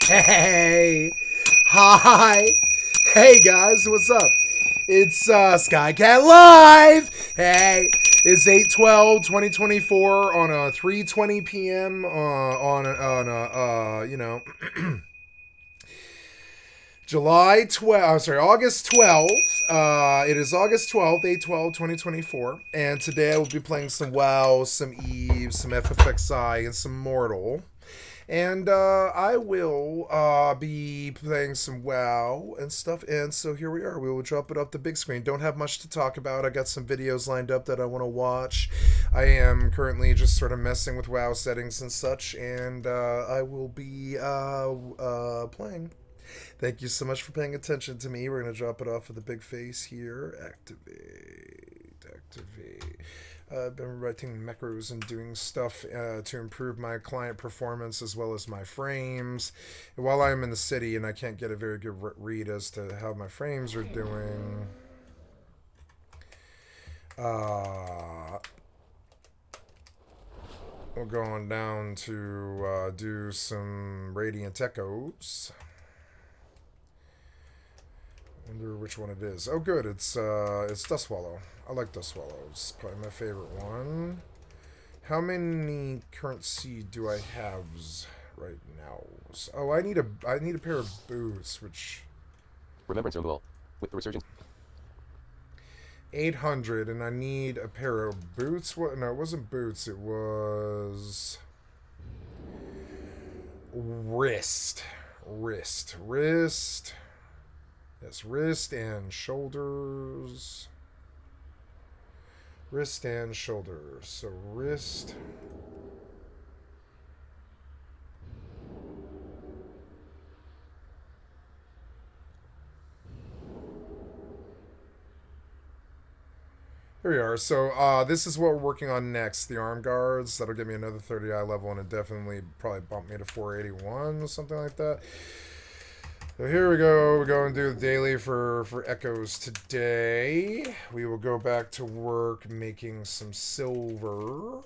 Hey! Hi! Hey guys, what's up? It's skycat.live! Hey! It's 8/12/2024 on a 3:20 p.m. July 12th, sorry, August 12th. It is August 12th, 8/12/2024. And today I will be playing some WoW, some EvE, some FFXI, and some Mortal. And I will be playing some WoW and stuff. And so here we are. We will drop it up the big screen. Don't have much to talk about. I got some videos lined up that I want to watch. I am currently just sort of messing with WoW settings and such. And I will be playing. Thank you so much for paying attention to me. We're going to drop it off of the big face here. Activate. I've been writing macros and doing stuff to improve my client performance as well as my frames. And while I'm in the city and I can't get a very good read as to how my frames are doing, we're going down to do some Radiant Echoes. I wonder which one it is. Oh, good. It's Dustswallow. I like Dustswallow. It's probably my favorite one. How many currency do I have right now? Oh, I need a pair of boots, which Remembrance on wall with the resurgence. 800, and I need a pair of boots. What? No, it wasn't boots. It was wrist. Yes, wrist and shoulders. Wrist and shoulders. So wrist. Here we are. So this is what we're working on next. The arm guards. That'll give me another 30i level, and it definitely probably bump me to 481, something like that. So here we go. We're going to do the daily for echoes today. We will go back to work making some silver.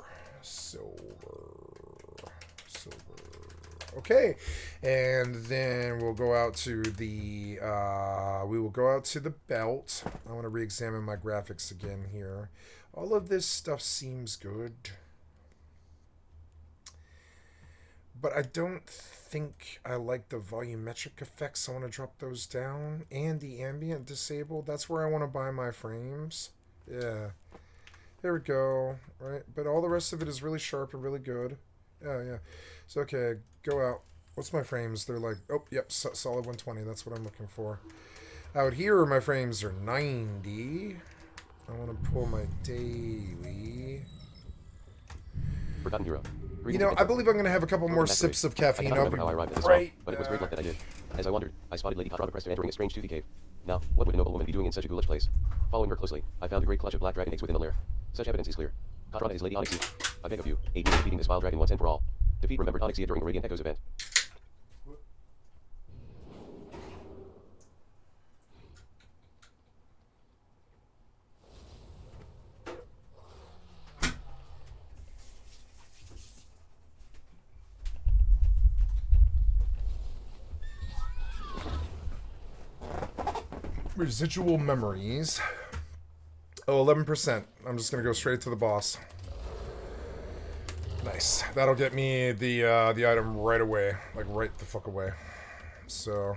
Okay, and then we'll go out to the belt. I want to re-examine my graphics again here. All of this stuff seems good, but I don't think I like the volumetric effects. I want to drop those down, and the ambient disabled. That's where I want to buy my frames. Yeah, there we go. Right, but all the rest of it is really sharp and really good. Yeah. So okay, go out. What's my frames? They're like, oh, yep, solid 120. That's what I'm looking for. Out here, my frames are 90. I want to pull my daily. Forgotten hero. You know, I believe I'm going to have a couple more sips of caffeine. I don't remember how I arrived at this spot, but it was great luck that I did. As I wondered, I spotted Lady Katrana Preston entering a strange toothy cave. Now, what would a noble woman be doing in such a ghoulish place? Following her closely, I found a great clutch of black dragon eggs within the lair. Such evidence is clear. Katrana is Lady Onyxia. I beg of you, aid me in defeating this vile dragon once and for all. Defeat remembered Onyxia during the Radiant Echoes event. Residual memories. Oh, 11%. I'm just going to go straight to the boss. Nice. That'll get me the item right away. Like, right the fuck away. So.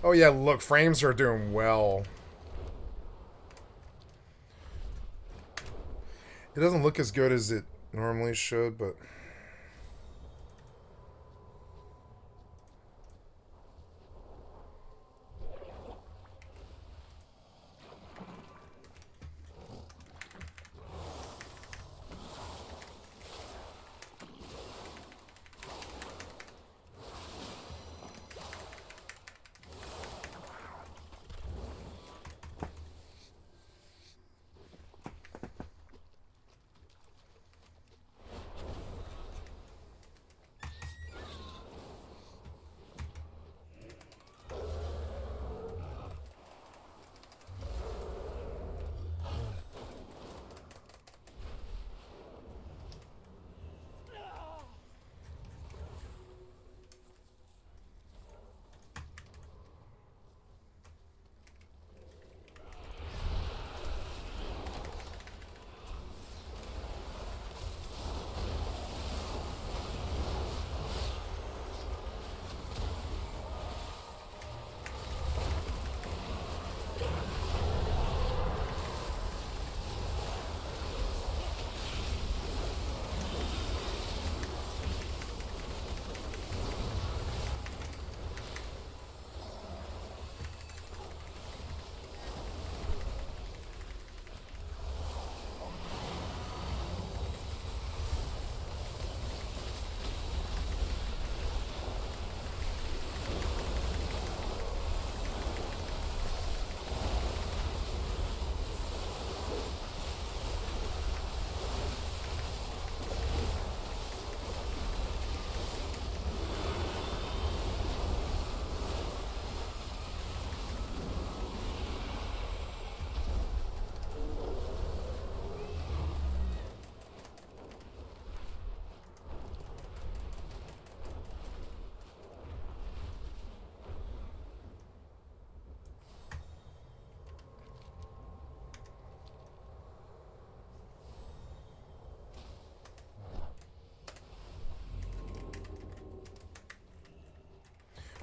Oh, yeah, look. Frames are doing well. It doesn't look as good as it normally should, but...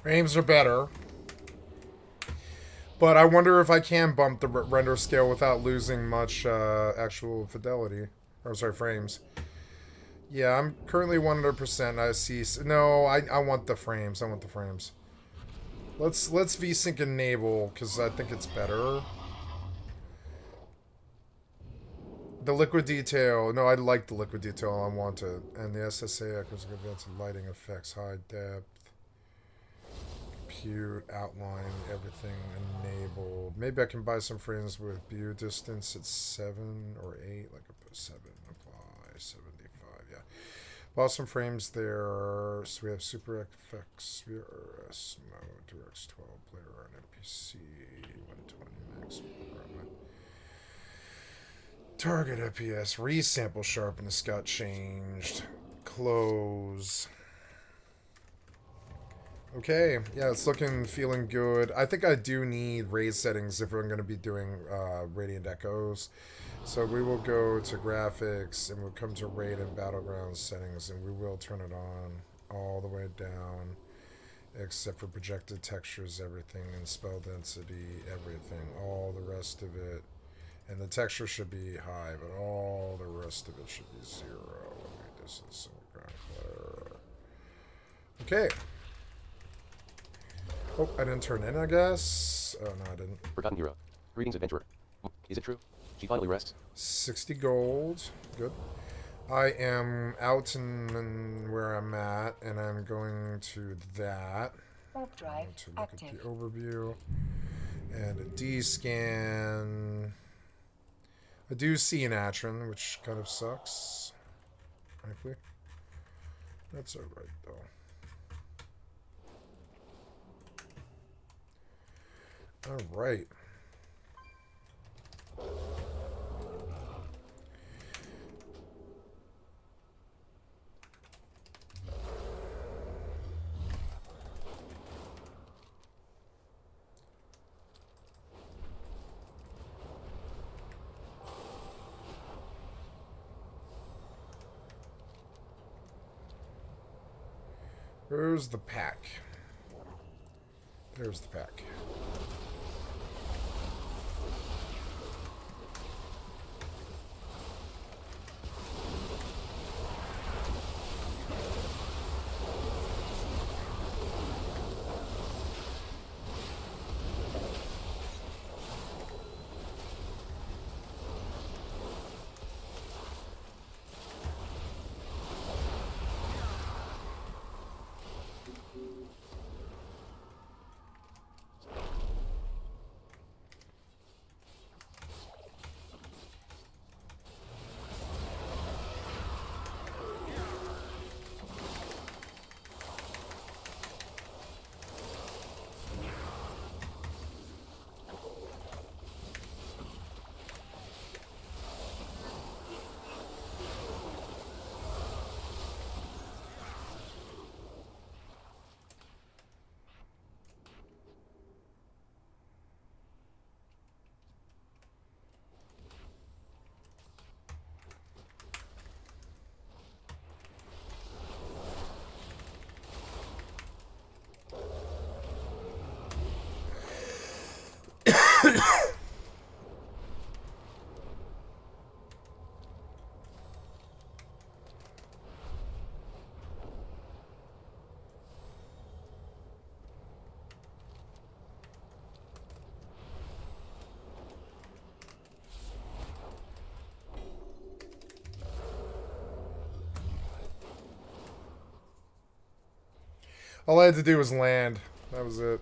Frames are better. But I wonder if I can bump the render scale without losing much actual fidelity. Or, sorry, frames. Yeah, I'm currently 100%. I see. No, I want the frames. I want the frames. Let's VSync enable, because I think it's better. The liquid detail. No, I like the liquid detail. I want it. And the SSA echoes advanced lighting effects, high depth. Compute, outline, everything enabled. Maybe I can buy some frames with view distance at 7 or 8. Like a 7, apply 75. Yeah. Bought some frames there. So we have Super FX, VRS mode, DirectX 12 player, and NPC 120 max. Target FPS, resample sharpness got changed. Close. Okay, yeah, it's feeling good. I think I do need raise settings if we're going to be doing Radiant Echoes. So we will go to graphics and we'll come to raid and battleground settings and we will turn it on all the way down except for projected textures, everything, and spell density, everything, all the rest of it. And the texture should be high, but all the rest of it should be 0. Let me distance and ground glare. Okay. Oh, I didn't turn in, I guess. Oh, no, I didn't. Forgotten hero. Greetings, adventurer. Is it true? She finally rests. 60 gold. Good. I am out in where I'm at, and I'm going to that. Warp drive to look active. at the overview. And a D-scan. I do see an Atron, which kind of sucks. Frankly. That's alright, though. Alright. Where's the pack? There's the pack. All I had to do was land. That was it.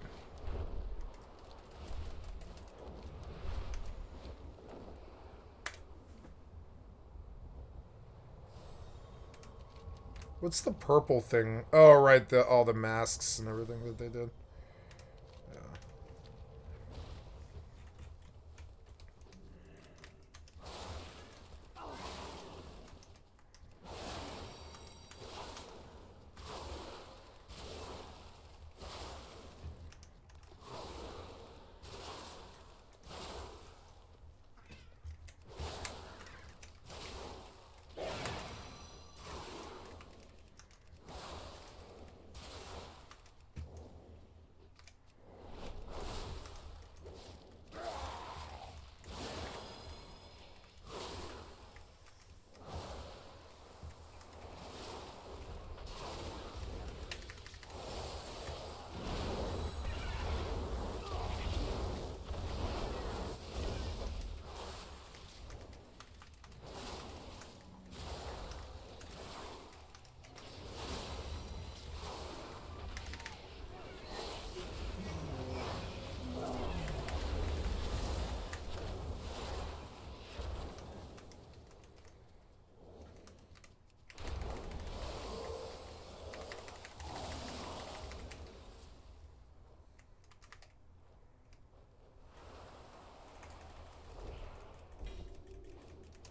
What's the purple thing? Oh, right, all the masks and everything that they did. Yeah.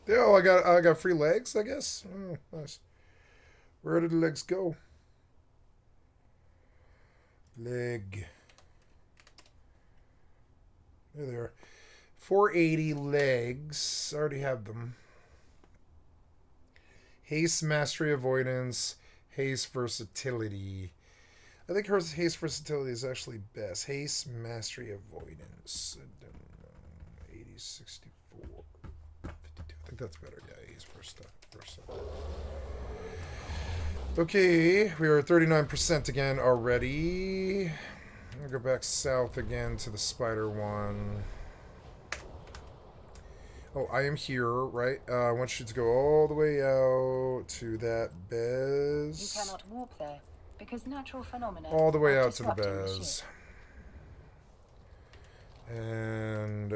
Oh, I got free legs, I guess. Oh, nice. Where did the legs go? Leg. There they are. 480 legs. I already have them. Haste, mastery, avoidance, haste, versatility. I think her haste versatility is actually best. Haste, mastery, avoidance. 80, 64, 52. I think that's better. Yeah, haste first stuff. Okay, we are 39% again already. I'm gonna go back south again to the spider one. Oh, I am here, right? I want you to go all the way out to that bez. You cannot warp there because natural phenomena All the way are out to the disrupting the bez. ship. And,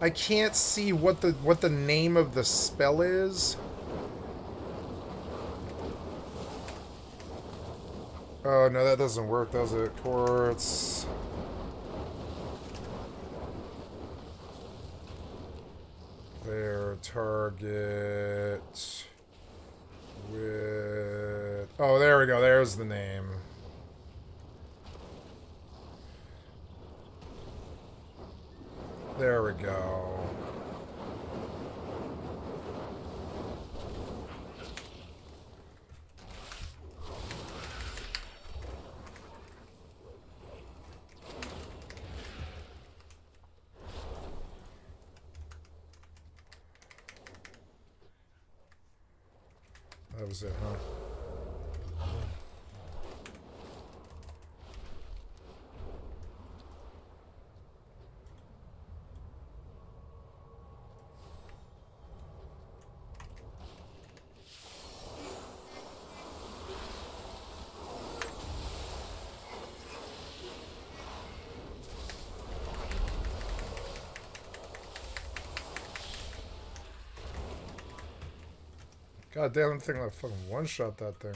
I can't see what the name of the spell is. Oh no, that doesn't work, does it? Quartz. There, target. With. Oh, there we go. There's the name. There we go. That was it, huh? God damn, I'm thinking like fucking one-shot that thing.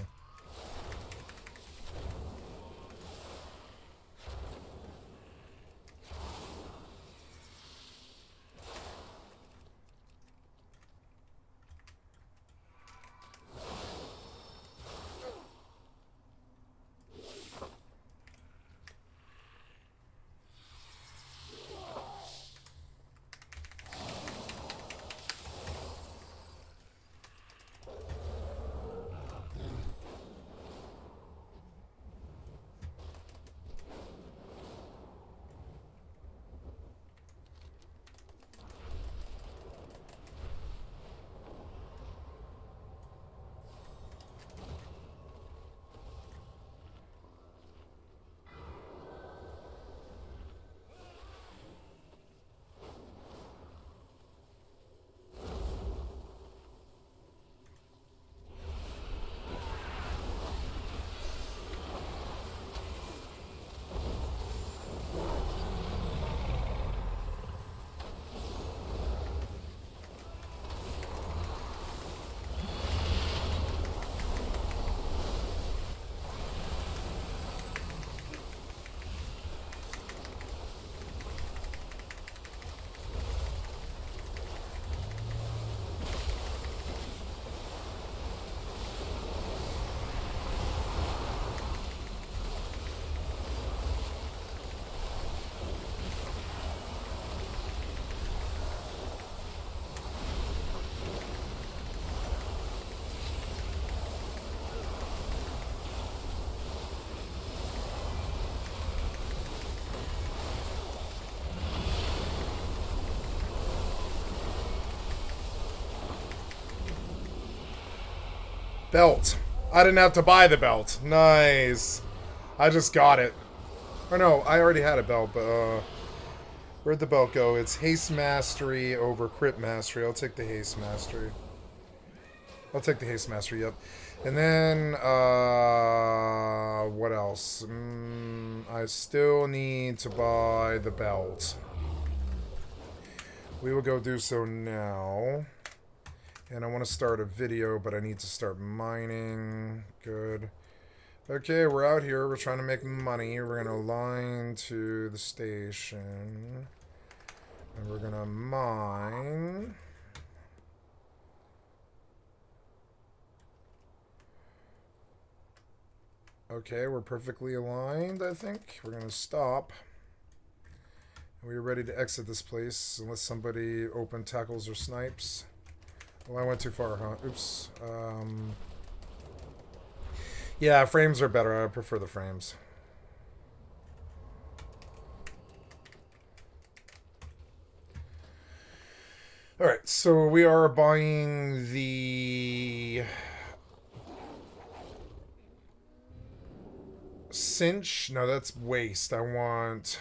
Belt. I didn't have to buy the belt. Nice. I just got it. Oh no, I already had a belt, but where'd the belt go? It's haste mastery over crit mastery. I'll take the haste mastery. I'll take the haste mastery, yep. And then, what else? I still need to buy the belt. We will go do so now. And I want to start a video, but I need to start mining. Good. Okay, we're out here. We're trying to make money. We're going to line to the station. And we're going to mine. Okay, we're perfectly aligned, I think. We're going to stop. We're ready to exit this place unless somebody open tackles or snipes. Well, I went too far, huh? Oops. Yeah, frames are better. I prefer the frames. Alright, so we are buying the cinch. No, that's waste. I want...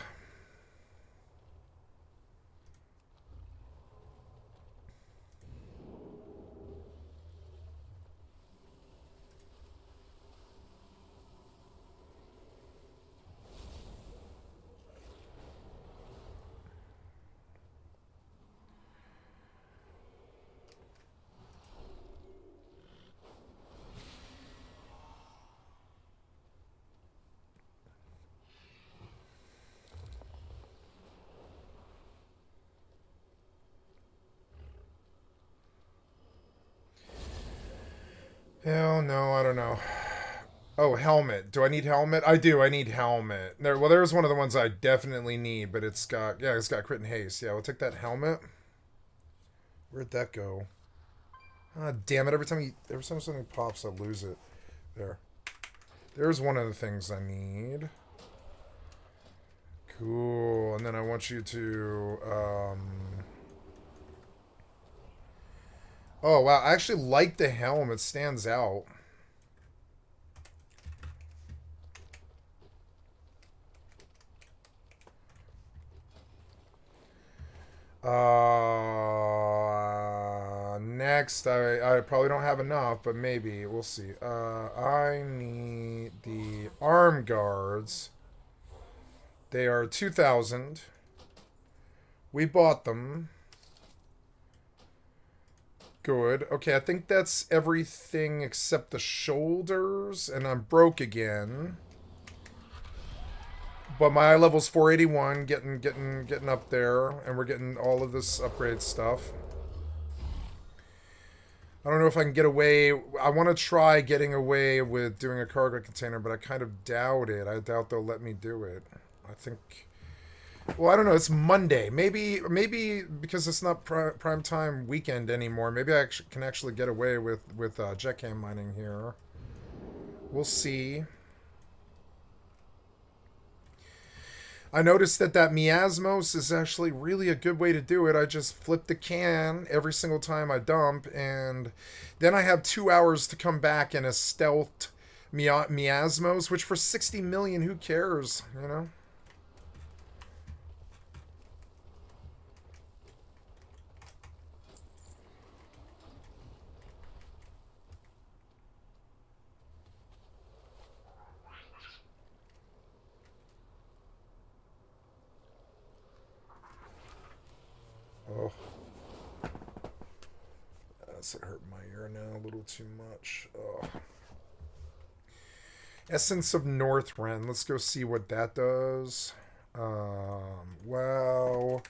Hell no, I don't know. Oh, helmet. Do I need helmet? I do. I need helmet. Well, there's one of the ones I definitely need, but it's got... Yeah, it's got crit and haste. Yeah, we'll take that helmet. Where'd that go? Ah, damn it. Every time something pops, I lose it. There. There's one of the things I need. Cool. And then I want you to... Oh, wow. I actually like the helm. It stands out. Next, I probably don't have enough, but maybe. We'll see. I need the arm guards. They are 2,000. We bought them. Good. Okay, I think that's everything except the shoulders, and I'm broke again. But my eye level's 481, getting up there, and we're getting all of this upgrade stuff. I don't know if I can get away. I want to try getting away with doing a cargo container, but I kind of doubt it. I doubt they'll let me do it. I think... Well, I don't know. It's Monday. Maybe because it's not prime time weekend anymore. Maybe I can actually get away with jetcam mining here. We'll see. I noticed that miasmos is actually really a good way to do it. I just flip the can every single time I dump, and then I have 2 hours to come back in a stealthed miasmos, which for 60 million, who cares, you know? Oh, that's hurt my ear now a little too much. Oh. Essence of Northrend. Let's go see what that does. Wow.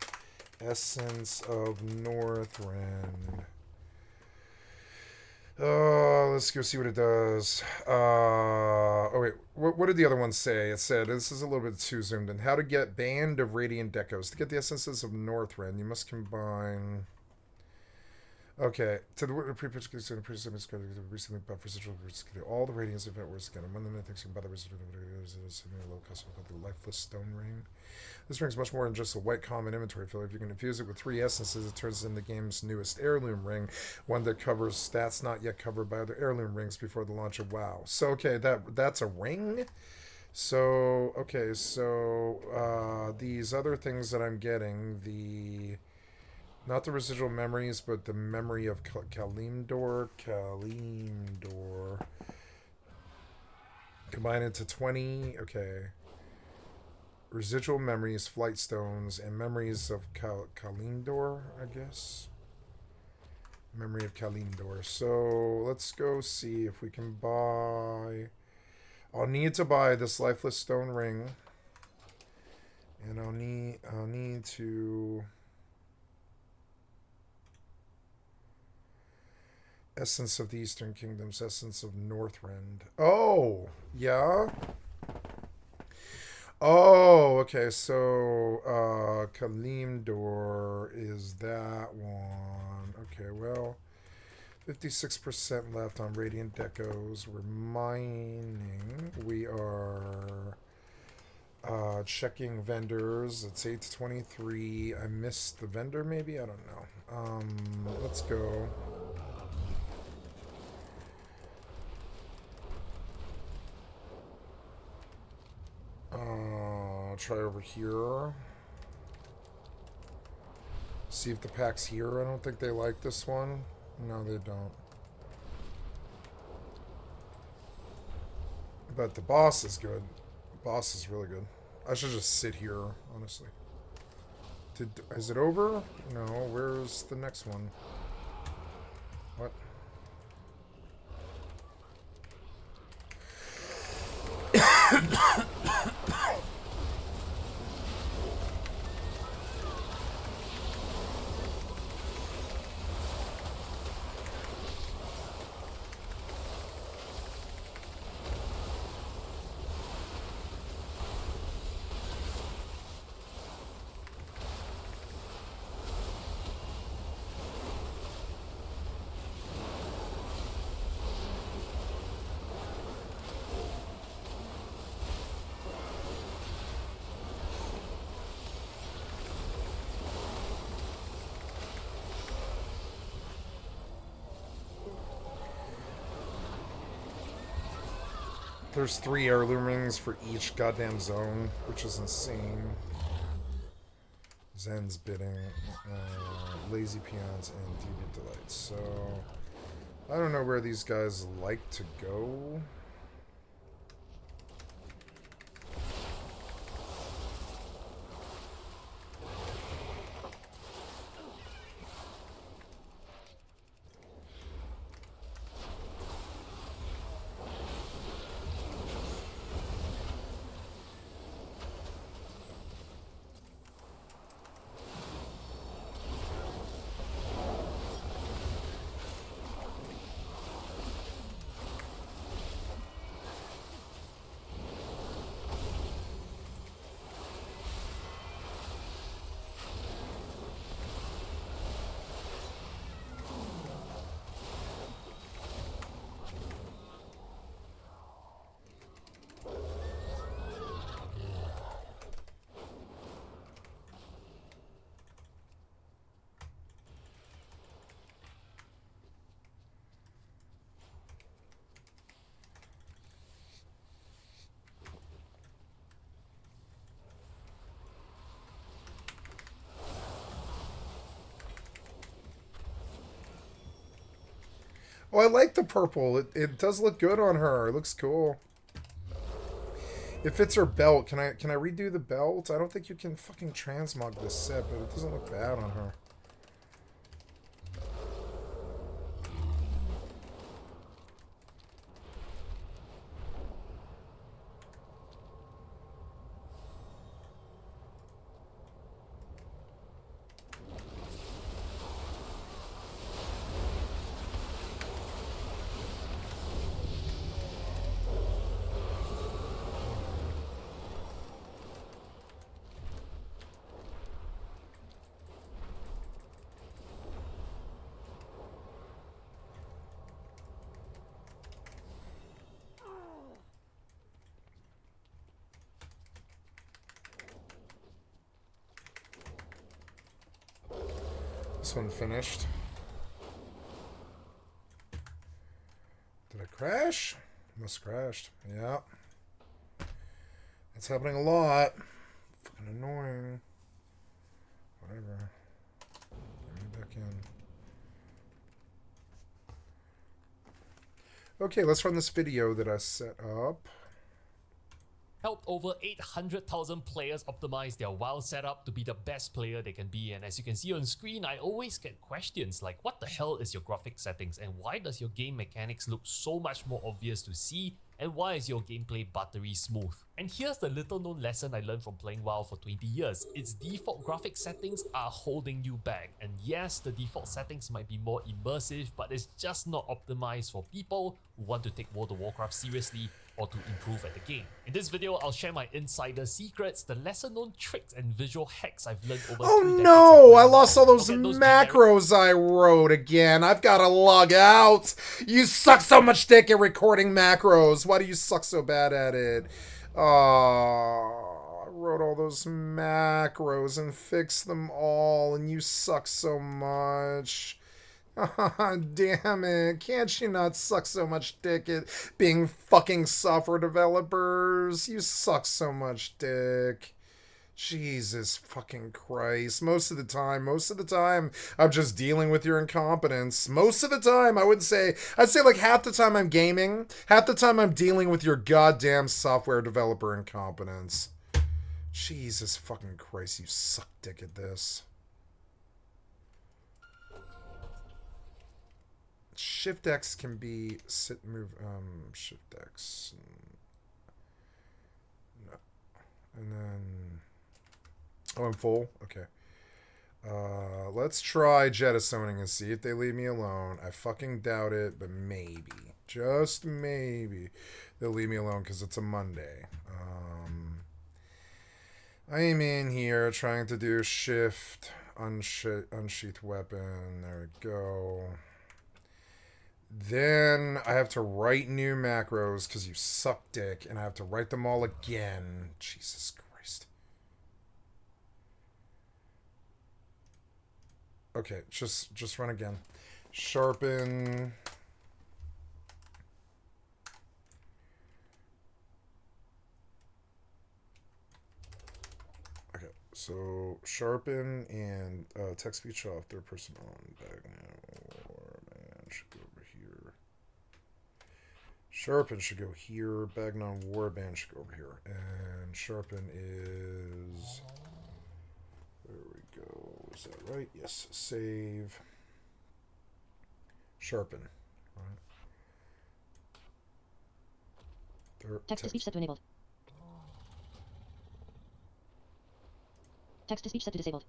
Essence of Northrend. Let's go see what it does. Oh wait, what did the other one say? It said, this is a little bit too zoomed in. How to get Band of Radiant Decos. To get the essences of Northrend, you must combine... Okay, to the recently buffed residual all the radiance event words again. One of the things about the residual low cost called the lifeless stone ring. This ring is much more than just a white common inventory filler. If you can infuse it with 3 essences, it turns into the game's newest heirloom ring, one that covers stats not yet covered by other heirloom rings before the launch of WoW. So okay, that's a ring. So, okay, so these other things that I'm getting, not the residual memories, but the memory of Kalimdor. Combine into 20. Okay. Residual memories, flight stones, and memories of Kalimdor, I guess. Memory of Kalimdor. So let's go see if we can buy. I'll need to buy this lifeless stone ring. And I'll need to Essence of the Eastern Kingdoms, Essence of Northrend. Oh, yeah. Oh, okay. So, Kalimdor is that one. Okay, well, 56% left on Radiant Decos. We're mining. We are checking vendors. It's 8 to 23. I missed the vendor, maybe? I don't know. Let's go. Try over here. See if the pack's here. I don't think they like this one. No, they don't. But the boss is good. The boss is really good. I should just sit here, honestly. Is it over? No, where's the next one? What? There's 3 heirloom rings for each goddamn zone, which is insane. Zen's bidding, lazy peons, and deviant delights. So I don't know where these guys like to go. Oh, I like the purple. It does look good on her. It looks cool. It fits her belt. Can I redo the belt? I don't think you can fucking transmog this set, but it doesn't look bad on her. This one finished. Did I crash? Must have crashed. Yeah. It's happening a lot. Fucking annoying. Whatever. Get me back in. Okay, let's run this video that I set up. Helped over 800,000 players optimize their WoW setup to be the best player they can be, and as you can see on screen, I always get questions like, what the hell is your graphic settings, and why does your game mechanics look so much more obvious to see, and why is your gameplay buttery smooth? And here's the little known lesson I learned from playing WoW for 20 years. Its default graphic settings are holding you back, and yes, the default settings might be more immersive, but it's just not optimized for people who want to take World of Warcraft seriously or to improve at the game. In this video, I'll share my insider secrets, the lesser known tricks and visual hacks I've learned over 3 decades. Oh no, I lost all those I'll get those macros I wrote again. I've got to log out. You suck so much dick at recording macros. Why do you suck so bad at it? I wrote all those macros and fixed them all, and you suck so much. Damn it. Can't you not suck so much dick at being fucking software developers? You suck so much dick. Jesus fucking Christ. Most of the time, I'm just dealing with your incompetence. Most of the time, I'd say like half the time I'm gaming, half the time I'm dealing with your goddamn software developer incompetence. Jesus fucking Christ, you suck dick at this. Shift X can be Shift X. No. And then, oh, I'm full? Okay. Let's try jettisoning and see if they leave me alone. I fucking doubt it, but maybe. Just maybe. They'll leave me alone because it's a Monday. I am in here trying to do shift, unsheath weapon. There we go. Then I have to write new macros because you suck dick, and I have to write them all again. Jesus Christ. Okay, just run again. Sharpen. Okay, so sharpen and text speech off, third person on, back now, or man, should go over here. Sharpen should go here, Bagnon Warband should go over here, and sharpen is, there we go, is that right? Yes, save, sharpen, right. Text-to-speech set to enabled. Text-to-speech set to disabled.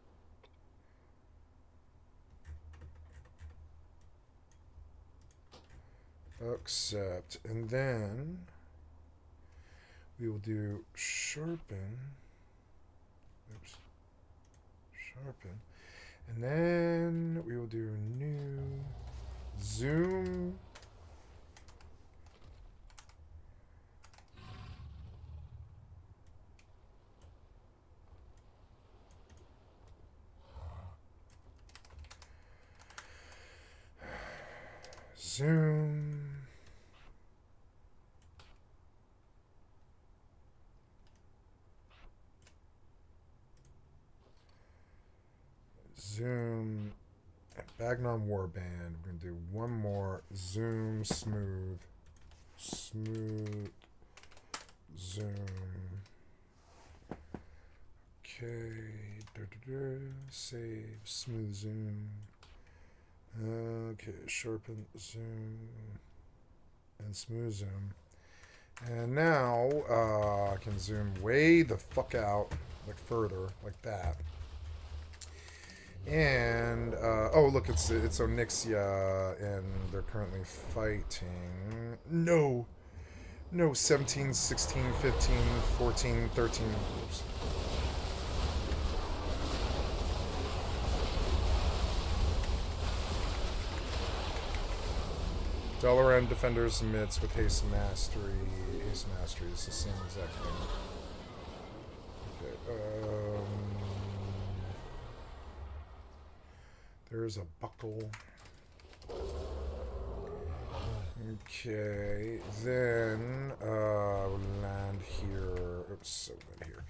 Accept, and then we will do sharpen. Oops. Sharpen, and then we will do new zoom. Zoom. Zoom. Bagnon Warband. We're going to do one more. Zoom. Smooth. Smooth. Zoom. Okay. Save. Smooth zoom. Okay, sharpen, zoom, and smooth zoom. And now I can zoom way the fuck out, like further, like that. And oh look, it's Onyxia, and they're currently fighting. No, 17, 16, 15, 14, 13. Oops. Dalaran Defender submits with Haste Mastery. Haste Mastery is the same exact thing. Okay. There's a buckle. Okay, then we'll land here. Oops, so then here.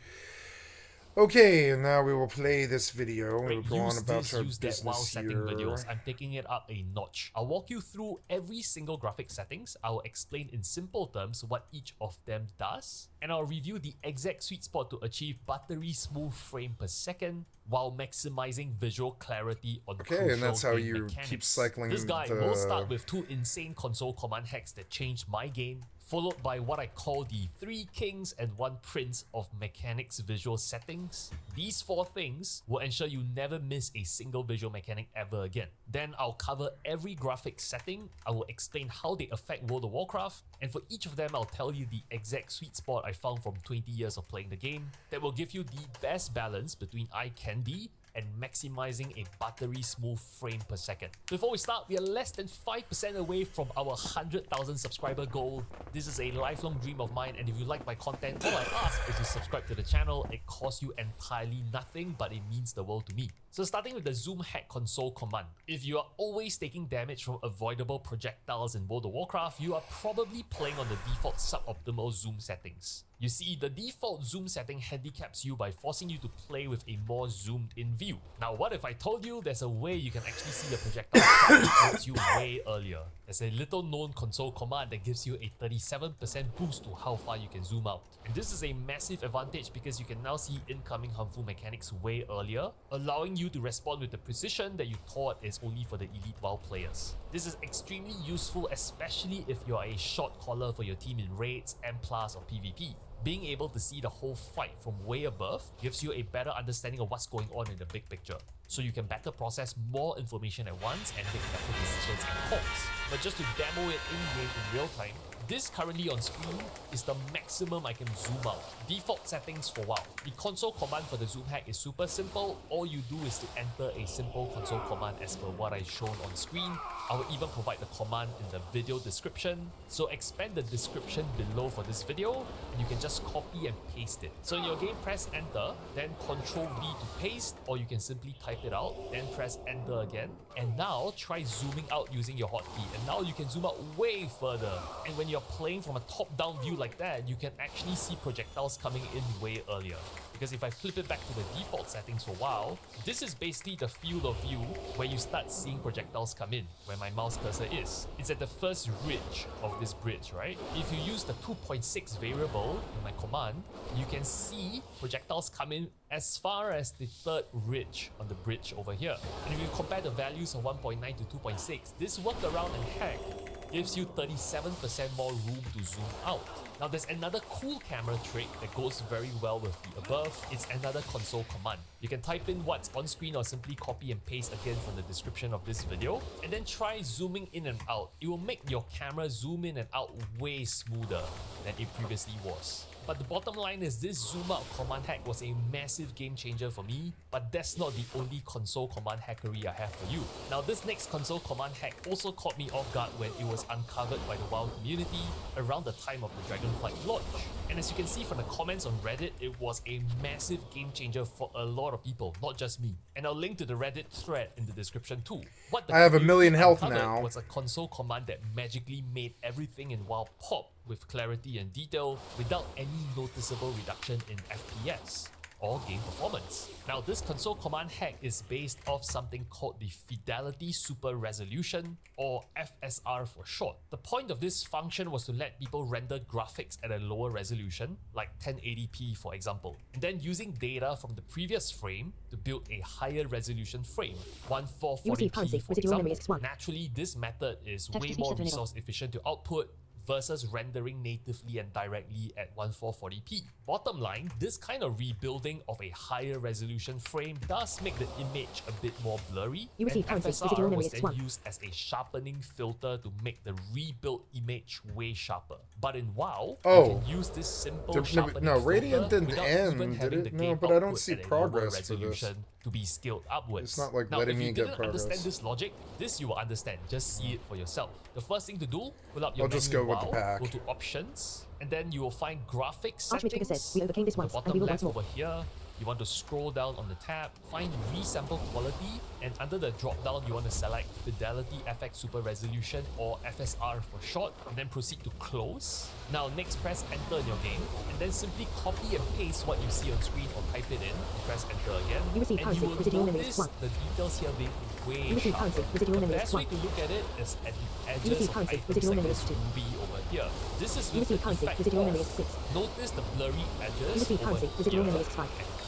Okay, and now we will play this video. We will go on about our use that while business setting here. videos. I'm taking it up a notch. I'll walk you through every single graphic settings. I'll explain in simple terms what each of them does, and I'll review the exact sweet spot to achieve buttery smooth frame per second while maximizing visual clarity on Okay, crucial and that's how game you mechanics. keep cycling This guy the... will start with 2 insane console command hacks that changed my game, followed by what I call the 3 kings and 1 prince of mechanics visual settings. These 4 things will ensure you never miss a single visual mechanic ever again. Then I'll cover every graphic setting, I will explain how they affect World of Warcraft, and for each of them I'll tell you the exact sweet spot I found from 20 years of playing the game that will give you the best balance between eye candy and maximizing a buttery smooth frame per second. Before we start, we are less than 5% away from our 100,000 subscriber goal. This is a lifelong dream of mine, and if you like my content, all I ask is to subscribe to the channel. It costs you entirely nothing, but it means the world to me. So starting with the zoom hack console command. If you are always taking damage from avoidable projectiles in World of Warcraft, you are probably playing on the default suboptimal zoom settings. You see, the default zoom setting handicaps you by forcing you to play with a more zoomed in view. Now what if I told you there's a way you can actually see the projectile coming towards you way earlier? There's a little known console command that gives you a 37% boost to how far you can zoom out. And this is a massive advantage because you can now see incoming harmful mechanics way earlier, allowing you to respond with the precision that you thought is only for the elite WoW players. This is extremely useful, especially if you are a shot caller for your team in raids, M+, or PvP. Being able to see the whole fight from way above gives you a better understanding of what's going on in the big picture, so you can better process more information at once and make better decisions and calls. But just to demo it in-game in real time, this currently on screen is the maximum I can zoom out. Default settings for WoW. The console command for the zoom hack is super simple. All you do is to enter a simple console command as per what I've shown on screen. I will even provide the command in the video description. So expand the description below for this video, and you can just copy and paste it. So in your game, press enter, then Ctrl V to paste, or you can simply type it out, then press enter again. And now try zooming out using your hotkey, and now you can zoom out way further. And when you're playing from a top-down view like that, you can actually see projectiles coming in way earlier. Because if I flip it back to the default settings for WoW, this is basically the field of view where you start seeing projectiles come in, where my mouse cursor is. It's at the first ridge of this bridge, right? If you use the 2.6 variable in my command, you can see projectiles come in as far as the 3rd ridge on the bridge over here. And if you compare the values of 1.9 to 2.6, this workaround and hack gives you 37% more room to zoom out. Now there's another cool camera trick that goes very well with the above. It's another console command. You can type in what's on screen or simply copy and paste again from the description of this video, and then try zooming in and out. It will make your camera zoom in and out way smoother than it previously was. But the bottom line is this zoom out command hack was a massive game changer for me, but that's not the only console command hackery I have for you. Now this next console command hack also caught me off guard when it was uncovered by the WoW community around the time of the Dragonflight launch. And as you can see from the comments on Reddit, it was a massive game changer for a lot of people, not just me. And I'll link to the Reddit thread in the description too. What the I have a million health uncovered now. was a console command that magically made everything in WoW pop with clarity and detail without any noticeable reduction in FPS or game performance. Now this console command hack is based off something called the Fidelity Super Resolution, or FSR for short. The point of this function was to let people render graphics at a lower resolution, like 1080p for example, and then using data from the previous frame to build a higher resolution frame, 1440p for example. Naturally, this method is way more resource efficient to output versus rendering natively and directly at 1440p. Bottom line, this kind of rebuilding of a higher resolution frame does make the image a bit more blurry, and FSR was then used as a sharpening filter to make the rebuilt image way sharper. But in WoW, you can use this simple sharpening filter Radiant didn't without end, even having the did it? game No, but I don't output see at a progress lower for this. resolution to be scaled upwards. It's not like now, letting if you me get didn't progress. understand this logic, this you will understand. Just see it for yourself. The first thing to do, pull up your I'll just menu go with the WoW, pack. go to options, and then you will find graphics Archway Trigger settings. says, we overcame this The once, and bottom we will left once more. over here, you want to scroll down on the tab, find resample quality, and under the drop down you want to select Fidelity FX Super Resolution or FSR for short, and then proceed to close. Now next press enter in your game, and then simply copy and paste what you see on screen or type it in, and press enter again, and you will notice the details here being way sharper. The best way to look at it is at the edges of items like this ruby over here. This is with the effect off. Notice the blurry edges over here and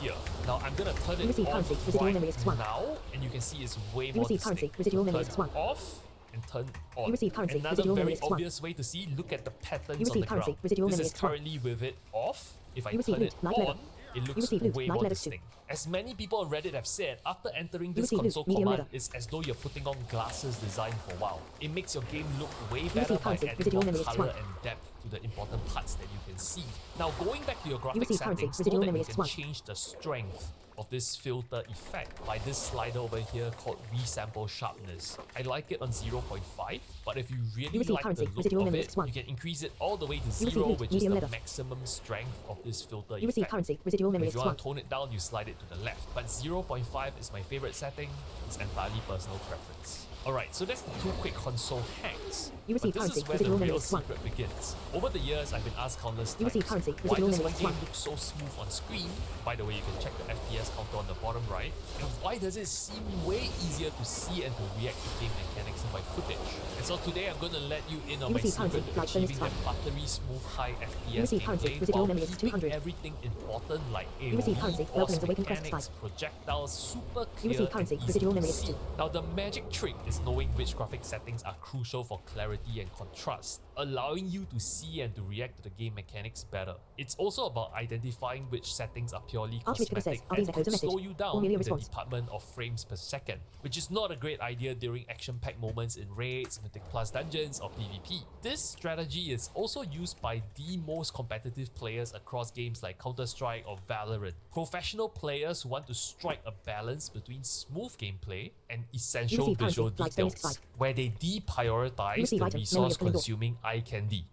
here. Now I'm gonna turn it on right now, and you can see it's way more distinct. Turn off and turn on. Another very obvious way to see, look at the patterns on the ground. This is currently with it off. If I turn it on, it looks way more distinct. As many people on Reddit have said, after entering this console command, it's as though you're putting on glasses designed for WoW. It makes your game look way better by adding more color and depth to the important parts that you can see. Now going back to your graphic settings, know that you can change the strength of this filter effect by this slider over here called resample sharpness. I like it on 0.5, but if you really like the look of it, you can increase it all the way to 0, which is the maximum strength of this filter effect. If you want to tone it down, you slide it to the left, but 0.5 is my favorite setting. It's entirely personal preference. Alright, so that's the two quick console hacks. But this is where the real secret begins. Over the years, I've been asked countless times, why does my game look so smooth on screen? By the way, you can check the FPS counter on the bottom right. And why does it seem way easier to see and to react to game mechanics in my footage? And so today I'm going to let you in on my secret to achieving that buttery smooth high FPS gameplay while keeping everything important like AoE, boss mechanics, projectiles super clear and easy to see. Now the magic trick is knowing which graphic settings are crucial for clarity and contrast, allowing you to see and to react to the game mechanics better. It's also about identifying which settings are purely cosmetic and could slow you down in the department of frames per second, which is not a great idea during action-packed moments in raids, Mythic Plus dungeons or PvP. This strategy is also used by the most competitive players across games like Counter-Strike or Valorant. Professional players who want to strike a balance between smooth gameplay and essential visual details, where they deprioritize the resource-consuming eye candy.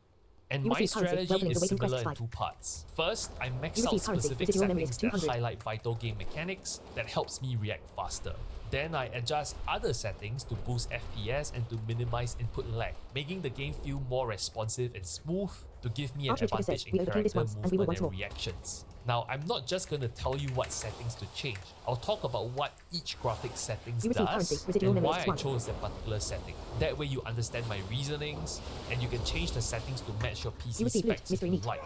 And my strategy is similar in two parts. First, I max out specific settings that highlight vital game mechanics that helps me react faster. Then I adjust other settings to boost FPS and to minimize input lag, making the game feel more responsive and smooth to give me an advantage in character movement and reactions. Now, I'm not just going to tell you what settings to change. I'll talk about what each graphic settings does and why I chose that particular setting. That way you understand my reasonings and you can change the settings to match your PC specs if you like.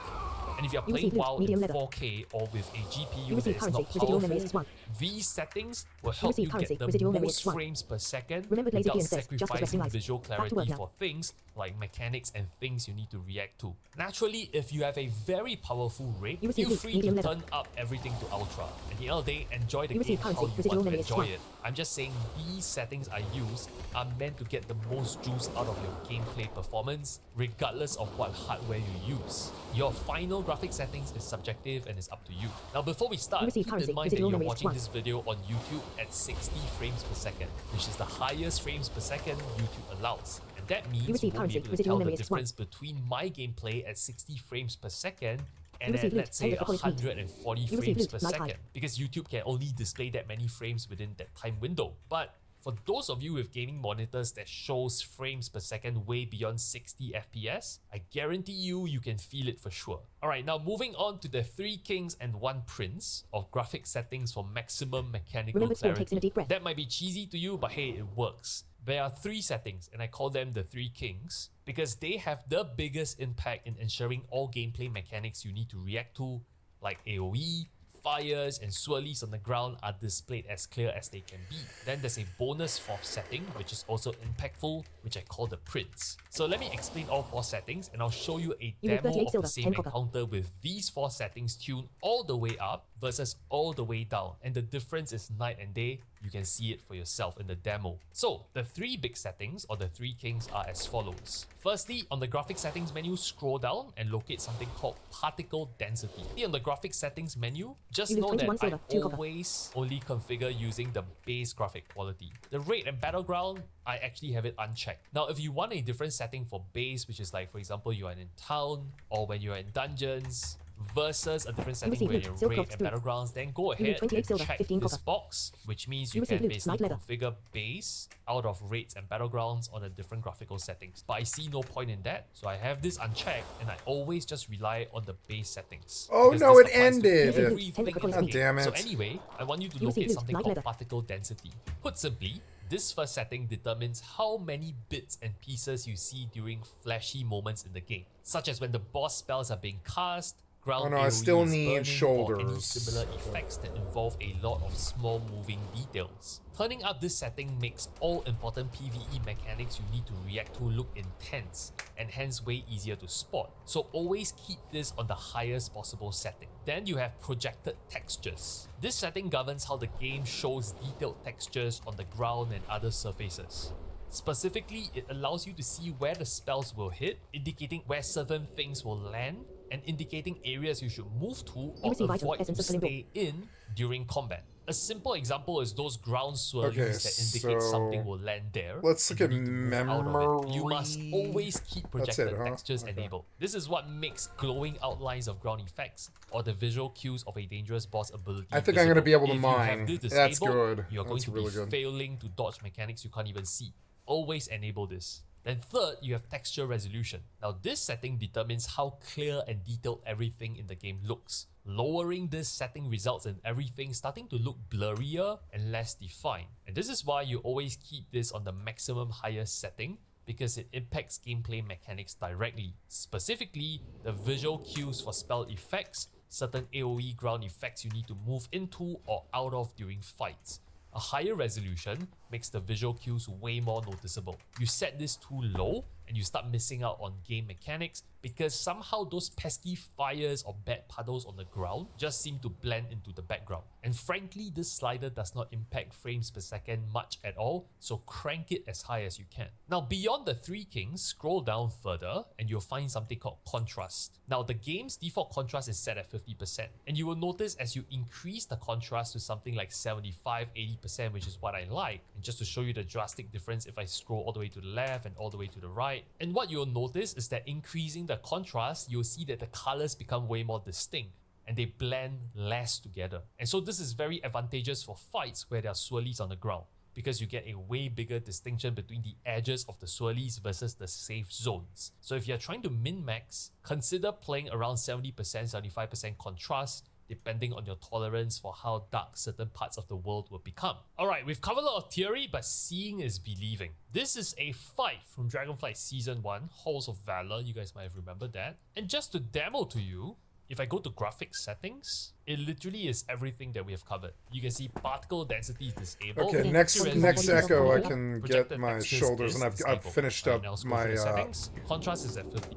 And if you're playing WoW in 4K or with a GPU that is not powerful, these settings will help you get the most frames per second without sacrificing visual clarity for things like mechanics and things you need to react to. Naturally, if you have a very powerful rig, feel free to turn up everything to ultra. At the end of the day, enjoy the game how you want to enjoy it. I'm just saying these settings I use are meant to get the most juice out of your gameplay performance, regardless of what hardware you use. Your final graphic settings is subjective and is up to you. Now before we start, keep in mind that you're watching this video on YouTube at 60 frames per second, which is the highest frames per second YouTube allows. And that means you won't be able to tell the difference between my gameplay at 60 frames per second and at, let's say, 140 frames per second, because YouTube can only display that many frames within that time window. But for those of you with gaming monitors that shows frames per second way beyond 60 FPS, I guarantee you can feel it for sure. Alright, now moving on to the 3 kings and 1 prince of graphic settings for maximum mechanical clarity. That might be cheesy to you, but hey, it works. There are 3 settings, and I call them the 3 kings because they have the biggest impact in ensuring all gameplay mechanics you need to react to, like AoE, fires and swirlies on the ground, are displayed as clear as they can be. Then there's a bonus 4th setting, which is also impactful, which I call the prince. So let me explain all 4 settings and I'll show you a demo of the same encounter with these 4 settings tuned all the way up versus all the way down. And the difference is night and day. You can see it for yourself in the demo. So the 3 big settings, or the 3 kings, are as follows. Firstly, on the graphic settings menu, scroll down and locate something called particle density. On the graphic settings menu, just know that I always only configure using the base graphic quality. The raid and battleground, I actually have it unchecked. Now, if you want a different setting for base, which is like, for example, you are in town or when you're in dungeons, versus a different setting Receive where loot, you're silk raid cloth and through. battlegrounds, then go You need ahead 28 and silver, check 15 this copper. box, which means you You receive can loot, basically knight leather. configure base out of raids and battlegrounds on the different graphical settings. But I see no point in that, so I have this unchecked and I always just rely on the base settings. Oh, because no, this it applies to ended. everything in the God game. damn So it. anyway, I want you to You receive locate loot, something knight called leather. particle density. Put simply, this first setting determines how many bits and pieces you see during flashy moments in the game, such as when the boss spells are being cast, ground Oh no, I AoE still is need burning, or any shoulders. similar effects that involve a lot of small moving details. Turning up this setting makes all important PvE mechanics you need to react to look intense, and hence way easier to spot. So always keep this on the highest possible setting. Then you have projected textures. This setting governs how the game shows detailed textures on the ground and other surfaces. Specifically, it allows you to see where the spells will hit, indicating where certain things will land, and indicating areas you should move to or receive item, avoid to essence of Selling stay in during combat. A simple example is those ground swirlies Okay, that indicate so something will land there. let's and look you at need to move out of it. You must memory. always keep That's projected it, huh? textures Okay. enabled. This is what makes glowing outlines of ground effects or the visual cues of a dangerous boss ability I think I'm gonna be able to If you have mine. this That's disabled, good. You're going That's to really be good. failing to dodge mechanics you can't even see. Always enable this. Then third, you have texture resolution. Now this setting determines how clear and detailed everything in the game looks. Lowering this setting results in everything starting to look blurrier and less defined. And this is why you always keep this on the maximum highest setting, because it impacts gameplay mechanics directly. Specifically, the visual cues for spell effects, certain AoE ground effects you need to move into or out of during fights. A higher resolution makes the visual cues way more noticeable. You set this too low and you start missing out on game mechanics because somehow those pesky fires or bad puddles on the ground just seem to blend into the background. And frankly, this slider does not impact frames per second much at all, so crank it as high as you can. Now beyond the three kings, scroll down further and you'll find something called contrast. Now the game's default contrast is set at 50%, and you will notice as you increase the contrast to something like 75-80%, which is what I like, and just to show you the drastic difference if I scroll all the way to the left and all the way to the right. And what you'll notice is that increasing the contrast, you'll see that the colors become way more distinct and they blend less together. And so this is very advantageous for fights where there are swirlies on the ground, because you get a way bigger distinction between the edges of the swirlies versus the safe zones. So if you're trying to min-max, consider playing around 70%, 75% contrast, depending on your tolerance for how dark certain parts of the world will become. Alright, we've covered a lot of theory, but seeing is believing. This is a fight from Dragonflight Season 1, Halls of Valor, you guys might have remembered that. And just to demo to you, if I go to graphics settings, it literally is everything that we have covered. You can see particle density is disabled. Okay, next Texture echo, I resolution can low, get projected my textures shoulders, is and I've disabled. finished Alright, up now let's go my to the settings. Contrast is at 50.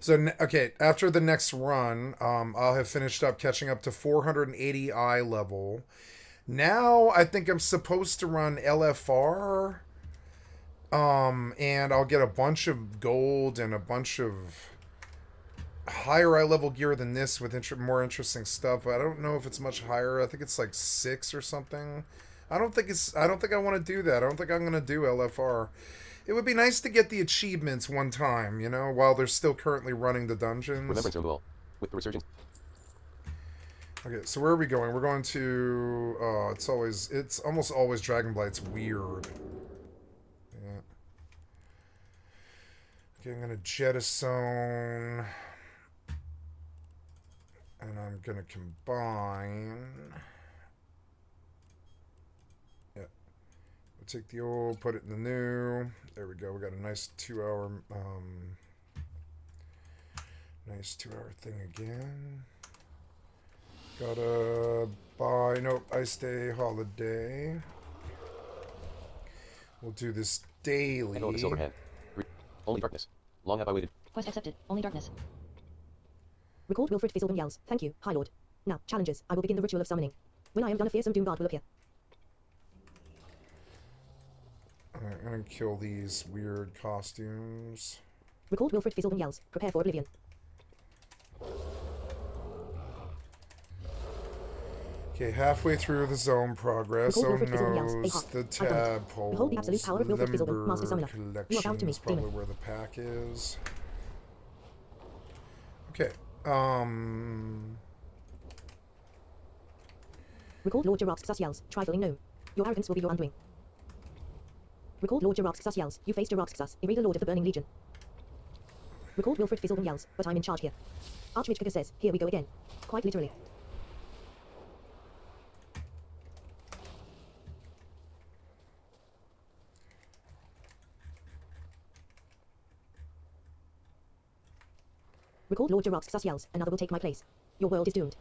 So okay, after the next run, I'll have finished up catching up to 480 eye level. Now I think I'm supposed to run LFR, and I'll get a bunch of gold and a bunch of higher eye level gear than this with more interesting stuff. But I don't know if it's much higher. I think it's like 6 or something. I don't think I want to do that. I don't think I'm gonna do LFR. It would be nice to get the achievements one time, you know, while they're still currently running the dungeons. Remembrance Zone Duel. With the resurgence. Okay, so where are we going? We're going to, it's almost always Dragonblight's weird. Yeah. Okay, I'm gonna jettison. And I'm gonna combine. Yeah. We'll take the old, put it in the new. There we go. We got a nice 2-hour, nice 2-hour thing again. Gotta buy, nope, Ice Day Holiday. We'll do this daily. Echo of the Silver Hand. Only darkness. Long have I waited. Quest accepted. Only darkness. Record Wilfred Fizzlebin yells. Thank you, High Lord. Now, challenges. I will begin the ritual of summoning. When I am done, a fearsome doom guard will appear. Alright, I'm gonna kill these weird costumes. Record Wilfred Fizzlebin yells. Prepare for oblivion. Okay, halfway through the zone progress. Record Oh Wilfred Fizzlebin yells. no, Aha. the I got it. tadpoles. Behold the absolute power of Wilfred Fizzlebin, Master Limber Summoner. You are bound to collection me, is probably demon. where the pack is. Okay, Record Lord Giraffe's sus yells. Trifling gnome. Your arrogance will be your undoing. Record Lord Giraffe's sus yells. You face Giraffe's sus, irregular lord of the Burning Legion. Record Wilfred Fizzleton yells, but I'm in charge here. Archmage says, here we go again. Quite literally. Record Lord Giraffe's sus yells, another will take my place. Your world is doomed.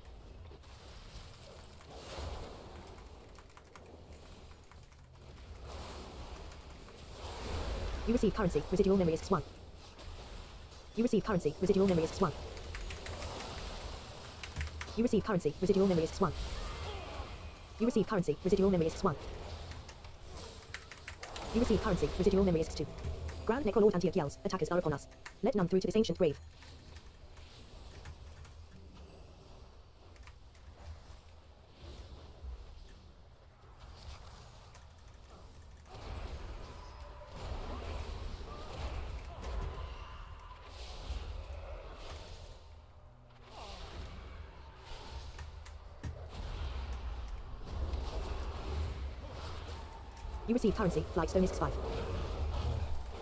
You receive currency, residual memory is 1. You receive currency, residual memory is 1. You receive currency, residual memory is 1. You receive currency, residual memory is 1. You receive currency, residual memory is 2. Grand Necrolord Antioch yells, attackers are upon us. Let none through to this ancient grave. You receive currency, flight stone is 5.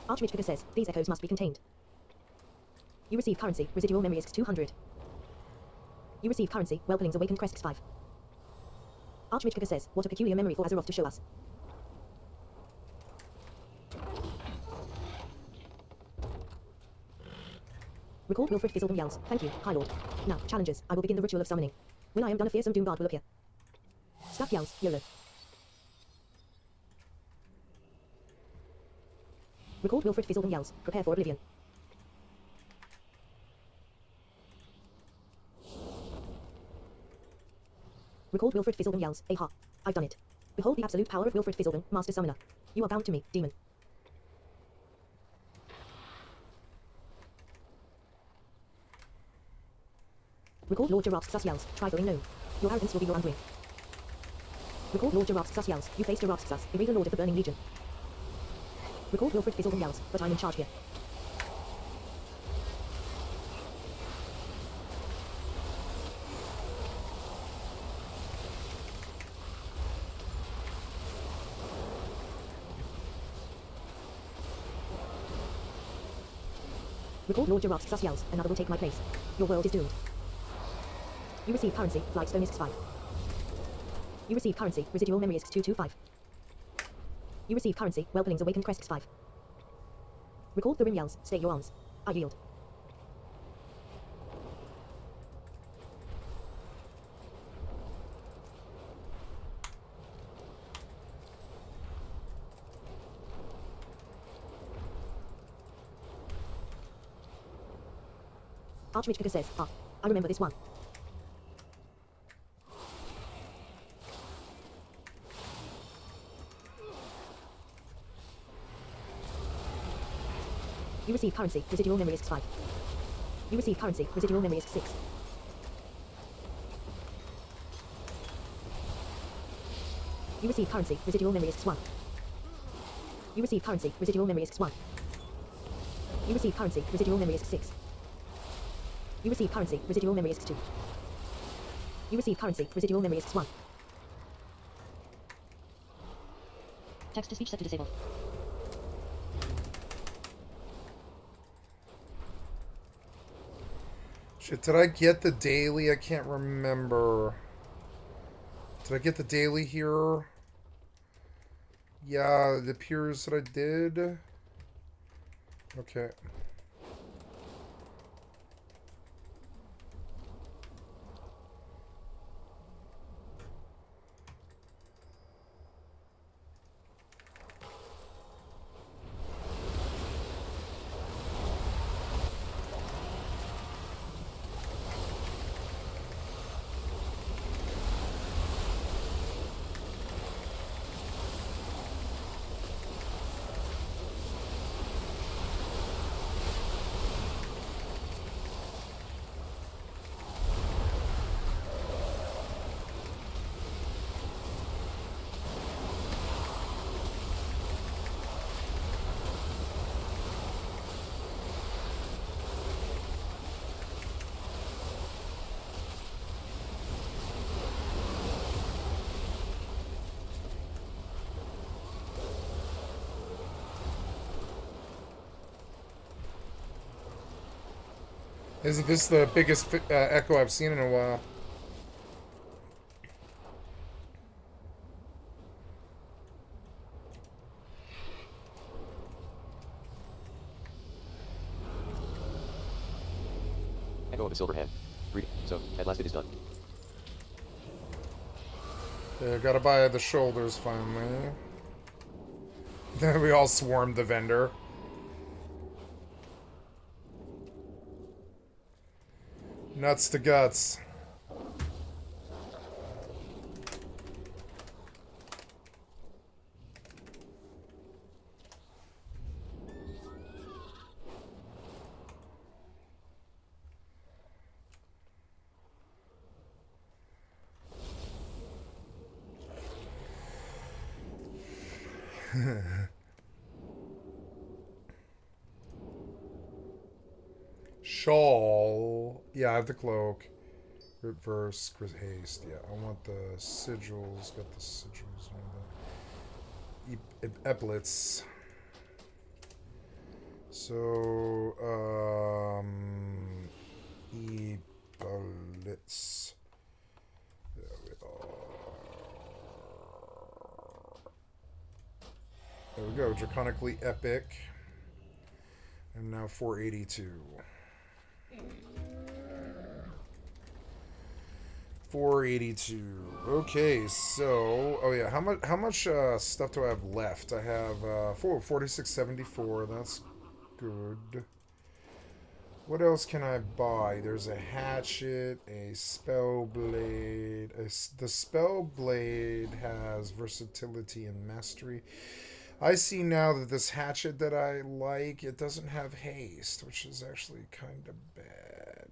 Archmage says, these echoes must be contained. You receive currency, residual memory is 200. You receive currency, whelplings awakened crest 5. Archmage says, what a peculiar memory for Azeroth to show us. Record Wilfred Fizzleton yells, thank you, High Lord. Now, challengers, I will begin the ritual of summoning. When I am done, a fearsome doom guard will appear. Staff yells, YOLO. Record Wilfred Fizzleton yells, prepare for oblivion. Record Wilfred Fizzleton yells, aha, I've done it. Behold the absolute power of Wilfred Fizzleton, Master Summoner. You are bound to me, demon. Record Lord Giraffe's sus yells, trifling gnome. Your arrogance will be your undoing. Record Lord Giraffe's sus yells, you face Giraffe's sus, irregular lord of the Burning Legion. Record Wilfred Fizzleton yells, but I'm in charge here. Record Lord Giraffe's sus yells, another will take my place. Your world is doomed. You receive currency, flight stone is 5. You receive currency, residual memory is 225. You receive currency, whelplings awakened crest 5. Record Thurim yells, stay your arms. I yield. Archmage says, ah, I remember this one. You receive currency, residual memory is 5. You receive currency, residual memory is 6. You receive currency, residual memory is 1. You receive currency, residual memory is 1. You receive currency, residual memory is 6. You receive currency, residual memory is 2. You receive currency, residual memory is 1. Text-to-speech set to disable. Shit, did I get the daily? I can't remember. Did I get the daily here? Yeah, it appears that I did. Okay. Isn't this the biggest echo I've seen in a while? Echo of a silver hand. Greeting. So, at last it is done. Yeah, gotta buy the shoulders finally. Then we all swarmed the vendor. Nuts to guts. Shawl. Yeah, I have the cloak. Reverse haste. Yeah, I want the sigils. Got the sigils. Epaulets. So, epaulets. There we are. There we go. Draconically epic. And now 482. 482. Okay, so yeah, how much stuff do I have left? I have 4674. That's good. What else can I buy? There's a hatchet, a spell blade. The spell blade has versatility and mastery. I see now that this hatchet that I like, it doesn't have haste, which is actually kind of bad.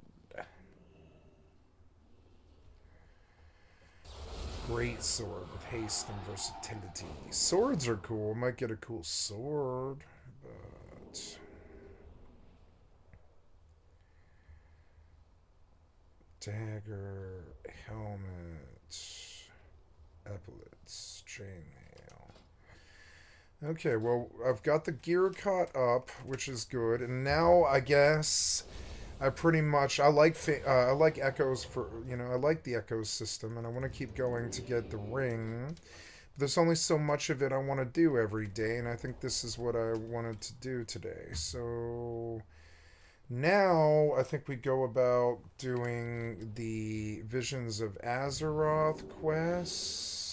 Great sword with haste and versatility. Swords are cool. Might get a cool sword, but dagger, helmet, epaulets, chainmail. Okay, well, I've got the gear caught up, which is good, and now I guess I pretty much I like echoes for I like the echoes system, and I want to keep going to get the ring. There's only so much of it I want to do every day, and I think this is what I wanted to do today. So now I think we go about doing the Visions of Azeroth quest,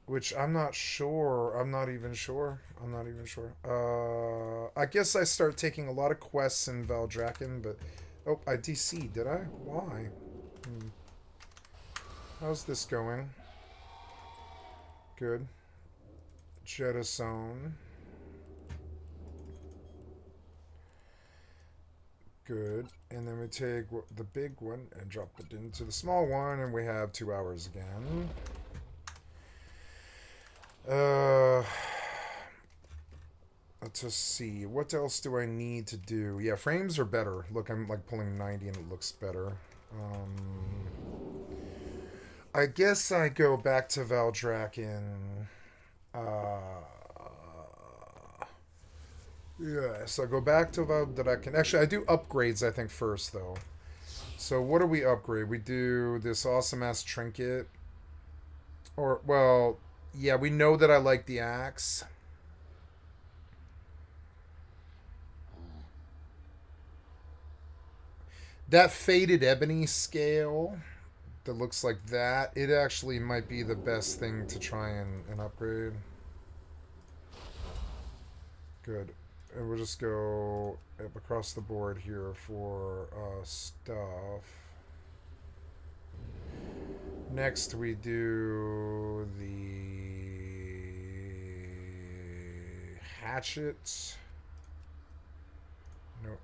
which I'm not sure. I'm not even sure. I guess I start taking a lot of quests in Valdrakken, but oh, I DC'd, did I? Why? How's this going? Good. Jettison. Good. And then we take the big one and drop it into the small one, and we have 2 hours again. Let's just see. What else do I need to do? Yeah, frames are better. Look, I'm like pulling 90 and it looks better. I guess I go back to Valdrakken. Yes, I go back to Valdrakken. Actually, I do upgrades, I think, first, though. So what do we upgrade? We do this awesome-ass trinket. Or, well, yeah, we know that I like the axe. That faded ebony scale that looks like that, it actually might be the best thing to try and upgrade. Good. And we'll just go up across the board here for stuff. Next we do the hatchet. No.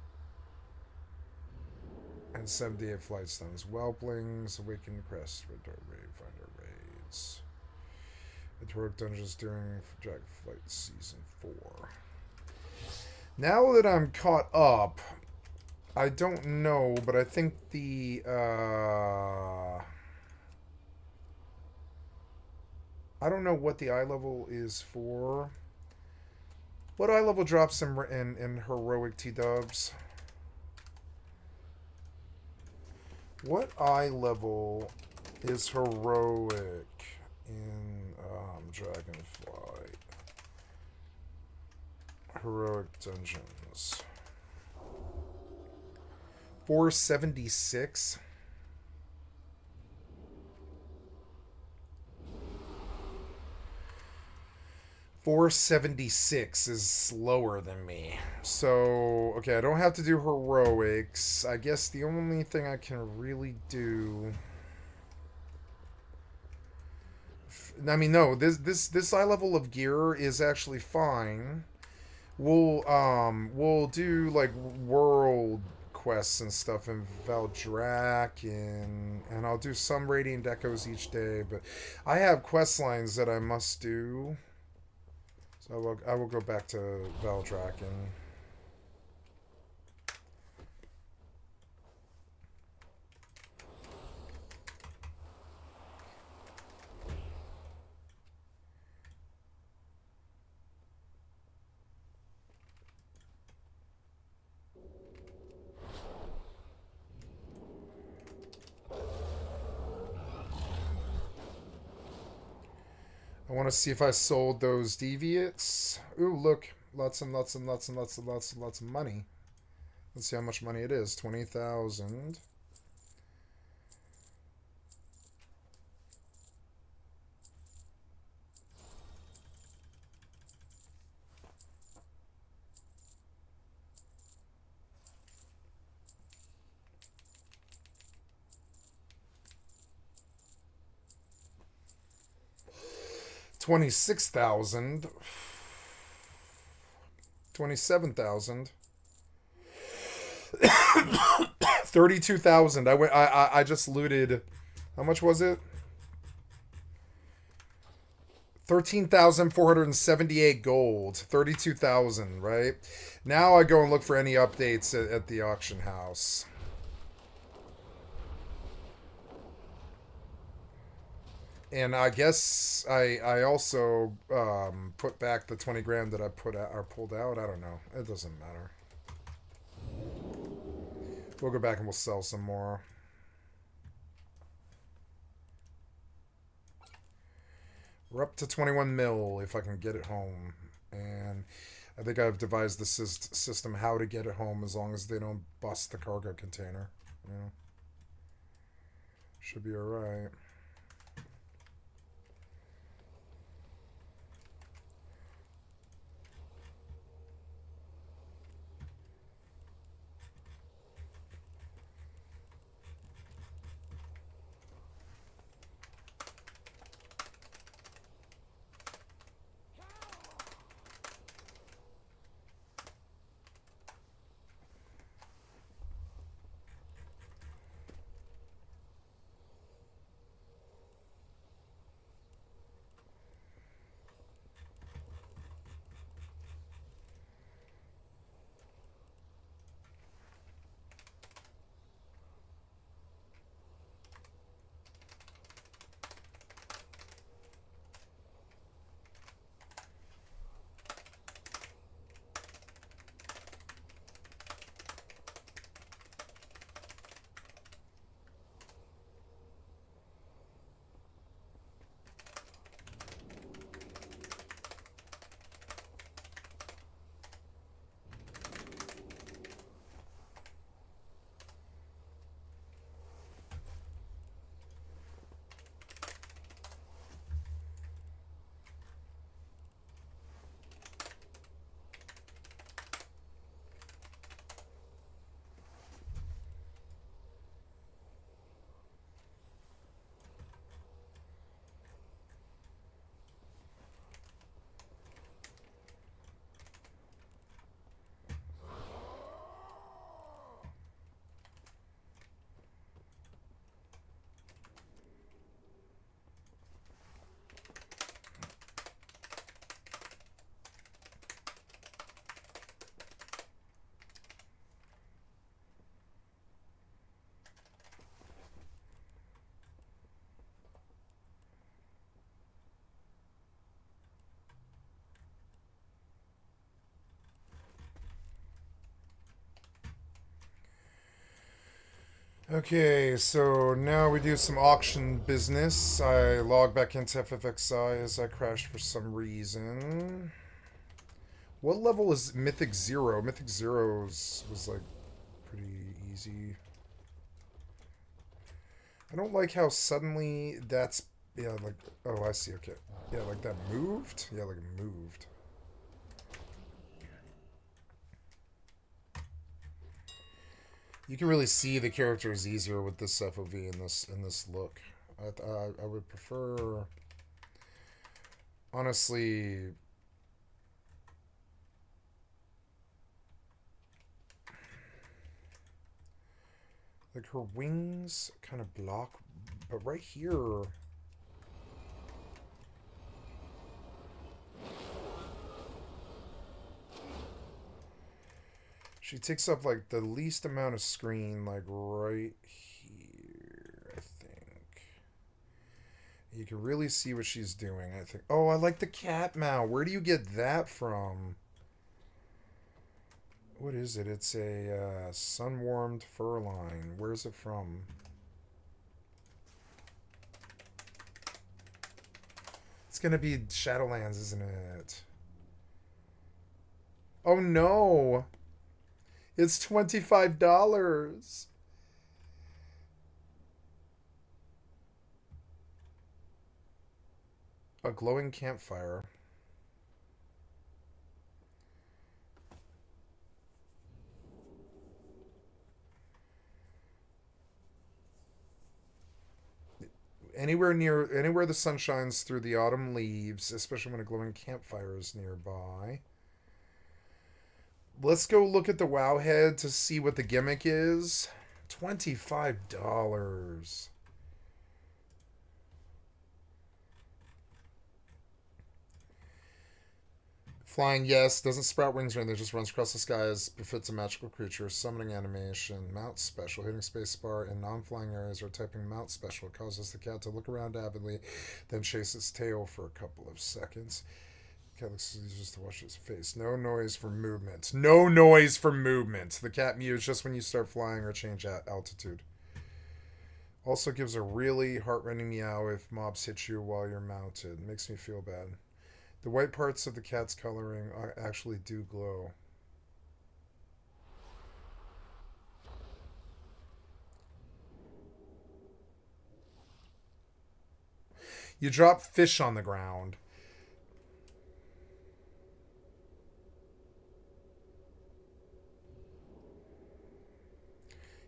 And 78 flight stones. Whelplings, Awakened Crest, Finder Raids. Heroic Dungeons during Dragonflight Season 4. Now that I'm caught up, I don't know, but I think the I don't know what the eye level is for. What eye level drops in heroic T-dubs? What eye level is heroic in Dragonflight? Heroic dungeons. 476. .476 is lower than me. So, okay, I don't have to do heroics. I guess the only thing I can really do... I mean, no, this eye level of gear is actually fine. We'll do, like, world quests and stuff in Valdrak, and I'll do some Radiant Echoes each day, but I have quest lines that I must do. So I will go back to Valdrak and... I want to see if I sold those deviates. Ooh, look. Lots and lots and lots and lots and lots and lots of money. Let's see how much money it is. 20,000. $26,000. 27,000. 32,000. I just looted. How much was it? 13,478 gold. 32,000, right? Now I go and look for any updates at the auction house. And I guess I also put back the 20 grand that I put out or pulled out. I don't know. It doesn't matter. We'll go back and we'll sell some more. We're up to 21 mil if I can get it home. And I think I've devised the system how to get it home as long as they don't bust the cargo container. You know? Should be alright. Okay, so now we do some auction business. I log back into FFXI as I crashed for some reason. What level is Mythic Zero? Mythic Zero's was like pretty easy. I don't like how suddenly that's, yeah, like, oh, I see, okay. Yeah, like that moved? Yeah, like it moved. You can really see the character is easier with this FOV in this look. I would prefer, honestly, like her wings kind of block, but right here, she takes up like the least amount of screen, like right here, I think. You can really see what she's doing, I think. Oh, I like the cat mount. Where do you get that from? What is it? It's a sun-warmed fur line. Where's it from? It's gonna be Shadowlands, isn't it? Oh no! It's $25. A glowing campfire. Anywhere the sun shines through the autumn leaves, especially when a glowing campfire is nearby. Let's go look at the WoW head to see what the gimmick is. $25. Flying, yes. Doesn't sprout wings or anything. Just runs across the sky as befits a magical creature. Summoning animation. Mount special. Hitting spacebar in non-flying areas or typing mount special. It causes the cat to look around avidly, then chase its tail for a couple of seconds. Cat looks just to watch its face. No noise for movement. No noise for movement. The cat mews just when you start flying or change altitude. Also gives a really heart-rending meow if mobs hit you while you're mounted. Makes me feel bad. The white parts of the cat's coloring actually do glow. You drop fish on the ground.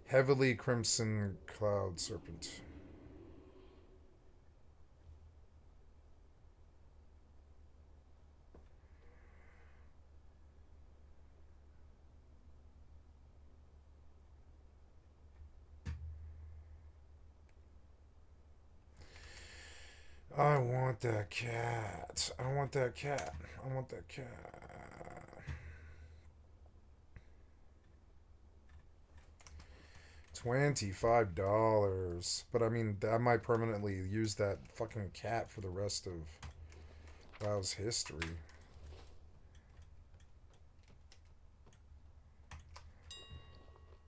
Heavily crimson cloud serpent. I want that cat. I want that cat. I want that cat. $25. But I mean, I might permanently use that fucking cat for the rest of WoW's history.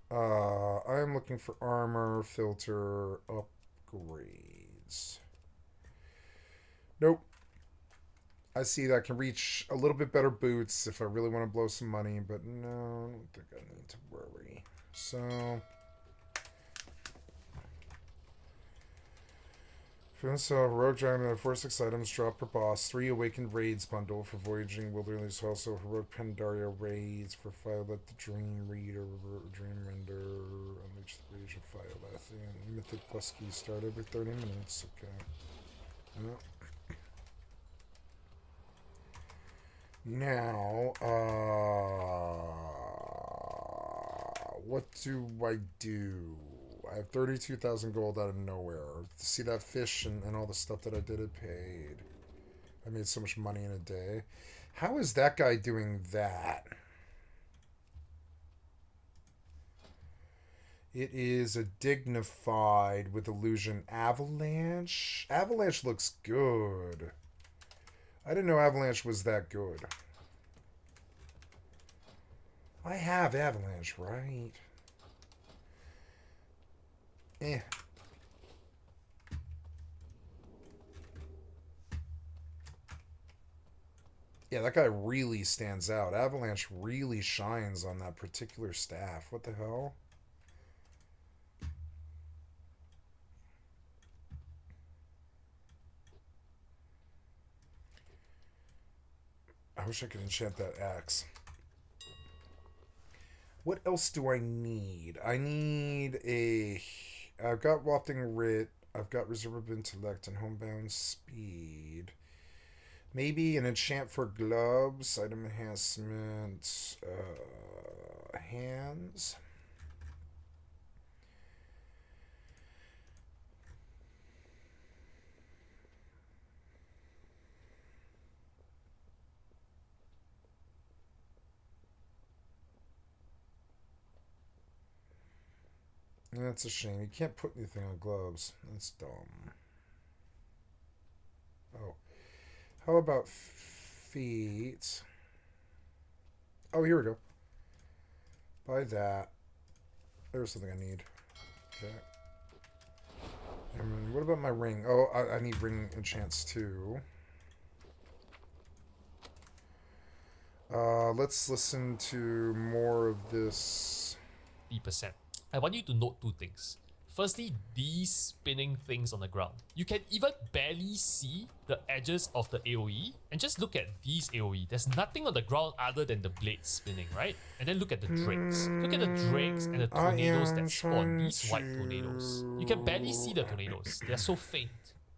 I am looking for armor, filter, upgrades. Nope. I see that I can reach a little bit better boots if I really want to blow some money, but no, I don't think I need to worry. So, heroic dragon, 4-6 items drop per boss, 3 awakened raids bundle for voyaging wilderness, also heroic Pandaria raids for Violet the Dream Reader, Dream Render, unleash the rage of Violet, and Mythic plus key start every 30 minutes. Okay. Yeah. Now, what do I do? I have 32,000 gold out of nowhere. See that fish and all the stuff that I did, it paid. I made so much money in a day. How is that guy doing that? It is a dignified with illusion avalanche. Avalanche looks good. I didn't know avalanche was that good. I have avalanche, right? Eh. Yeah, that guy really stands out. Avalanche really shines on that particular staff. What the hell? I wish I could enchant that axe. What else do I need? I need a... I've got Wafting Writ. I've got Reserve of Intellect and Homebound Speed. Maybe an enchant for gloves, item enhancement, hands. That's a shame. You can't put anything on gloves. That's dumb. Oh. How about feet? Oh, here we go. Buy that. There's something I need. Okay. And what about my ring? Oh, I need ring enchants too. Let's listen to more of this. 50%. I want you to note two things. Firstly, these spinning things on the ground. You can even barely see the edges of the AoE, and just look at these AoE. There's nothing on the ground other than the blades spinning, right? And then look at the drakes. Look at the drakes and the tornadoes that spawn, these white tornadoes. You can barely see the tornadoes. They're so faint.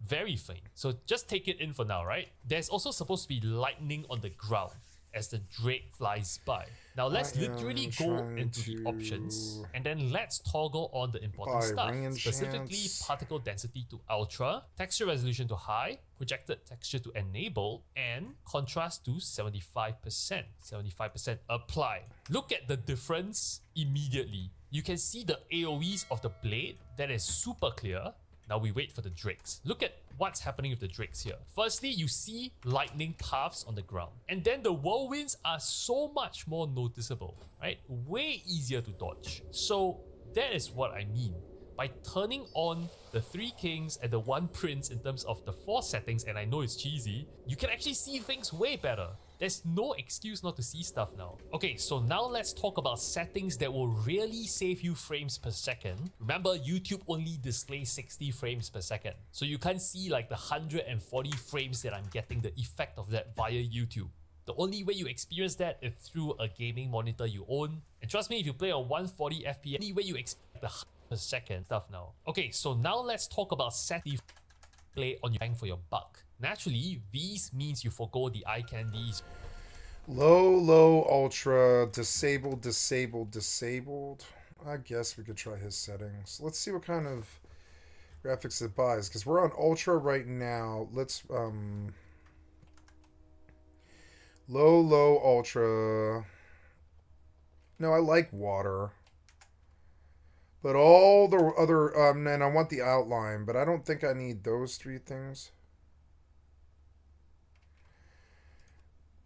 Very faint. So just take it in for now, right? There's also supposed to be lightning on the ground as the drake flies by. Now let's literally go into the options, and then let's toggle on the important stuff, specifically particle density to ultra, texture resolution to high, projected texture to enable, and contrast to 75%. 75% apply. Look at the difference immediately. You can see the AoEs of the blade, that is super clear. Now we wait for the drakes. Look at what's happening with the drakes here. Firstly, you see lightning paths on the ground. And then the whirlwinds are so much more noticeable, right? Way easier to dodge. So that is what I mean. By turning on the 3 kings and the 1 prince in terms of the 4 settings, and I know it's cheesy, you can actually see things way better. There's no excuse not to see stuff now. Okay, so now let's talk about settings that will really save you frames per second. Remember, YouTube only displays 60 frames per second. So you can't see like the 140 frames that I'm getting, the effect of that via YouTube. The only way you experience that is through a gaming monitor you own. And trust me, if you play on 140 FPS, the only way you expect the per second stuff now. Okay, so now let's talk about setting play on your bang for your buck. Naturally, these means you forgo the eye candies. Low, ultra, disabled, disabled. I guess we could try his settings. Let's see what kind of graphics it buys, because we're on ultra right now. Let's low, ultra. No, I like water. But all the other, and I want the outline, but I don't think I need those 3 things.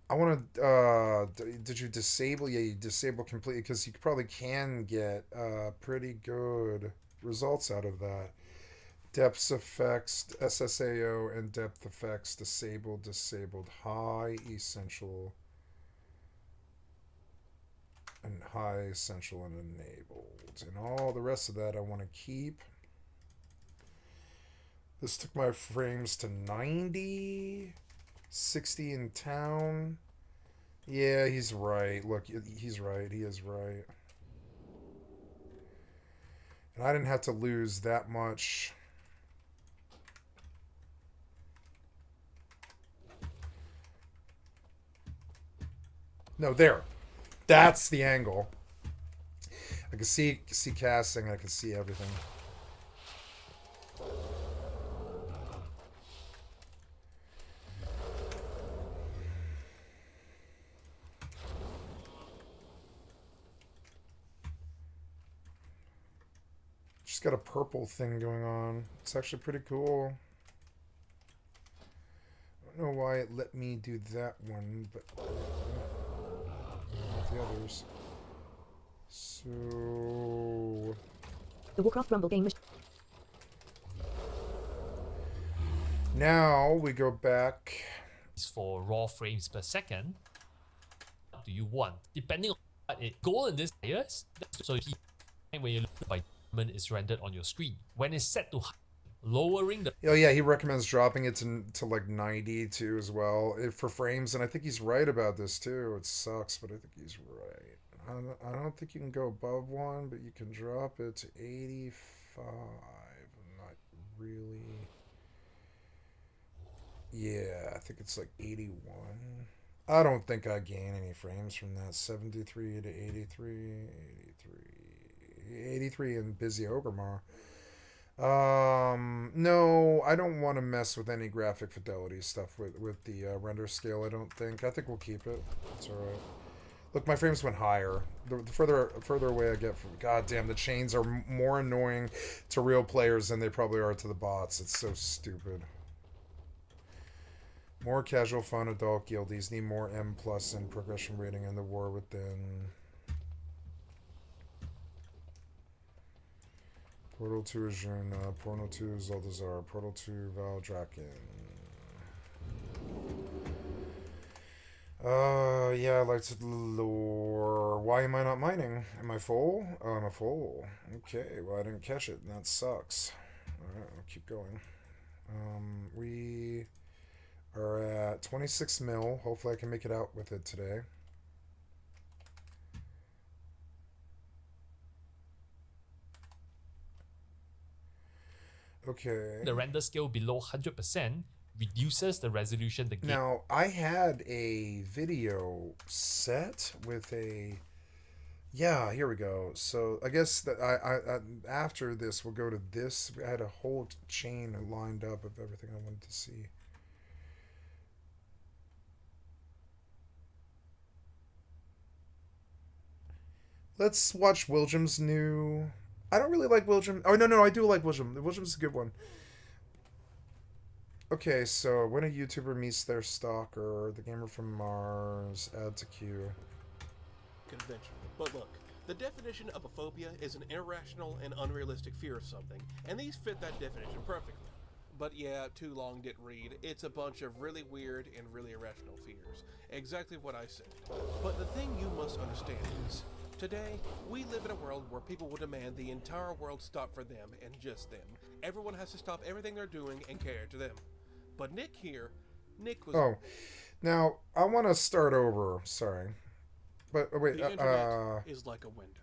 I want to, did you disable? Yeah, you disable completely, because you probably can get pretty good results out of that. Depth effects, SSAO, and depth effects, disabled, high, essential, and high, essential, and enabled. And all the rest of that I want to keep. This took my frames to 90. 60 in town. Yeah, he's right. Look, he's right. He is right. And I didn't have to lose that much. No, there. That's the angle. I can see casting. I can see everything. She's got a purple thing going on. It's actually pretty cool. I don't know why it let me do that one, but not the others. So The Warcraft Rumble game machine. Now we go back. For raw frames per second. What do you want? Depending on what it goal in this is, so if when you look by diamond is rendered on your screen. When it's set to high, lowering the Oh yeah, he recommends dropping it to like 90 too as well for frames, and I think he's right about this too. It sucks, but I think he's right. I don't think you can go above 1, but you can drop it to 85. Not really. Yeah, I think it's like 81. I don't think I gain any frames from that. 73 to 83, 83 in Busy Ogremar. No, I don't want to mess with any graphic fidelity stuff with the render scale. I don't think. I think we'll keep it. It's all right. Look, my frames went higher. The further away I get from. God damn, the chains are more annoying to real players than they probably are to the bots. It's so stupid. More casual fun adult guildies need more M+ in progression rating in the war within. Portal 2 is Juna, Portal 2 is Zaldazar, Portal 2 Valdraken. Yeah, I like to lure. Why am I not mining? Am I full? Oh, I'm a full. Okay, well I didn't catch it, and that sucks. Alright, I'll keep going. We are at 26 mil. Hopefully I can make it out with it today. Okay. the render scale below 100% reduces the resolution the game. Now, I had a video set with a... Yeah, here we go. So, I guess that I after this, we'll go to this. I had a whole chain lined up of everything I wanted to see. Let's watch William's new... I don't really like William. Oh, no, I do like William. William's a good one. Okay, so when a YouTuber meets their stalker, the gamer from Mars, add to queue. Conventional. But look, the definition of a phobia is an irrational and unrealistic fear of something, and these fit that definition perfectly. But yeah, too long didn't read. It's a bunch of really weird and really irrational fears. Exactly what I said. But the thing you must understand is, today, we live in a world where people will demand the entire world stop for them and just them. Everyone has to stop everything they're doing and care to them. But Nick was... Oh, now, I want to start over. Sorry. But, wait, the internet is like a window.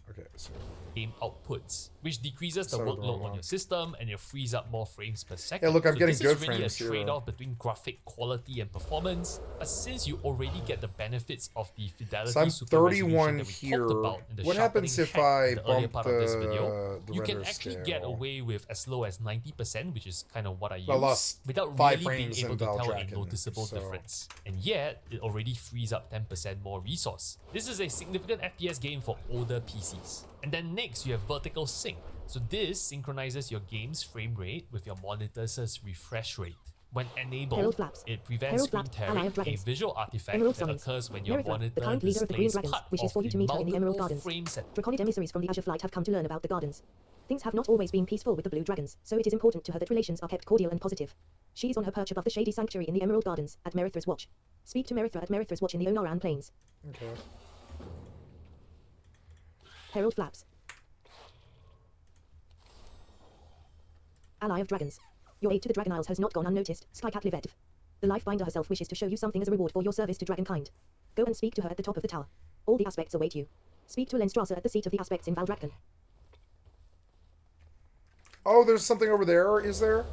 Okay, so... game outputs, which decreases the Sorry, the wrong workload on one. your system and it frees up more frames per second. Yeah, look, I'm getting this good is really frames a here. trade-off between graphic quality and performance, but since you already get the benefits of the fidelity So I'm super resolution 31 that we here. talked about in the What happens sharpening if hack I in the earlier bump part of this the video, you can render actually scale? get away with as low as 90%, which is kind of what I use, I lost without 5 really being frames able in to tell a Valdraken, noticeable so- difference. And yet, it already frees up 10% more resource. This is a significant FPS game for older PCs. And then next, you have vertical sync. So this synchronizes your game's frame rate with your monitor's refresh rate. When enabled, Herald Flaps. it prevents Herald screen Flaps, tearing, Ally of a Dragons. visual artifact Emerald that Summons. occurs when your Merithra, the monitor current leader of the Green displays Dragons, part wishes of for you to meet her in the Emerald multiple Gardens. frames at Draconid emissaries from the Azure Flight have come to learn about the gardens. Things have not always been peaceful with the Blue Dragons, so it is important to her that relations are kept cordial and positive. She is on her perch above the shady sanctuary in the Emerald Gardens, at Merithra's watch. Speak to Merithra at Merithra's watch in the Onaran Plains. Okay. Herald Flaps. Ally of Dragons. Your aid to the Dragon Isles has not gone unnoticed, skycat.live. The Lifebinder herself wishes to show you something as a reward for your service to Dragonkind. Go and speak to her at the top of the tower. All the aspects await you. Speak to Lenstrasse at the seat of the aspects in Valdraken. Oh, there's something over there, is there?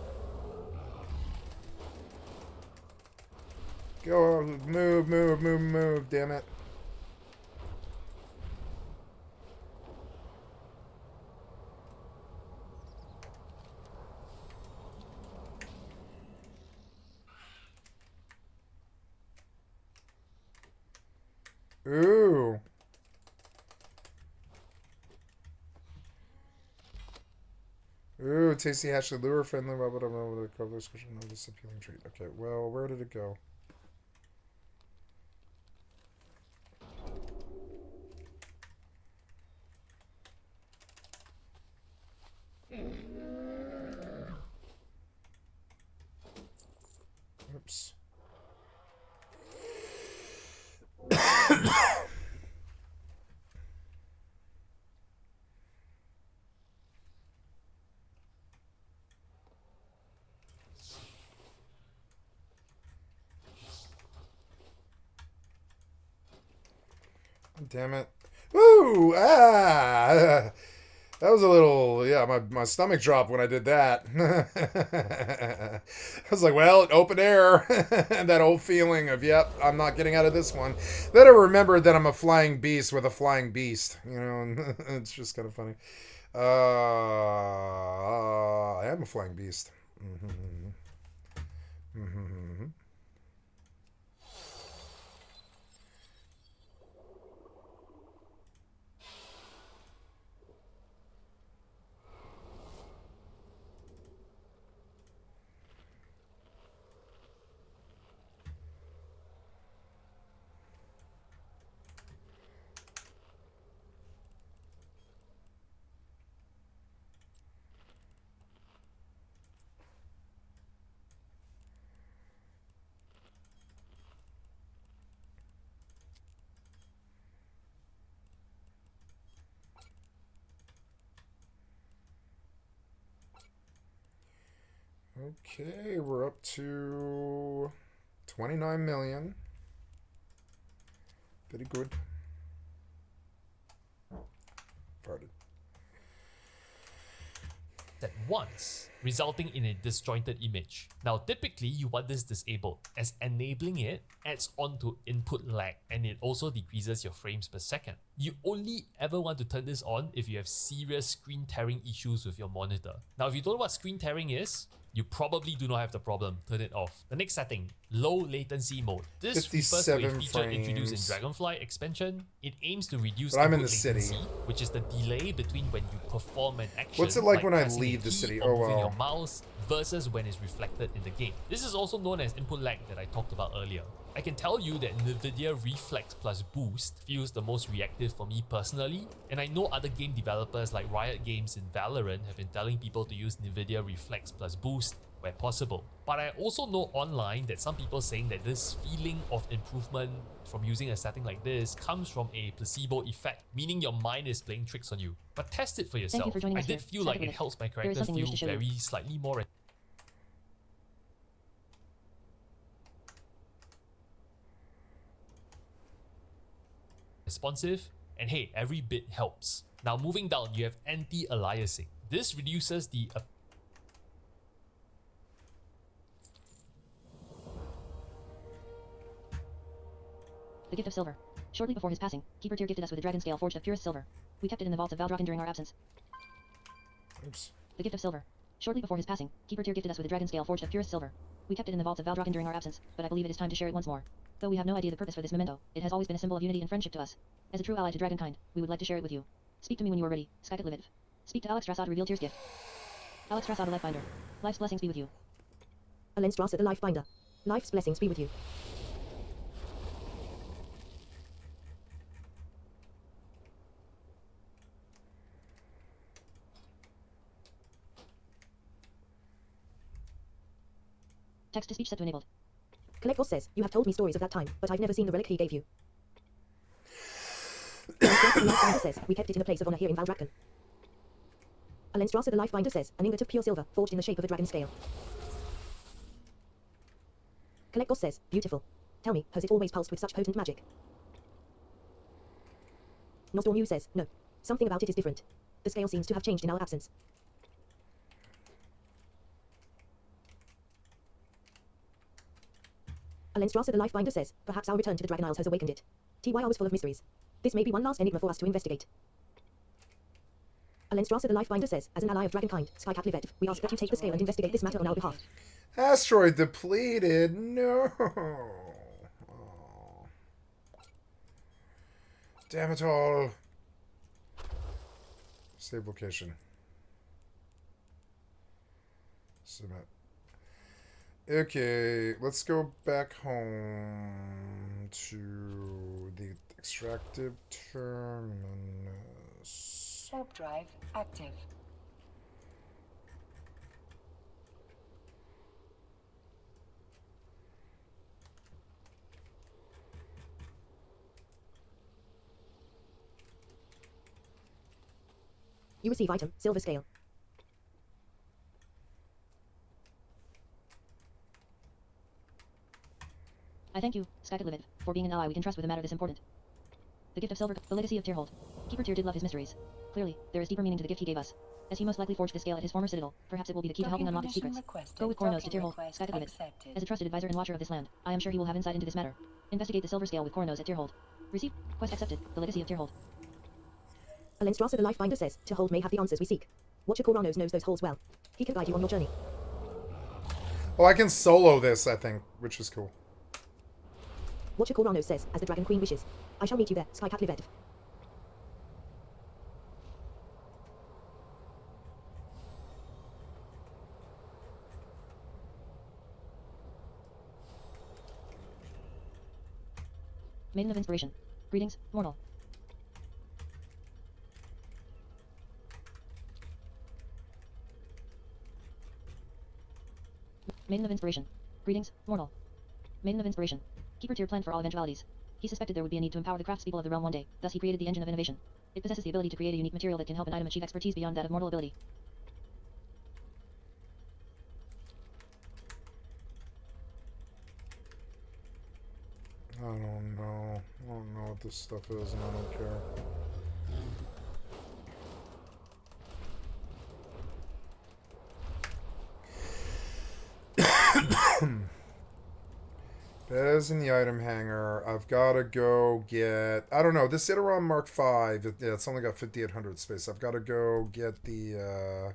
Go, move, damn it. Ooh. Ooh, tasty hatchet lure friendly. What would I know the cover description of this appealing treat? Okay, well, where did it go? Damn it. Woo! Ah! That was a little, yeah, my stomach dropped when I did that. I was like, well, open air. That old feeling of, yep, I'm not getting out of this one. Then I remembered that I'm a flying beast with a flying beast. You know, and it's just kind of funny. I am a flying beast. Mm-hmm. Mm-hmm. Okay, we're up to 29 million. Pretty good. Pardon. At once, resulting in a disjointed image. Now, typically, you want this disabled, as enabling it adds on to input lag and it also decreases your frames per second. You only ever want to turn this on if you have serious screen tearing issues with your monitor. Now, if you don't know what screen tearing is, you probably do not have the problem. Turn it off. The next setting, low latency mode. This refers to a 57 feature introduced in frames. Dragonfly expansion. It aims to reduce But I'm in input the city. latency, which is the delay between when you perform an action. What's it like when I pressing a leave the key city? or Oh, moving wow. your mouse versus when it's reflected in the game. This is also known as input lag that I talked about earlier. I can tell you that NVIDIA Reflex plus Boost feels the most reactive for me personally, and I know other game developers like Riot Games and Valorant have been telling people to use NVIDIA Reflex plus Boost where possible. But I also know online that some people saying that this feeling of improvement from using a setting like this comes from a placebo effect, meaning your mind is playing tricks on you. But test it for yourself. for joining I us did here. feel Start like with it it. helps my There is character something we feel wish to show you. very slightly more responsive, and hey, every bit helps. Now moving down, you have anti-aliasing. This reduces the The gift of silver. Shortly before his passing, Keeper Tyr gifted us with a dragon scale forged of purest silver. We kept it in the vaults of Valdrocken during our absence. Oops. The gift of silver. Shortly before his passing, Keeper Tyr gifted us with a dragon scale forged of purest silver. We kept it in the vaults of Valdrocken during our absence, but I believe it is time to share it once more. Though we have no idea the purpose for this memento, it has always been a symbol of unity and friendship to us. As a true ally to dragonkind, we would like to share it with you. Speak to me when you are ready, skycat.live. Speak to Alex Strassad to reveal Tyr's gift. Alex Strassad, a life finder. Life's blessings be with you. Alen Strassad, the life finder. Life's blessings be with you. Text-to-speech set to enabled. Collect Boss says, you have told me stories of that time, but I've never seen the relic he gave you. The Life Finder says, we kept it in a place of honor here in Valdrocken. Alen Strasser, the Life Finder says, an ingot of pure silver, forged in the shape of a dragon scale. Collect Boss says, beautiful. Tell me, has it always pulsed with such potent magic? Nostormu says, no. Something about it is different. The scale seems to have changed in our absence. Alen Strasser, the Life Finder says, perhaps our return to the Dragon Isles has awakened it. TYR was full of mysteries. This may be one last enigma for us to investigate. Alen Strasser, the Life Finder says, as an ally of dragonkind, skycat.live, we ask that you take the scale and investigate this matter on our behalf. Asteroid depleted. No. Oh. Damn it all. Save location. Submit. Okay, let's go back home to the extractive terminus. Warp drive active. You receive item, silver scale. I thank you, skycat.live, for being an ally we can trust with a matter this important. The gift of silver. The legacy of Tyrhold. Keeper Tyr did love his mysteries. Clearly, there is deeper meaning to the gift he gave us. As he most likely forged the scale at his former citadel, perhaps it will be the key to helping unlock its secrets. Go with Coronos to Tyrhold, skycat.live. As a trusted advisor and watcher of this land, I am sure he will have insight into this matter. Investigate the silver scale with Coronos at Tyrhold. Receive. Quest accepted. The legacy of Tyrhold. Alenstrasser the Life Binder says, Tyrhold may have the answers we seek. Watcher Coronos knows those holes well. He can guide you on your journey. Oh, I can solo this, I think, which is cool. Watcher Coronos says, as the Dragon Queen wishes. I shall meet you there, skycat.live. Maiden of Inspiration. Greetings, mortal. Maiden of Inspiration. Greetings, mortal. Maiden of Inspiration. Keeper Tyr planned for all eventualities. He suspected there would be a need to empower the craftspeople of the realm one day, thus he created the engine of innovation. It possesses the ability to create a unique material that can help an item achieve expertise beyond that of mortal ability. I don't know. I don't know what this stuff is, and I don't care. Bez in the item hanger. I've got to go get... I don't know. This Iteron Mark V, yeah, it's only got 5,800 space. I've got to go get the...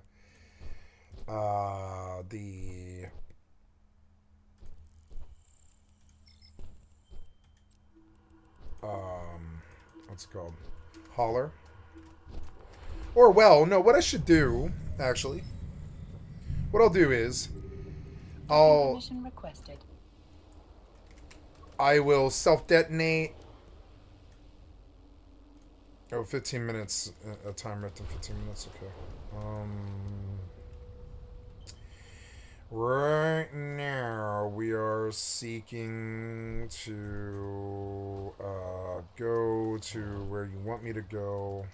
what's it called? Holler. Or, well, no, what I should do, actually, what I'll do is, Permission requested. I will self-detonate. Oh, 15 minutes, a timer at 15 minutes, okay. Right now, we are seeking to go to where you want me to go.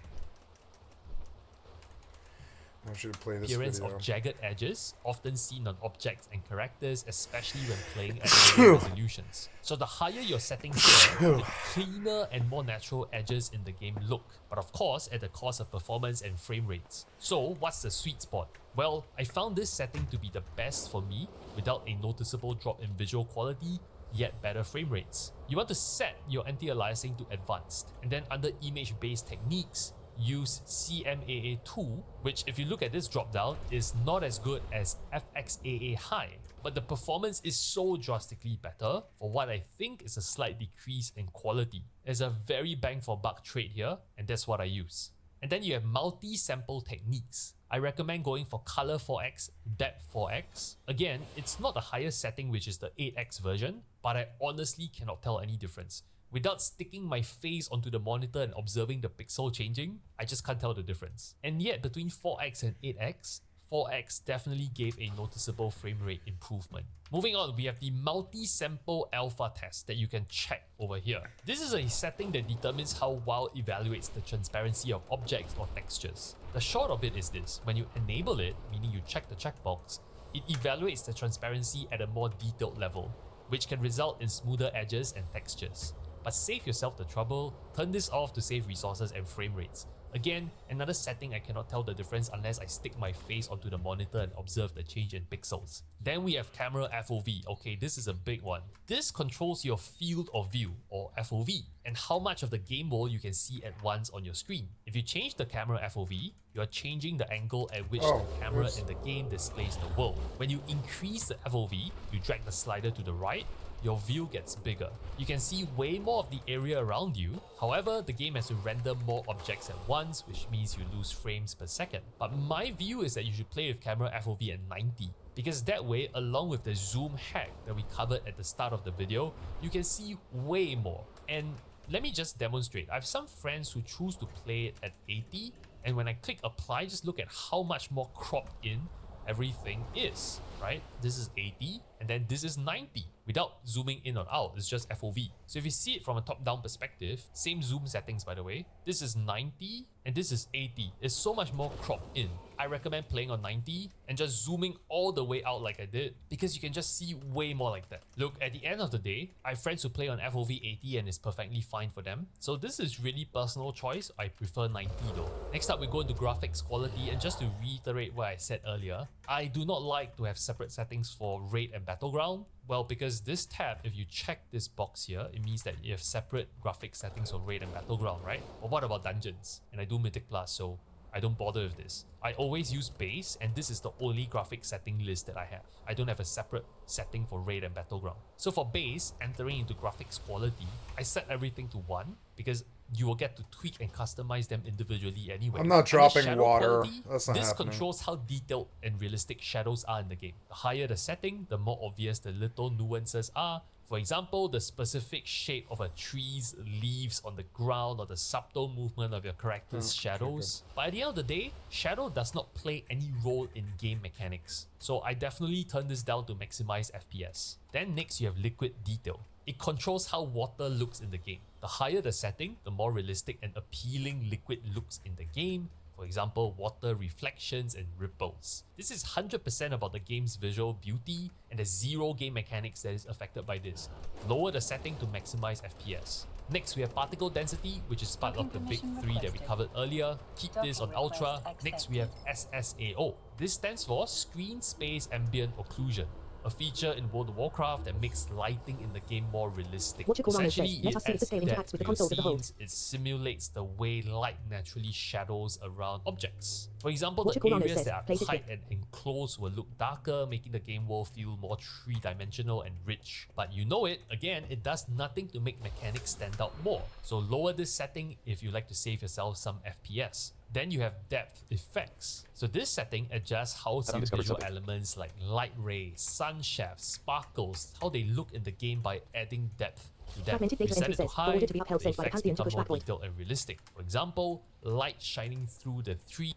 I should play this Appearance video. of jagged edges, often seen on objects and characters, especially when playing at lower resolutions. So the higher your settings here, the cleaner and more natural edges in the game look, but of course at the cost of performance and frame rates. So what's the sweet spot? Well, I found this setting to be the best for me without a noticeable drop in visual quality, yet better frame rates. You want to set your anti-aliasing to advanced, and then under image-based techniques, use CMAA2, which if you look at this drop down is not as good as FFXI high, but the performance is so drastically better for what I think is a slight decrease in quality. There's a very bang for buck trade here, and that's what I use. And then you have multi-sample techniques. I recommend going for color 4x, depth 4x. Again, it's not the highest setting, which is the 8x version, but I honestly cannot tell any difference. Without sticking my face onto the monitor and observing the pixel changing, I just can't tell the difference. And yet between 4x and 8x, 4x definitely gave a noticeable frame rate improvement. Moving on, we have the multi-sample alpha test that you can check over here. This is a setting that determines how well it evaluates the transparency of objects or textures. The short of it is this: when you enable it, meaning you check the checkbox, it evaluates the transparency at a more detailed level, which can result in smoother edges and textures. But save yourself the trouble, turn this off to save resources and frame rates. Again, another setting I cannot tell the difference unless I stick my face onto the monitor and observe the change in pixels. Then we have camera FOV. Okay, this is a big one. This controls your field of view, or FOV, and how much of the game world you can see at once on your screen. If you change the camera FOV, you are changing the angle at which the camera in the game displays the world. When you increase the FOV, you drag the slider to the right, your view gets bigger. You can see way more of the area around you. However, the game has to render more objects at once, which means you lose frames per second. But my view is that you should play with camera FOV at 90, because that way, along with the zoom hack that we covered at the start of the video, you can see way more. And let me just demonstrate. I have some friends who choose to play it at 80, and when I click apply, just look at how much more cropped in everything is, right? This is 80. And then this is 90 without zooming in or out, it's just FOV. So if you see it from a top-down perspective, same zoom settings by the way, this is 90 and this is 80. It's so much more cropped in. I recommend playing on 90 and just zooming all the way out like I did, because you can just see way more like that. Look, at the end of the day, I have friends who play on FOV 80 and it's perfectly fine for them. So this is really personal choice. I prefer 90 though. Next up, we go into graphics quality, and just to reiterate what I said earlier, I do not like to have separate settings for raid and battleground. Well, because this tab, if you check this box here, it means that you have separate graphics settings for raid and battleground, right? But what about dungeons? And I do Mythic Plus, so I don't bother with this. I always use base, and this is the only graphic setting list that I have. I don't have a separate setting for raid and battleground. So for base, entering into graphics quality, I set everything to 1 because you will get to tweak and customize them individually anyway. I'm not Under dropping shadow water. quality, That's not this happening. controls how detailed and realistic shadows are in the game. The higher the setting, the more obvious the little nuances are. For example, the specific shape of a tree's leaves on the ground, or the subtle movement of your character's shadows. But at the end of the day, shadow does not play any role in game mechanics. So I definitely turn this down to maximize FPS. Then next you have liquid detail. It controls how water looks in the game. The higher the setting, the more realistic and appealing liquid looks in the game. For example, water reflections and ripples. This is 100% about the game's visual beauty, and there's zero game mechanics that is affected by this. Lower the setting to maximize FPS. Next, we have particle density, which is part of the big three that we covered earlier. Keep this on ultra. Next, we have SSAO. This stands for Screen Space Ambient Occlusion, a feature in World of Warcraft that makes lighting in the game more realistic. What your core runner Essentially, says, let it us see if the adds scale depth interacts with the to your consoles as a whole. scenes. It simulates the way light naturally shadows around objects. For example, What the your core runner areas says, that are place it tight and enclosed will look darker, making the game world feel more three-dimensional and rich. But you know it, again, it does nothing to make mechanics stand out more. So lower this setting if you like to save yourself some FPS. Then you have depth effects. So this setting adjusts how some discovered visual something? elements like light rays, sun shafts, sparkles, how they look in the game by adding depth to them. Fragmented You data set entry it to says, for high, order to be upheld the sent by the effects Pantheon to become push more back point. detailed and realistic. For example, light shining through the three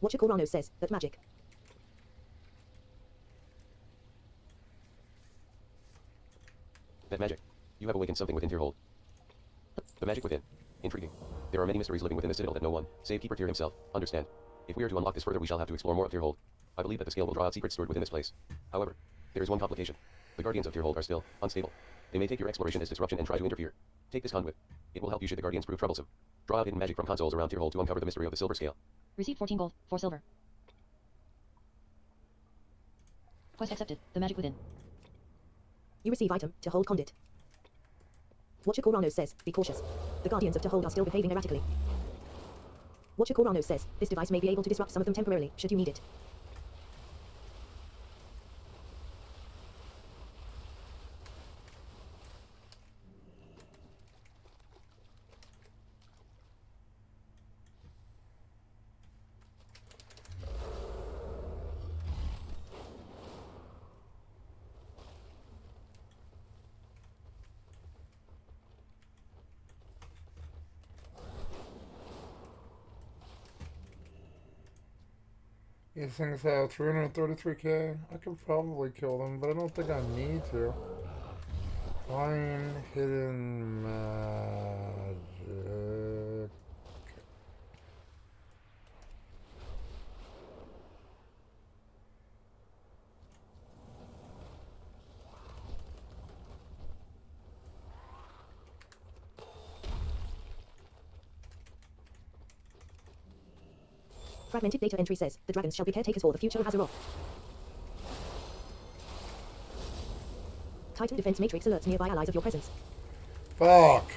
Watcher Corano says that magic. That magic. You have awakened something within Tyrhold. The magic within. Intriguing. There are many mysteries living within the citadel that no one, save Keeper Tyr himself, understand. If we are to unlock this further, we shall have to explore more of Tyrhold. I believe that the scale will draw out secrets stored within this place. However, there is one complication. The guardians of Tyrhold are still unstable. They may take your exploration as disruption and try to interfere. Take this conduit. It will help you should the guardians prove troublesome. Draw out hidden magic from consoles around Tyrhold to uncover the mystery of the silver scale. Received 14 gold, 4 silver. Quest accepted. The magic within. You receive item to hold conduit. Watcher Corano says, be cautious. The guardians of Hold are still behaving erratically. Watcher Corano says, this device may be able to disrupt some of them temporarily, should you need it. These things have 333k. I could probably kill them, but I don't think I need to. Find hidden magic. Fragmented data entry says, the dragons shall be caretakers for the future of Azeroth. Titan defense matrix alerts nearby allies of your presence. Fuck.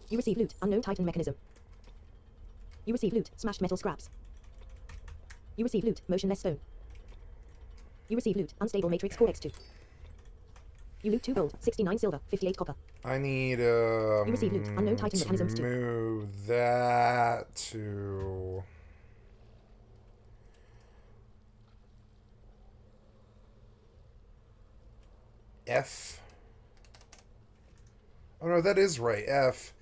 You receive loot, unknown Titan mechanism. You receive loot, smashed metal scraps. You receive loot, motionless stone. You receive loot, unstable matrix core X2. You loot 2 gold, 69 silver, 58 copper. I need You receive loot, unknown Titan to mechanisms too. move that to F. Oh no, that is right. F.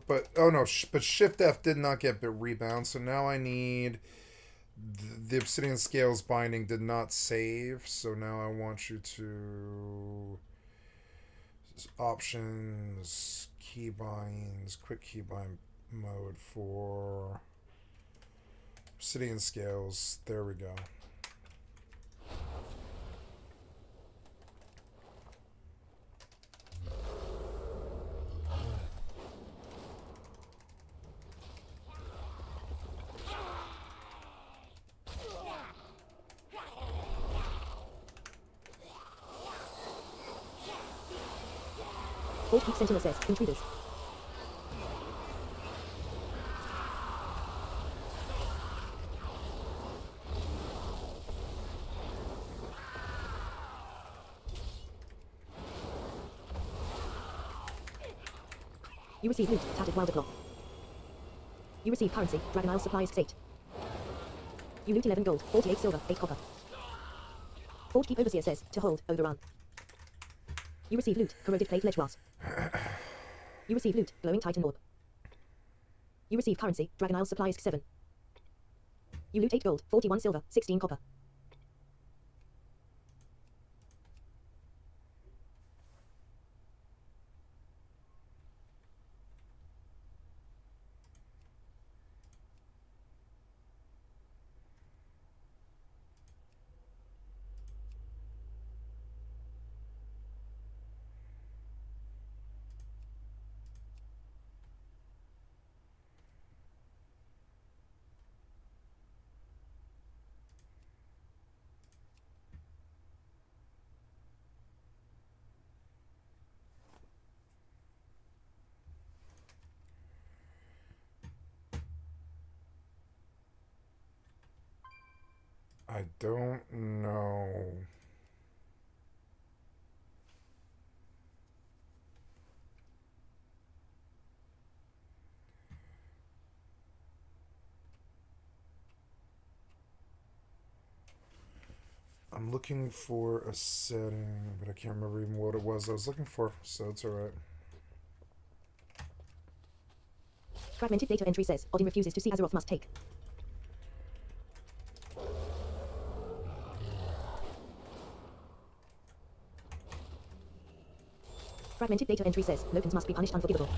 But oh no, but Shift F did not get bit rebound. So now I need the Obsidian Scales binding did not save. So now I want you to options, keybinds, quick keybind mode for Obsidian Scales. There we go. Hold Peak Sentinel says, intruders. You receive loot, tattered wilder cloth. You receive currency, Dragon Isle supplies state. You loot 11 gold, 48 silver, 8 copper. Forge Keep Overseer says, to hold, overrun. You receive loot, corroded plate ledge glass. You receive loot, glowing titan orb. You receive currency, Dragon Isle supplies 7. You loot 8 gold, 41 silver, 16 copper. I don't know. I'm looking for a setting, but I can't remember even what it was I was looking for, so it's alright. Fragmented data entry says, Odin refuses to see Azeroth must take. Fragmented data entry says, Locans must be punished unforgivable.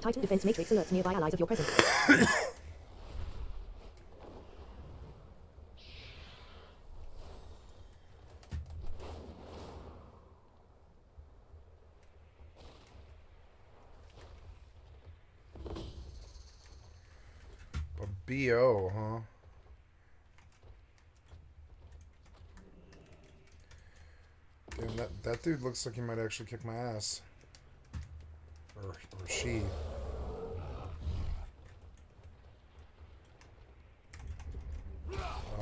Titan defense matrix alerts nearby allies of your presence. A BO, huh? Damn, that dude looks like he might actually kick my ass. Or she.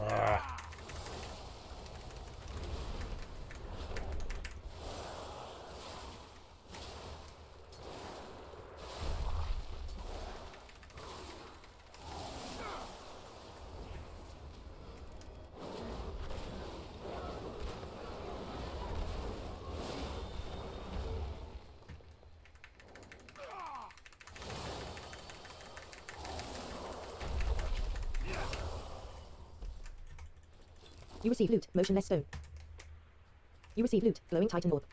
Ah. You receive loot, motionless stone. You receive loot, glowing titan orb.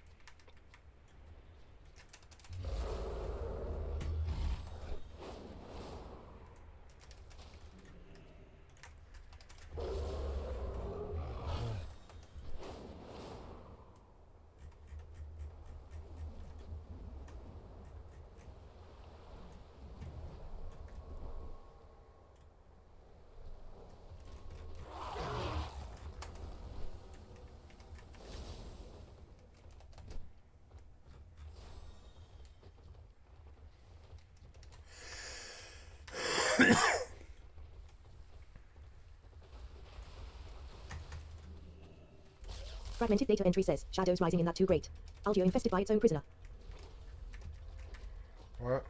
Fragmented data entry says, shadows rising in that too great. Aldio infested by its own prisoner. What?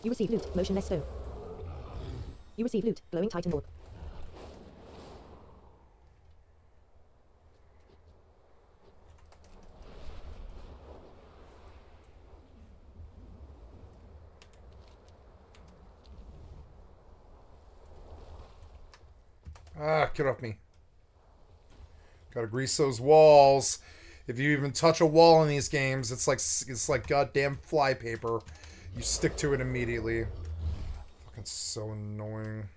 You receive loot, motionless stone. You receive loot, glowing titan orb. Ah, get off me. Gotta grease those walls. If you even touch a wall in these games, it's like goddamn flypaper. You stick to it immediately. Fucking so annoying.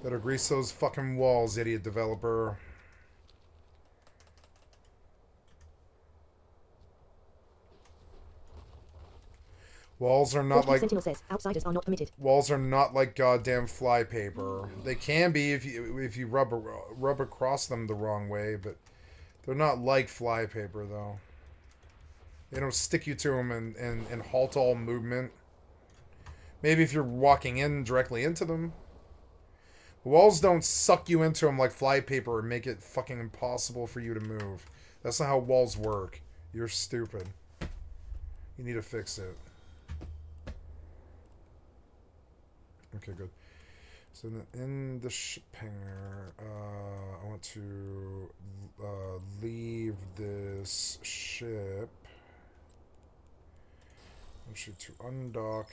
Better grease those fucking walls, idiot developer. Walls are not like Sentinel says, outsiders are not permitted. walls are not like goddamn flypaper. They can be if you rub across them the wrong way, but they're not like flypaper though. They don't stick you to them and halt all movement. Maybe if you're walking in directly into them. Walls don't suck you into them like flypaper and make it fucking impossible for you to move. That's not how walls work. You're stupid. You need to fix it. Okay, good. So in the ship hangar, I want to leave this ship. I want you to undock.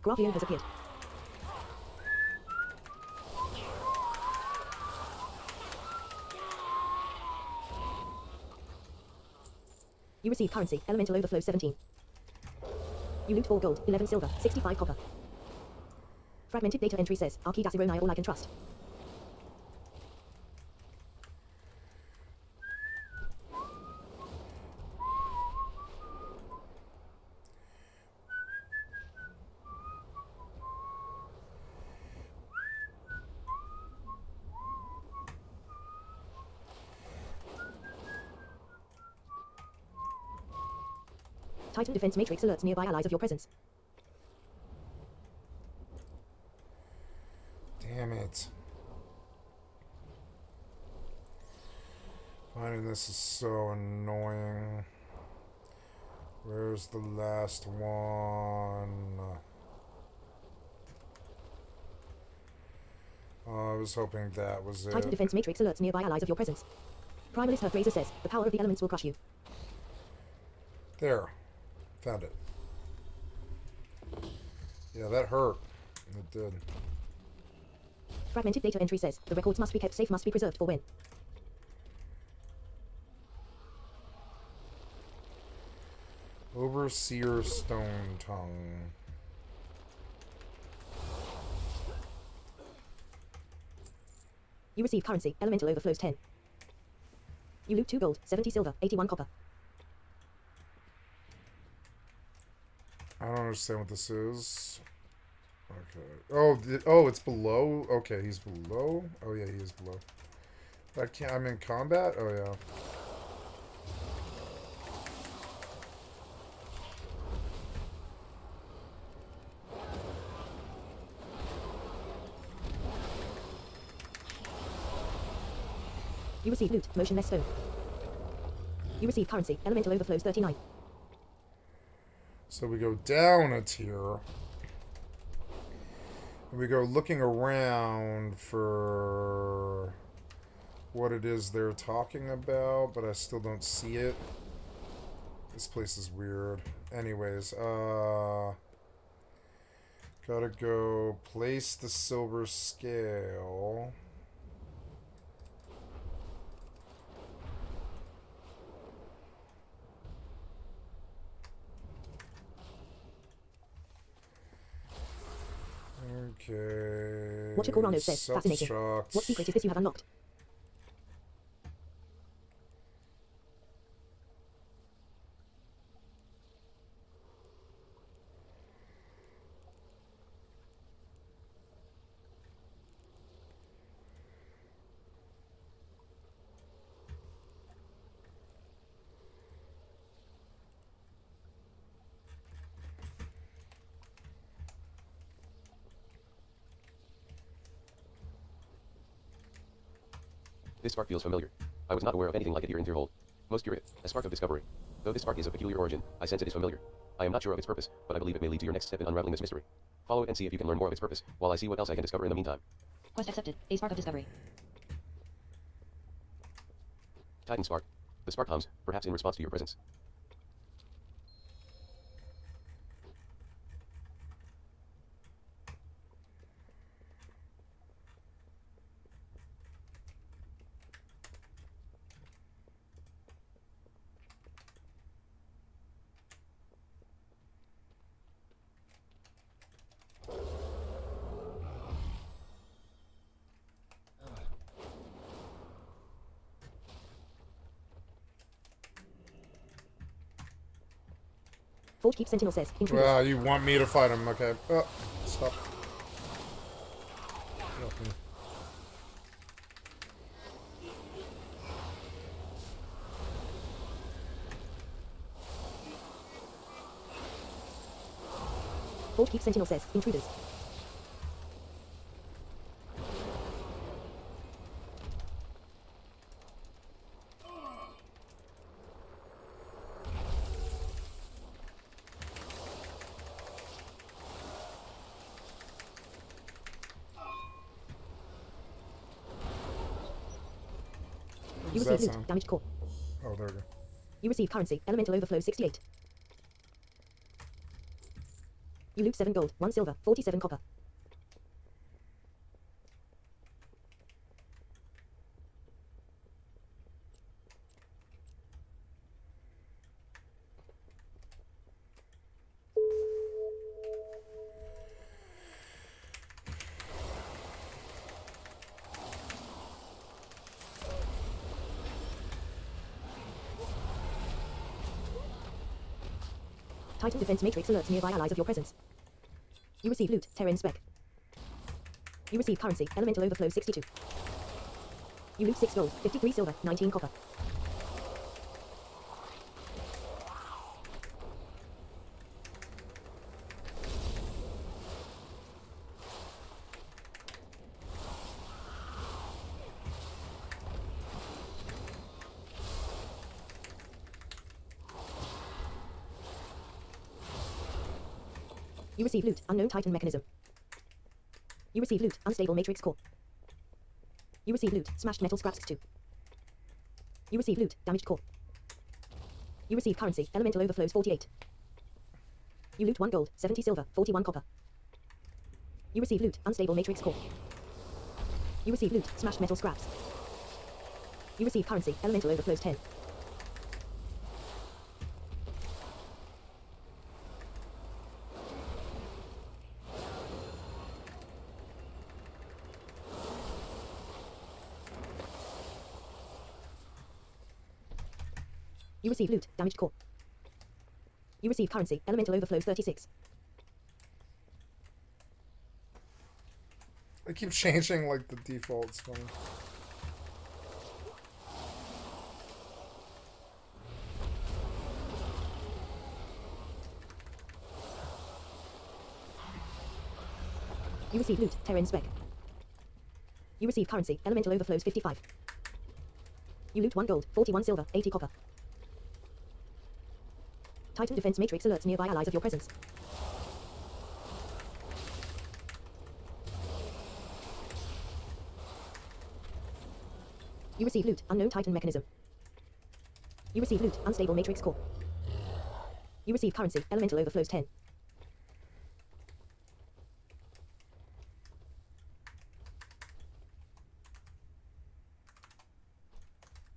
Gravian has appeared. You receive currency, elemental overflow 17. You loot 4 gold, 11 silver, 65 copper. Fragmented data entry says, Archid Asironi all I can trust. Titan defense matrix alerts nearby allies of your presence. Damn it. Finding this is so annoying. Where's the last one? I was hoping that was it. Titan defense matrix alerts nearby allies of your presence. Primalist Herc Razor says, the power of the elements will crush you. There. Found it. Yeah, that hurt. It did. Fragmented data entry says, the records must be kept safe, must be preserved for when. Overseer Stone Tongue. You receive currency, elemental overflows 10. You loot 2 gold, 70 silver, 81 copper. I don't understand what this is. Okay. Oh, it's below? Okay, he's below? Oh, yeah, he is below. I'm in combat? Oh, yeah. You receive loot, motionless stone. You receive currency, elemental overflows 39. So we go down a tier. And we go looking around for what it is they're talking about, but I still don't see it. This place is weird. Anyways, gotta go place the silver scale. Okay. Watcher Corano says, fascinating. Self-destruct. What secret is this you have unlocked? This spark feels familiar. I was not aware of anything like it here in Tierhold. Most curious, a spark of discovery. Though this spark is of peculiar origin, I sense it is familiar. I am not sure of its purpose, but I believe it may lead to your next step in unraveling this mystery. Follow it and see if you can learn more of its purpose, while I see what else I can discover in the meantime. Quest accepted. A spark of discovery. Titan spark. The spark hums, perhaps in response to your presence. Forge Keep Sentinel says, intruders. Well, you want me to fight him? Okay. Oh, stop. Forge Keep Sentinel says, intruders. You What does receive that loot, sound? damaged core. Oh, there we go. You receive currency, elemental overflow 68. You loot 7 gold, 1 silver, 47 copper. Titan defense matrix alerts nearby allies of your presence. You receive loot, Terran spec. You receive currency, elemental overflow 62. You loot 6 gold, 53 silver, 19 copper. You receive loot, unknown Titan mechanism. You receive loot, unstable matrix core. You receive loot, smashed metal scraps 2. You receive loot, damaged core. You receive currency, elemental overflows 48. You loot 1 gold, 70 silver, 41 copper. You receive loot, unstable matrix core. You receive loot, smashed metal scraps. You receive currency, elemental overflows 10. You receive loot, damaged core. You receive currency, elemental overflows 36. I keep changing like the defaults. Funny. You receive loot, Terran spec. You receive currency, elemental overflows 55. You loot 1 gold, 41 silver, 80 copper. Titan defense matrix alerts nearby allies of your presence. You receive loot, unknown Titan mechanism. You receive loot, unstable matrix core. You receive currency, elemental overflows 10.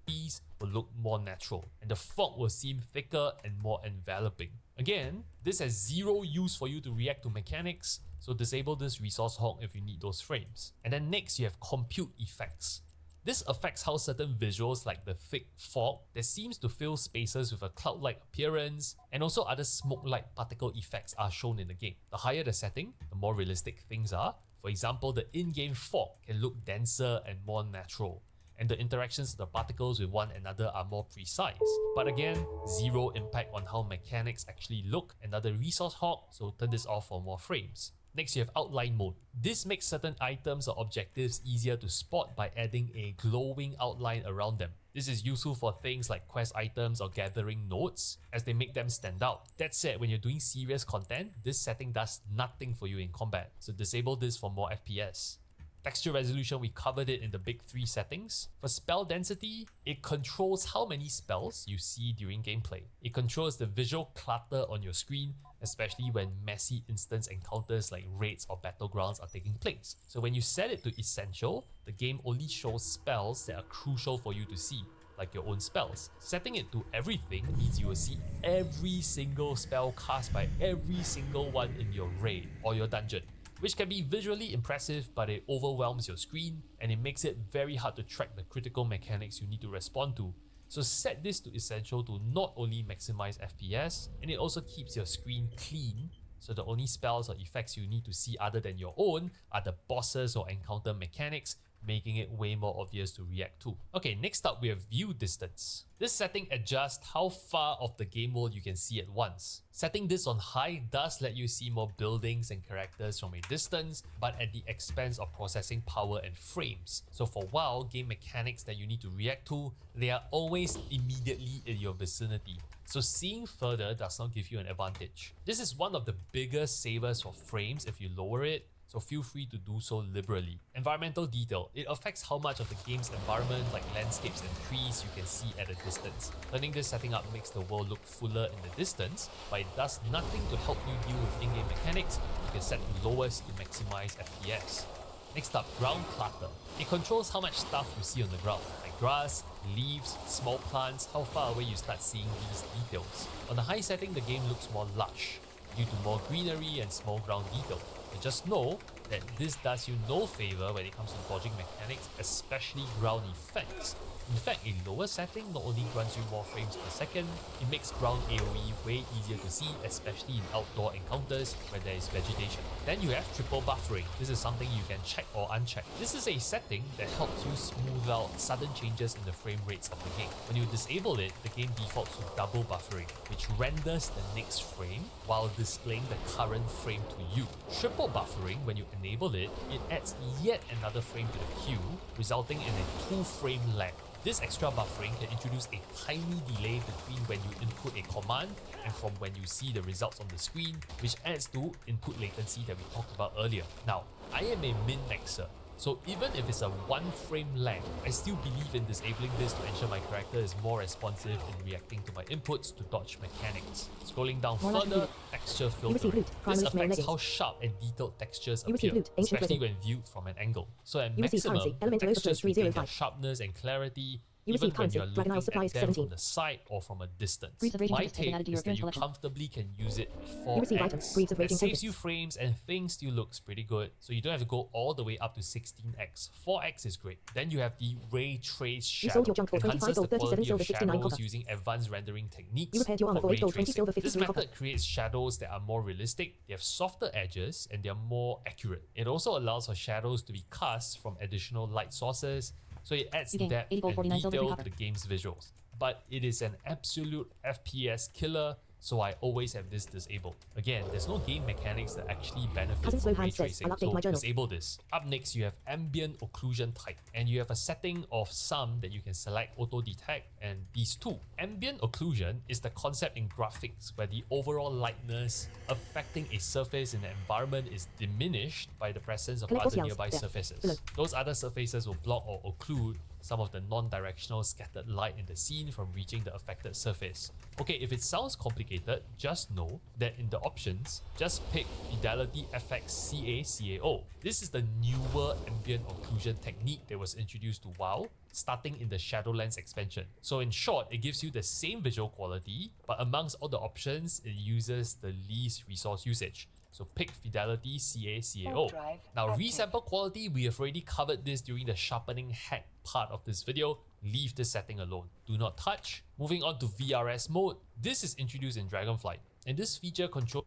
These will look more natural, and the fog will seem thicker and more enveloping. Again, this has zero use for you to react to mechanics, so disable this resource hog if you need those frames. And then next you have compute effects. This affects how certain visuals like the thick fog that seems to fill spaces with a cloud-like appearance, and also other smoke-like particle effects are shown in the game. The higher the setting, the more realistic things are. For example, the in-game fog can look denser and more natural, and the interactions of the particles with one another are more precise. But again, zero impact on how mechanics actually look. Another resource hog, so turn this off for more frames. Next, you have outline mode. This makes certain items or objectives easier to spot by adding a glowing outline around them. This is useful for things like quest items or gathering nodes, as they make them stand out. That said, when you're doing serious content, this setting does nothing for you in combat, so disable this for more FPS. Texture resolution, we covered it in the big 3 settings. For spell density, it controls how many spells you see during gameplay. It controls the visual clutter on your screen, especially when messy instance encounters like raids or battlegrounds are taking place. So when you set it to essential, the game only shows spells that are crucial for you to see, like your own spells. Setting it to everything means you will see every single spell cast by every single one in your raid or your dungeon, which can be visually impressive, but it overwhelms your screen and it makes it very hard to track the critical mechanics you need to respond to. So set this to essential to not only maximize FPS, and it also keeps your screen clean, so the only spells or effects you need to see other than your own are the bosses or encounter mechanics, making it way more obvious to react to. Okay, next up we have view distance. This setting adjusts how far of the game world you can see at once. Setting this on high does let you see more buildings and characters from a distance, but at the expense of processing power and frames. So for WoW, game mechanics that you need to react to, they are always immediately in your vicinity. So seeing further does not give you an advantage. This is one of the biggest savers for frames if you lower it, so feel free to do so liberally. Environmental detail. It affects how much of the game's environment, like landscapes and trees, you can see at a distance. Turning this setting up makes the world look fuller in the distance, but it does nothing to help you deal with in-game mechanics. You can set the lowest to maximize FPS. Next up, ground clutter. It controls how much stuff you see on the ground, like grass, leaves, small plants, how far away you start seeing these details. On the high setting, the game looks more lush, due to more greenery and small ground detail. But just know that this does you no favor when it comes to dodging mechanics, especially ground effects. In fact, a lower setting not only grants you more frames per second, it makes ground AoE way easier to see, especially in outdoor encounters where there is vegetation. Then you have triple buffering. This is something you can check or uncheck. This is a setting that helps you smooth out sudden changes in the frame rates of the game. When you disable it, the game defaults to double buffering, which renders the next frame while displaying the current frame to you. Triple buffering, when you enable it, it adds yet another frame to the queue, resulting in a 2-frame lag. This extra buffering can introduce a tiny delay between when you input a command and from when you see the results on the screen, which adds to input latency that we talked about earlier. Now, I am a min-maxer, so even if it's a 1-frame lag, I still believe in disabling this to ensure my character is more responsive in reacting to my inputs to dodge mechanics. Scrolling down further, texture filtering. This affects how sharp and detailed textures appear, especially when viewed from an angle. So at maximum, the textures retain their sharpness and clarity, even when you're looking at them from the side or from a distance. My take is that you comfortably can use it 4x. That saves you frames and things still looks pretty good, so you don't have to go all the way up to 16x. 4x is great. Then you have the ray trace shadow. Enhances the quality of shadows using advanced rendering techniques called ray tracing. This method creates shadows that are more realistic, they have softer edges, and they are more accurate. It also allows for shadows to be cast from additional light sources, so it adds depth and detail to the game's visuals. But it is an absolute FPS killer, so I always have this disabled. Again, there's no game mechanics that actually benefit Cousin from Slowhand ray says, tracing, "I'll update so my journal." disable this. Up next, you have ambient occlusion type, and you have a setting of some that you can select auto detect, and these two. Ambient occlusion is the concept in graphics where the overall lightness affecting a surface in the environment is diminished by the presence of Collect other fossils. nearby There. surfaces. Below. Those other surfaces will block or occlude some of the non-directional scattered light in the scene from reaching the affected surface. Okay, if it sounds complicated, just know that in the options, just pick Fidelity FFXI CAO. This is the newer ambient occlusion technique that was introduced to WoW, starting in the Shadowlands expansion. So in short, it gives you the same visual quality, but amongst all the options, it uses the least resource usage. So pick Fidelity CAO. Drive Now active. resample quality, we have already covered this during the sharpening hack part of this video. Leave this setting alone. Do not touch. Moving on to VRS mode. This is introduced in Dragonflight, and this feature controls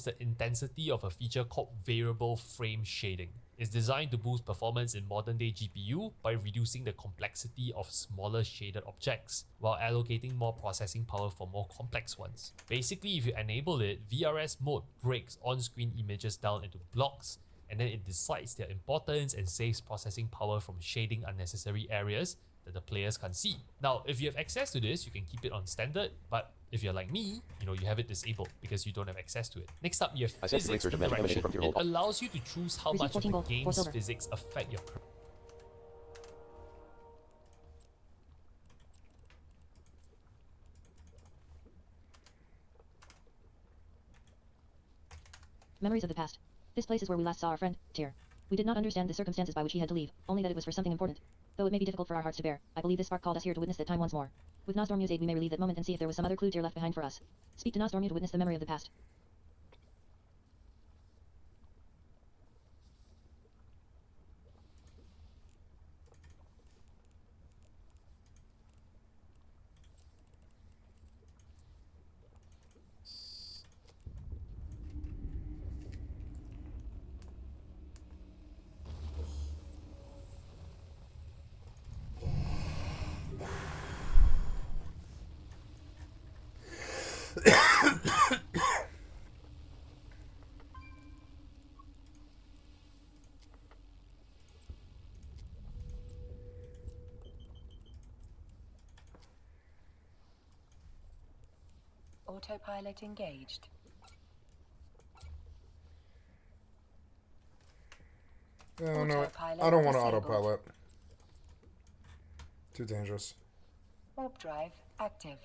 the intensity of a feature called variable frame shading. It's designed to boost performance in modern day GPU by reducing the complexity of smaller shaded objects while allocating more processing power for more complex ones. Basically, if you enable it, VRS mode breaks on-screen images down into blocks, and then it decides their importance and saves processing power from shading unnecessary areas that the players can't see. Now, if you have access to this, you can keep it on standard, but if you're like me, you have it disabled because you don't have access to it. Next up, you have I set the physics search of magic emanation interaction. from your It hold. allows you to choose how Receive much of 14 the gold, 4 game's silver. physics affect your Memories of the past. This place is where we last saw our friend, Tyr. We did not understand the circumstances by which he had to leave, only that it was for something important. Though it may be difficult for our hearts to bear, I believe this spark called us here to witness that time once more. With Nosdormu's aid we may relive that moment and see if there was some other clue Tyr left behind for us. Speak to Nosdormu to witness the memory of the past. Autopilot engaged. Oh, no, Autopilot I don't want to disabled. autopilot. Too dangerous. Warp drive active.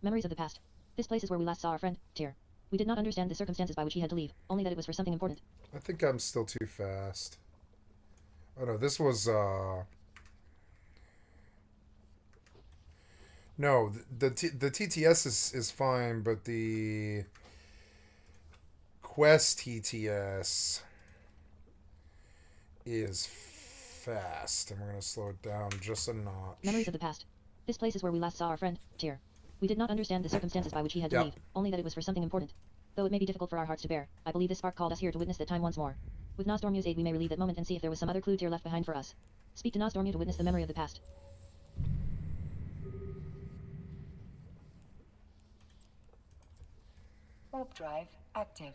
Memories of the past. This place is where we last saw our friend, Tyr. We did not understand the circumstances by which he had to leave, only that it was for something important. I think I'm still too fast. Oh no, this was no, the TTS is fine, but the Quest TTS is fast, and we're gonna slow it down just a notch. Memories of the past. This place is where we last saw our friend, Tyr. We did not understand the circumstances by which he had to Yep. leave, only that it was for something important. Though it may be difficult for our hearts to bear, I believe this spark called us here to witness that time once more. With Nosdormu's aid we may relive that moment and see if there was some other clue Tyr left behind for us. Speak to Nosdormu to witness the memory of the past. Warp drive active.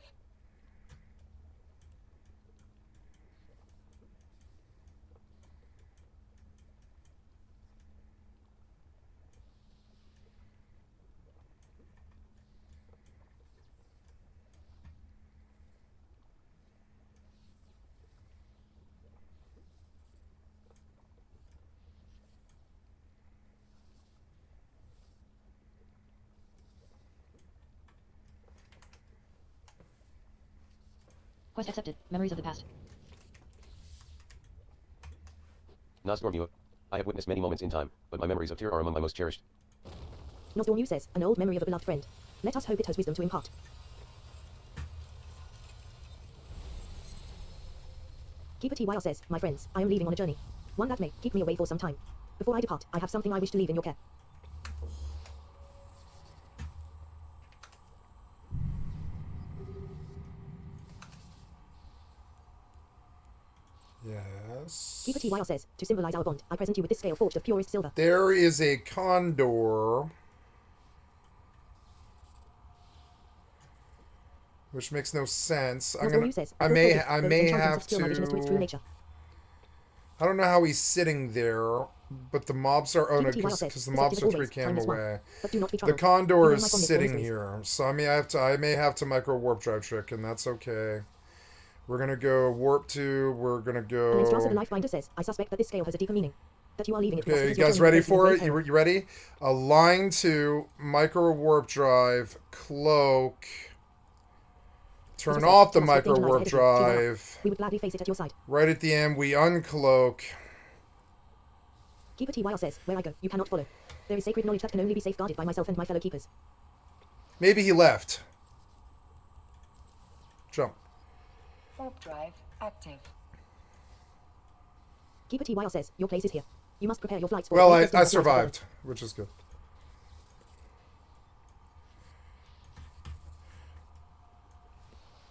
Quest accepted. Memories of the past. Nosdormu. I have witnessed many moments in time, but my memories of Tyr are among my most cherished. Nosdormu says, an old memory of a beloved friend. Let us hope it has wisdom to impart. Keeper TYR says, my friends, I am leaving on a journey. One that may keep me away for some time. Before I depart, I have something I wish to leave in your care. Yes. Keeper TYR says, to symbolize our bond, I present you with this scale forged of purest silver. There is a condor. Which makes no sense. Not all you says, I Bill may Folded, though have enchantments obscure my vision as to its true to. nature. I don't know how he's sitting there, but the mobs are. Oh no, Keeper TYR because says, the this mobs object are always, 3 cam time is one. away. But do not be The troubled. condor You know is my fondness for sitting mysteries. here, so I may have to micro warp drive trick, and that's okay. We're gonna go warp 2. We're gonna An Enstrasser the go. Life Finder says, I suspect that this scale has a deeper meaning. That you are leaving it to us Okay, you because your guys journey ready takes you for away it? home. You ready? A line 2, micro warp drive, cloak. Turn Says, off the trust what micro danger lies warp ahead of you, TYR. drive. We would gladly face it at your side. Right at the end, we uncloak. Keeper TYR says, where I go, you cannot follow. There is sacred knowledge that can only be safeguarded by myself and my fellow keepers. Maybe he left. Jump. Warp drive active. Keeper TYR says, your place is here. You must prepare your flights for Well, the I greatest day of life survived, which is good.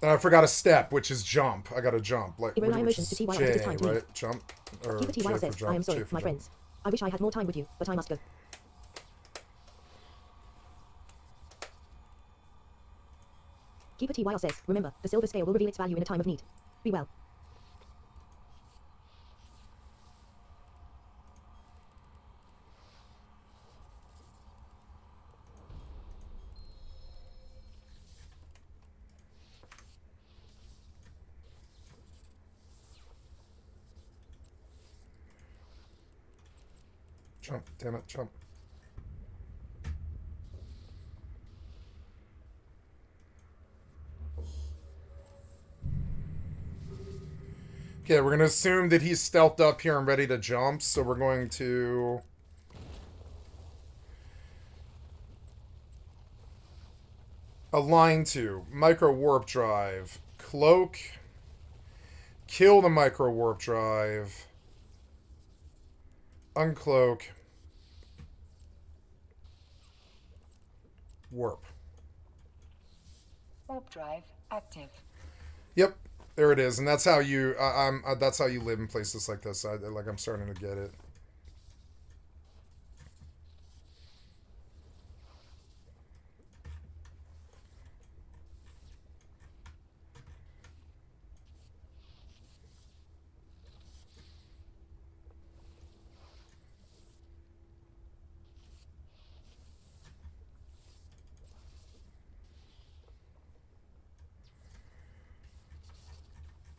And I forgot a step, which is jump. I got to jump. Like, Ironic which emotions is to TYR J, it is time to leave. right? Jump. Or Keeper J TYR for says, jump. I am sorry, J for my jump. friends. I wish I had more time with you, but I must go. Keeper TYR says, remember, the silver scale will reveal its value in a time of need. Be well. Jump. Damn it, jump. Okay, we're going to assume that he's stealthed up here and ready to jump, so we're going to... Align to micro warp drive, cloak, kill the micro warp drive, uncloak, warp. Warp drive active. Yep, there it is, and that's how you. That's how you live in places like this. I'm starting to get it.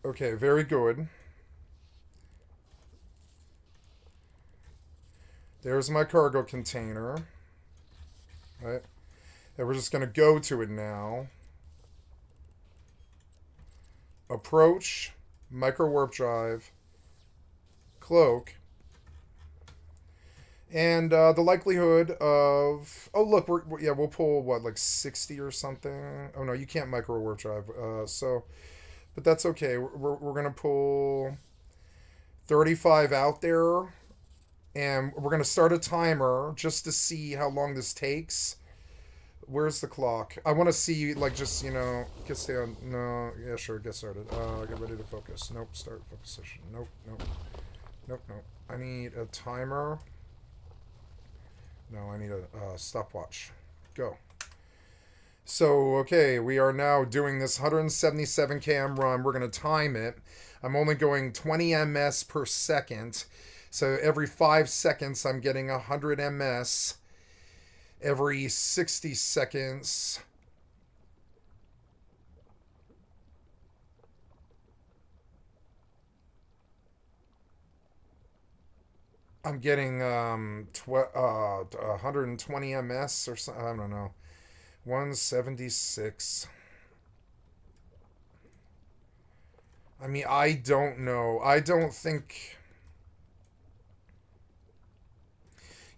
Okay, very good. There's my cargo container. Right? And we're just going to go to it now. Approach, micro warp drive, cloak. And the likelihood of... Oh, look, we'll pull, what, like 60 or something? Oh, no, you can't micro warp drive. But that's okay. We're going to pull 35 out there. And we're going to start a timer just to see how long this takes. Where's the clock? I want to see, like, just, get stay on. No, yeah, sure, get started. Get ready to focus. Nope, start focus session. Nope. I need a timer. No, I need a stopwatch. Go. So, okay, we are now doing this 177 km run. We're going to time it. I'm only going 20 ms per second. So every 5 seconds, I'm getting 100 ms. Every 60 seconds... I'm getting 120 ms or something. I don't know. 176. I mean, I don't know. I don't think...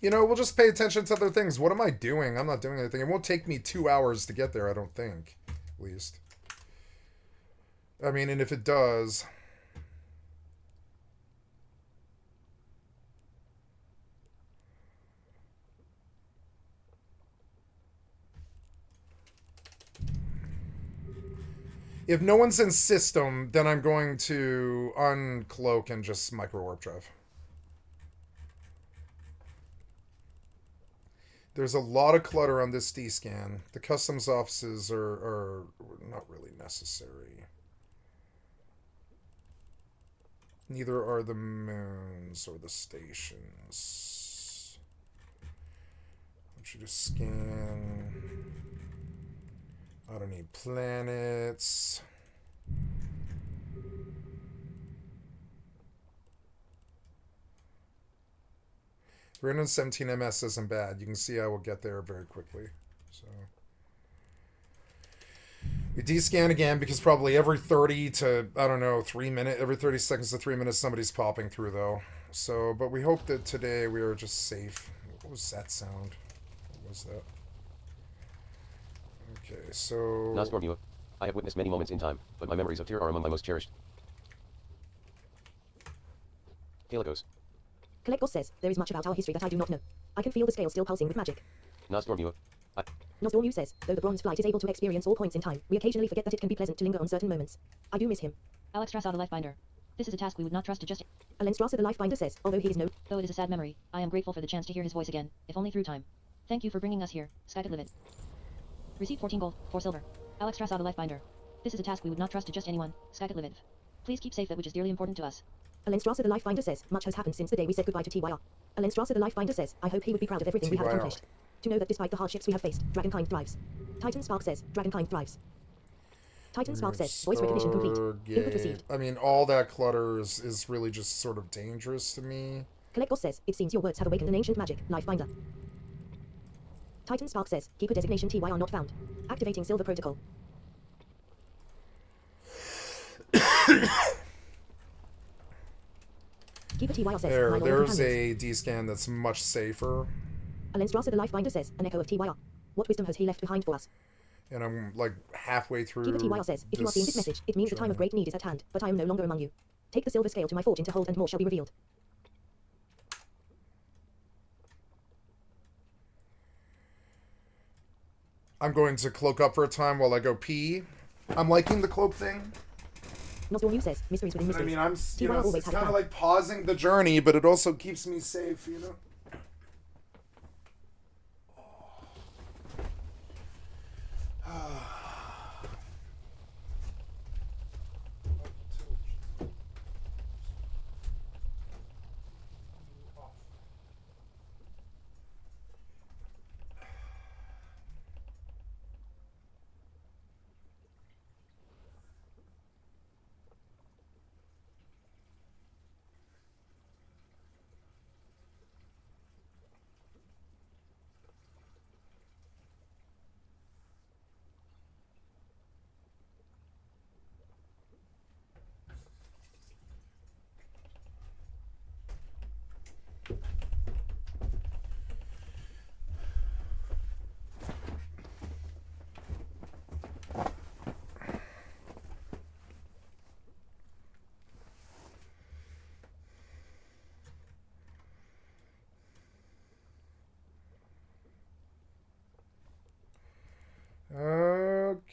You know, we'll just pay attention to other things. What am I doing? I'm not doing anything. It won't take me 2 hours to get there, I don't think. At least. I mean, and if it does... If no one's in system, then I'm going to uncloak and just micro warp drive. There's a lot of clutter on this D-scan. The customs offices are not really necessary. Neither are the moons or the stations. I want you to scan. I don't need planets. $317 MS isn't bad. You can see I will get there very quickly. So we D-scan again because probably every 30 to, I don't know, 3 minutes, every 30 seconds to 3 minutes somebody's popping through though. So, but we hope that today we are just safe. What was that sound? What was that? Okay, so... Nosnormua. I have witnessed many moments in time, but my memories of Tyr are among my most cherished. Kalikos. Kalekos says, there is much about our history that I do not know. I can feel the scale still pulsing with magic. Nosnormua. Nosdormu says, though the bronze flight is able to experience all points in time, we occasionally forget that it can be pleasant to linger on certain moments. I do miss him. Alex Strasau, the Lifebinder. This is a task we would not trust to just... Alenstrasser the Lifebinder says, although he is no... Though it is a sad memory, I am grateful for the chance to hear his voice again, if only through time. Thank you for bringing us here, skycat.live. Received 14 gold, 4 silver. Alex Strasau, the Lifebinder. This is a task we would not trust to just anyone, skycat.live. Please keep safe, that which is dearly important to us. Alenstrasser the Lifebinder says, much has happened since the day we said goodbye to TYR. Alenstrasser the Lifebinder says, I hope he would be proud of everything we have accomplished. To know that despite the hardships we have faced, Dragonkind thrives. Titan Spark says, Dragonkind thrives. Titan Spark says, voice recognition complete. Input received. I mean, all that clutter is really just sort of dangerous to me. Kalekos says, it seems your words have awakened an ancient magic, Lifebinder. Titan Spark says, keeper designation TYR not found. Activating Silver Protocol. Keeper TYR says, there's a D-scan that's much safer. Alenstrasser the Lifebinder says, an echo of TYR. What wisdom has he left behind for us? And I'm like halfway through. Keeper TYR says, if you are seeing this message, it means the time of great need is at hand, but I am no longer among you. Take the silver scale to my fortune to hold and more shall be revealed. I'm going to cloak up for a time while I go pee. I'm liking the cloak thing. Nosdormu says, mysteries within I mysteries. mean, TYR always it's had a kind of plan. like pausing the journey, but it also keeps me safe, you know?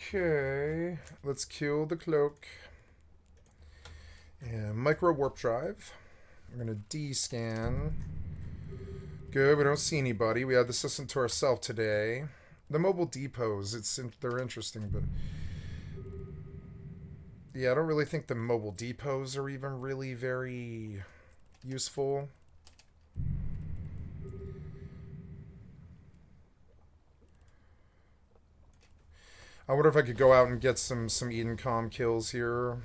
Okay, let's kill the cloak. And micro warp drive. I'm gonna D-scan. Good, we don't see anybody. We have the system to ourselves today. The mobile depots, they're interesting, but yeah, I don't really think the mobile depots are even really very useful. I wonder if I could go out and get some Edencom kills here.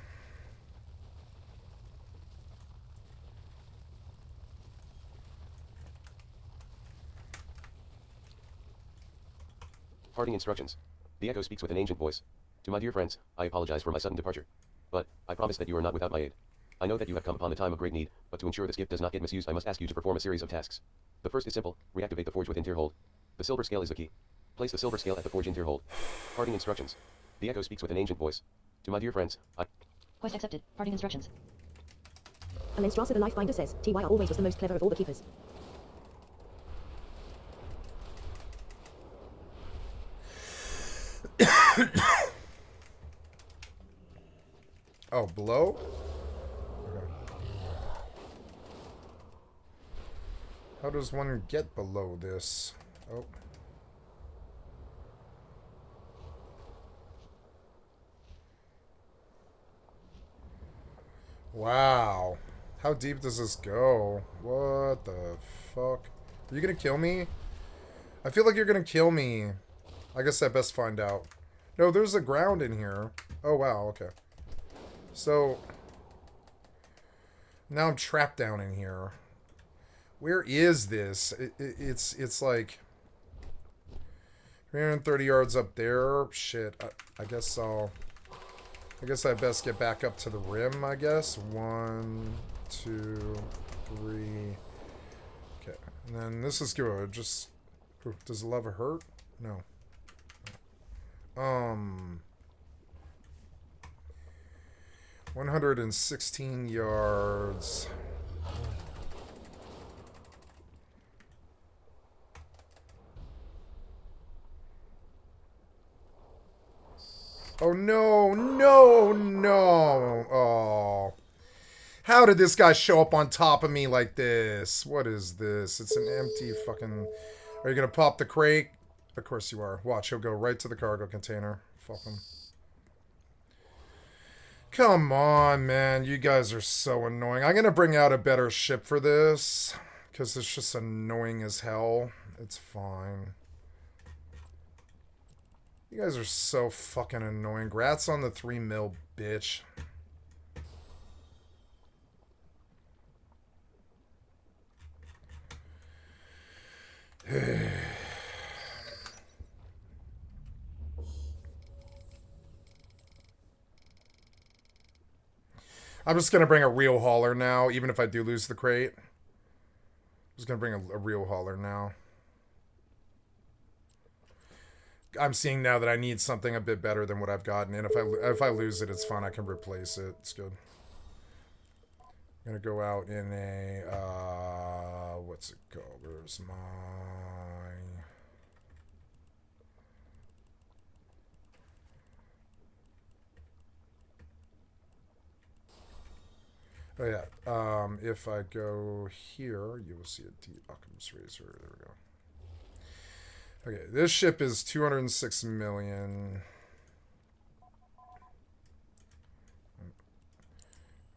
Parting instructions. The echo speaks with an ancient voice. To my dear friends, I apologize for my sudden departure. But, I promise that you are not without my aid. I know that you have come upon the time of great need, but to ensure this gift does not get misused, I must ask you to perform a series of tasks. The first is simple: reactivate the forge within tier hold. The silver scale is the key. Place the silver scale at the forge in tier hold. Parting instructions. The echo speaks with an ancient voice. To my dear friends, Quest accepted. Parting instructions. And then Strasser the Lifebinder says, TY always was the most clever of all the keepers. Oh, below? Okay. How does one get below this? Oh. Wow. How deep does this go? What the fuck? Are you gonna kill me? I feel like you're gonna kill me. I guess I best find out. No, there's a ground in here. Oh, wow, okay. So, now I'm trapped down in here. Where is this? It's like 330 yards up there. Shit, I guess I best get back up to the rim, I guess. 1, 2, 3. Okay, and then this is good. Just, ooh, does the lava hurt? No. 116 yards. Oh, no, no, no. Oh. How did this guy show up on top of me like this? What is this? It's an empty fucking... Are you going to pop the crate? Of course you are. Watch, he'll go right to the cargo container. Fuck him. Come on, man. You guys are so annoying. I'm going to bring out a better ship for this. Because it's just annoying as hell. It's fine. You guys are so fucking annoying. Grats on the 3 mil, bitch. I'm just going to bring a real hauler now, even if I do lose the crate. I'm just going to bring a real hauler now. I'm seeing now that I need something a bit better than what I've gotten, and if I lose it, it's fine. I can replace it. It's good. I'm going to go out in a, what's it called? Where's my... Oh yeah, if I go here, you will see a deep Occam's razor. There we go. Okay, this ship is 206 million.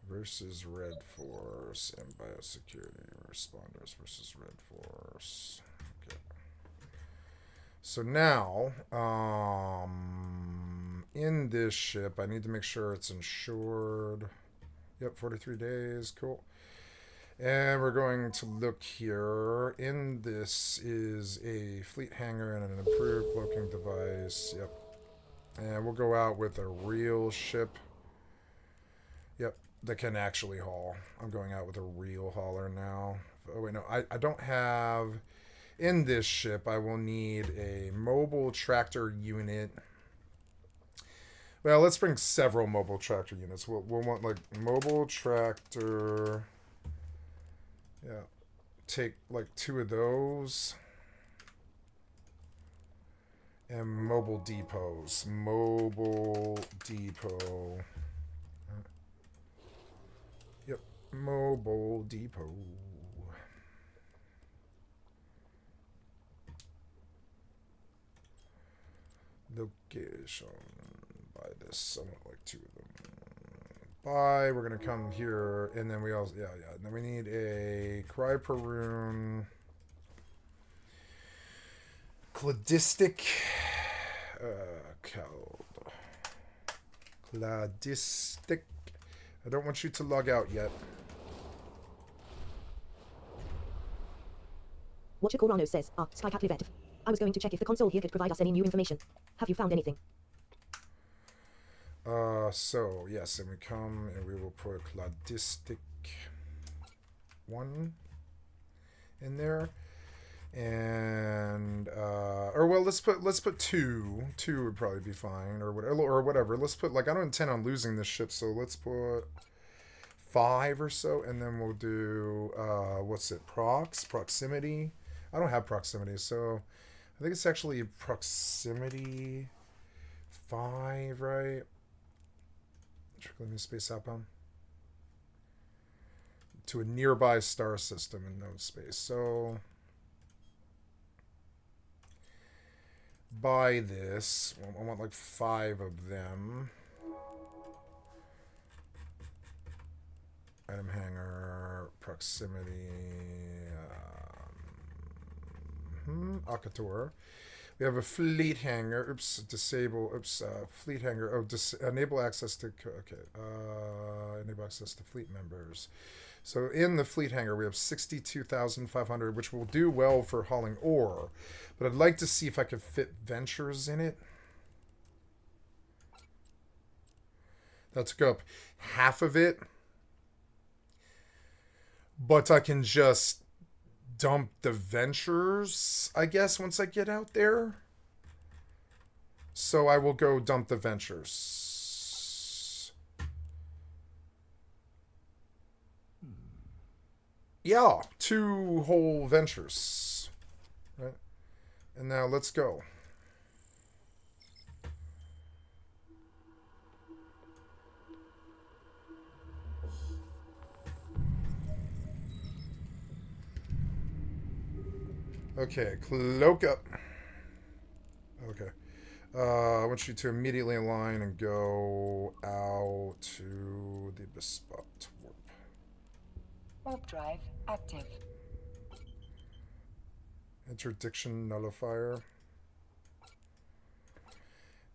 Versus Red Force and Biosecurity Responders versus Red Force. Okay. So now, in this ship, I need to make sure it's insured. Yep, 43 days. Cool. And we're going to look here. In this is a fleet hangar and an improved cloaking device. Yep. And we'll go out with a real ship. Yep, that can actually haul. I'm going out with a real hauler now. Oh, wait, no. I don't have... In this ship, I will need a mobile tractor unit. Well, let's bring several mobile tractor units. We'll want, like, mobile tractor... Yeah. Take, like, 2 of those. And mobile depots. Mobile depot. Yep. Mobile depot. Location. Buy this. I want like 2 of them. Buy. We're gonna come here, and then we also yeah. And then we need a Cryperoon, Cladistic, Cladistic. I don't want you to log out yet. Watcher Corano says, skycat.live. I was going to check if the console here could provide us any new information. Have you found anything? So yes, and we come and we will put cladistic 1 in there, and or well, let's put 2. 2 would probably be fine, or whatever. Let's put, like, I don't intend on losing this ship, so let's put 5 or so, and then we'll do what's it? Proximity. I don't have proximity, so I think it's actually proximity 5, right? Trickling in space outbound to a nearby star system in node space. So buy this. I want like 5 of them. Item hanger, proximity, Akator. We have a fleet hanger. Oops, disable. Oops, fleet hanger. Oh, enable access to. Okay, enable access to fleet members. So in the fleet hanger, we have 62,500, which will do well for hauling ore. But I'd like to see if I could fit ventures in it. That took up half of it. But I can just dump the ventures, I guess, once I get out there. So I will go dump the ventures. Yeah, 2 whole ventures. Right? And now let's go. Okay, cloak up. Okay. I want you to immediately align and go out to the spot warp. Warp drive active. Interdiction nullifier.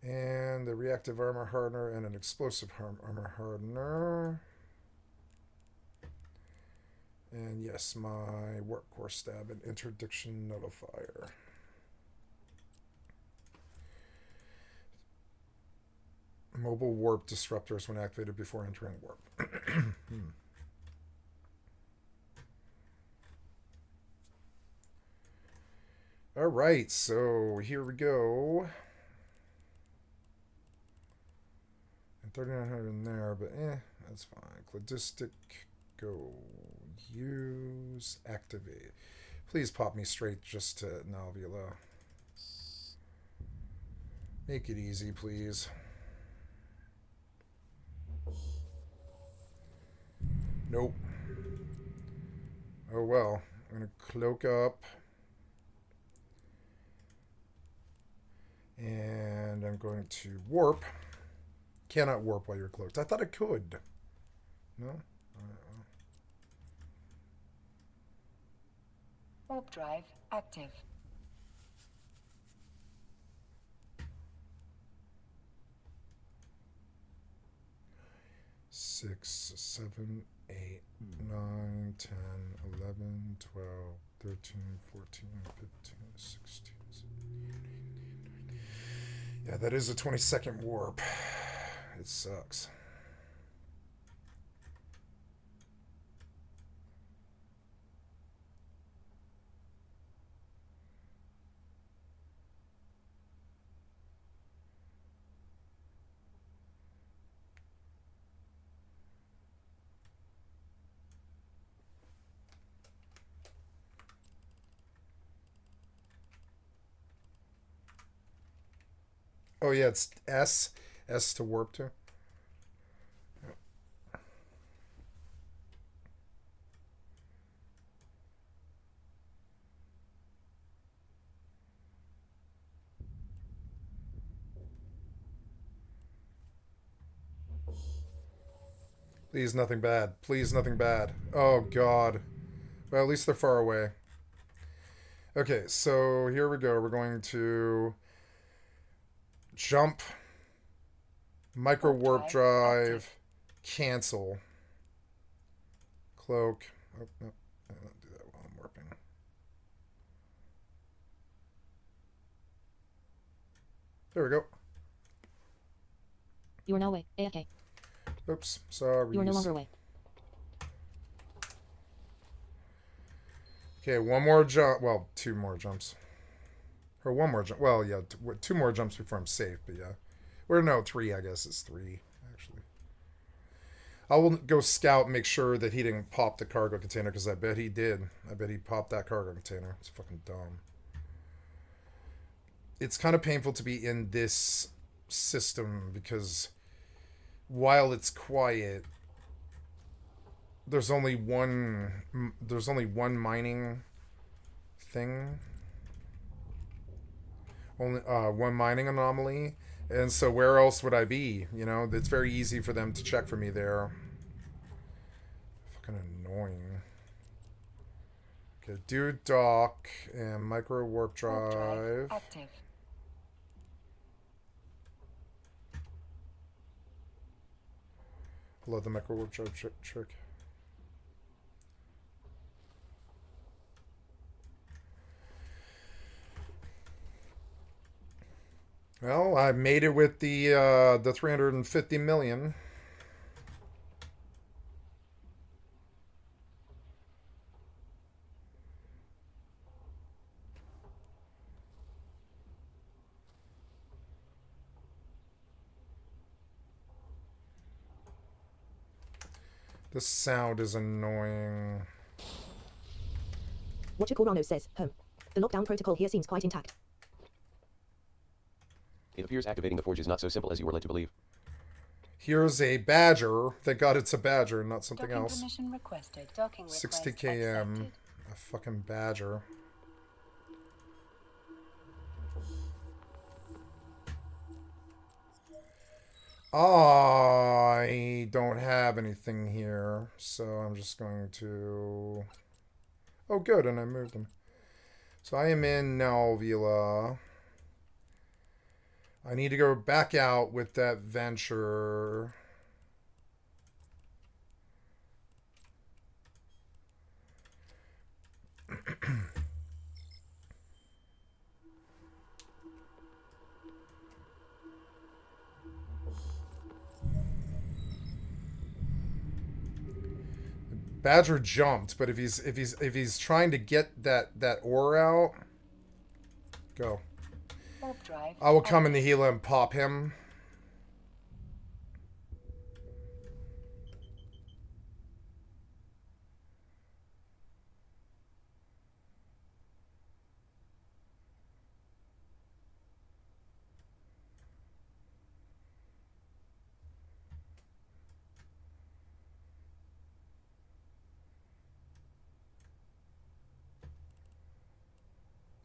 And the reactive armor hardener and an explosive armor hardener. And yes, my warp core stab and interdiction nullifier. Mobile warp disruptors when activated before entering warp. All right, so here we go. And 3,900 in there, but that's fine. Cladistic, go. Use, activate. Please pop me straight just to Nalvula. Make it easy, please. Nope. Oh well. I'm going to cloak up. And I'm going to warp. Cannot warp while you're cloaked. I thought I could. No? Warp drive active. Six, 7, 8, 9, 10, 11, 12, 13, 14, 15, 16, 17, 18, 19. Yeah, that is a 20-second warp. It sucks. Oh yeah, it's S. S to warp to. Please, nothing bad. Please, nothing bad. Oh, God. Well, at least they're far away. Okay, so here we go. We're going to jump, micro warp drive, cancel, cloak. Oh, no, I don't do that while I'm warping. There we go. You are now away. AFK. Oops, sorry. You are no longer away. Okay, one more jump. Well, two more jumps. Or one more jump. Well, yeah, two more jumps before I'm safe, but yeah. Or no, three, I guess it's three, actually. I will go scout and make sure that he didn't pop the cargo container, because I bet he did. I bet he popped that cargo container. It's fucking dumb. It's kind of painful to be in this system, because while it's quiet, there's only one mining thing. Only one mining anomaly. And so where else would I be? You know, it's very easy for them to check for me there. Fucking annoying. Okay, do dock and micro warp drive. Active. Love the micro warp drive trick. Well, I made it with the 350 million. This sound is annoying. Watcher Corano says, home. The lockdown protocol here seems quite intact. It appears activating the forge is not so simple as you were led to believe. Here's a badger. Thank God it's a badger, not something Docking else. permission requested. Docking request 60 km. accepted. A fucking badger. I don't have anything here, so I'm just going to... Oh, good, and I moved them. So I am in Nelvula. I need to go back out with that venture. Badger jumped, but if he's trying to get that ore out, go. Warp drive. I will come in the Gila and pop him.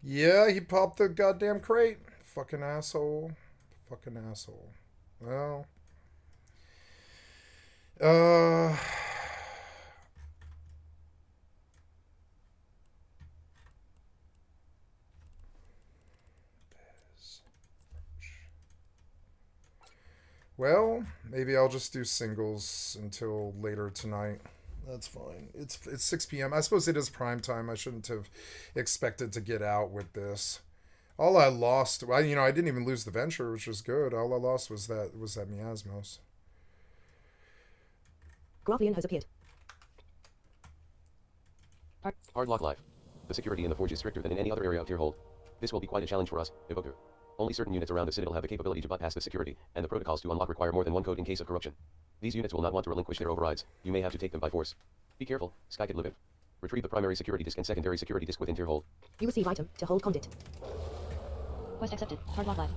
Yeah, he popped the goddamn crate. Fucking asshole. Fucking asshole. Well. Well, maybe I'll just do singles until later tonight. That's fine. It's 6 p.m. I suppose it is prime time. I shouldn't have expected to get out with this. All I lost, well, I didn't even lose the venture, which was good. All I lost was that miasmos. Graphian has appeared. Hardlock Live. The security in the forge is stricter than in any other area of Tierhold. This will be quite a challenge for us, Evoker. Only certain units around the Citadel have the capability to bypass the security, and the protocols to unlock require more than one code in case of corruption. These units will not want to relinquish their overrides. You may have to take them by force. Be careful, skycat.live. Retrieve the primary security disk and secondary security disk within Tierhold. You receive item to hold conduit. Quest accepted. Hardlock Live.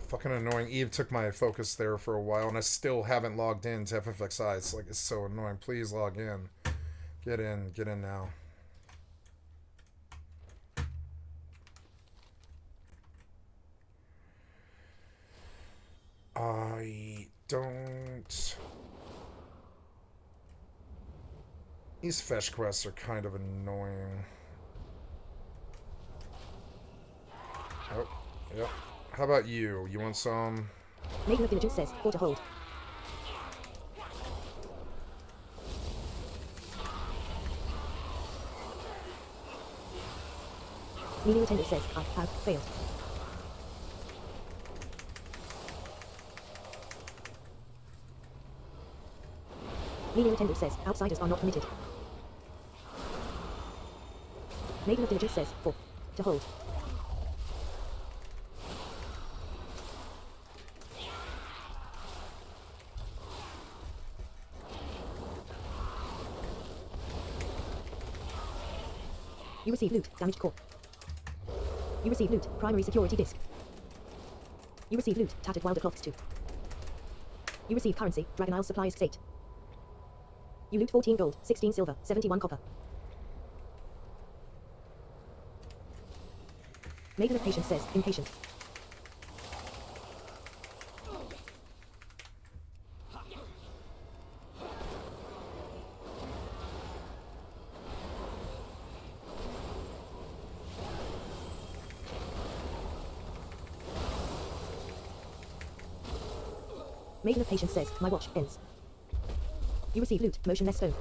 Fucking annoying. Eve took my focus there for a while, and I still haven't logged in to FFXI. It's so annoying. Please log in. Get in now. I don't... These fetch quests are kind of annoying. Oh, yep. How about you? You want some? Maiden of Diligence says, quarter hold. Meaning attendant says, I have failed. Media attendant says, outsiders are not permitted. Maiden of diligence says, 4. To hold. You receive loot, damaged core. You receive loot, primary security disk. You receive loot, tattered wilder cloths 2. You receive currency, Dragon Isle supply estate. You loot 14 gold, 16 silver, 71 copper. Maiden of patience says, impatient. Maiden of patience says, my watch ends. You receive loot, motionless stone.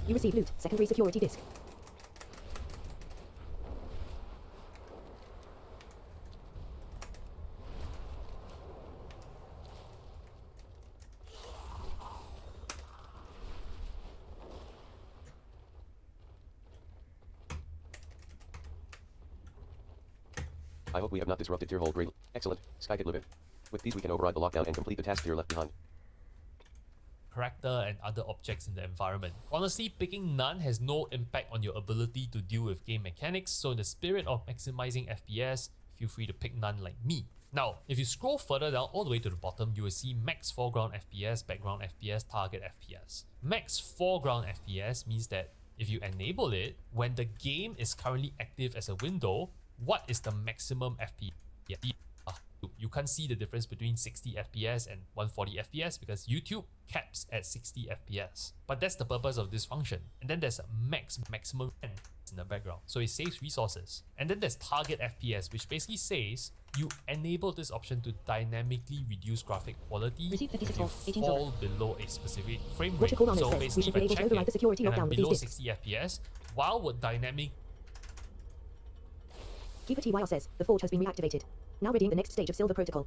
You receive loot, secondary security disk. I hope we have not disrupted tier hold. Great. Excellent. Skycat.live. With these we can override the lockdown and complete the task tier left behind. Character and other objects in the environment. Honestly, picking none has no impact on your ability to deal with game mechanics, so in the spirit of maximizing FPS, feel free to pick none like me. Now, if you scroll further down all the way to the bottom, you will see max foreground FPS, background FPS, target FPS. Max foreground FPS means that if you enable it, when the game is currently active as a window, what is the maximum FPS? You can't see the difference between 60 FPS and 140 FPS because YouTube caps at 60 FPS. But that's the purpose of this function. And then there's a maximum in the background, so it saves resources. And then there's target FPS, which basically says you enable this option to dynamically reduce graphic quality Receive 56 if you gold, 18 fall below a specific frame Watch rate. your cooldown So says, we basically should if be I able to check override the it security and lockdown I'm with below these disks. 60 FPS, WoW would dynamic Keeper TYR says, the forge has been reactivated. Now redeem the next stage of Silver Protocol.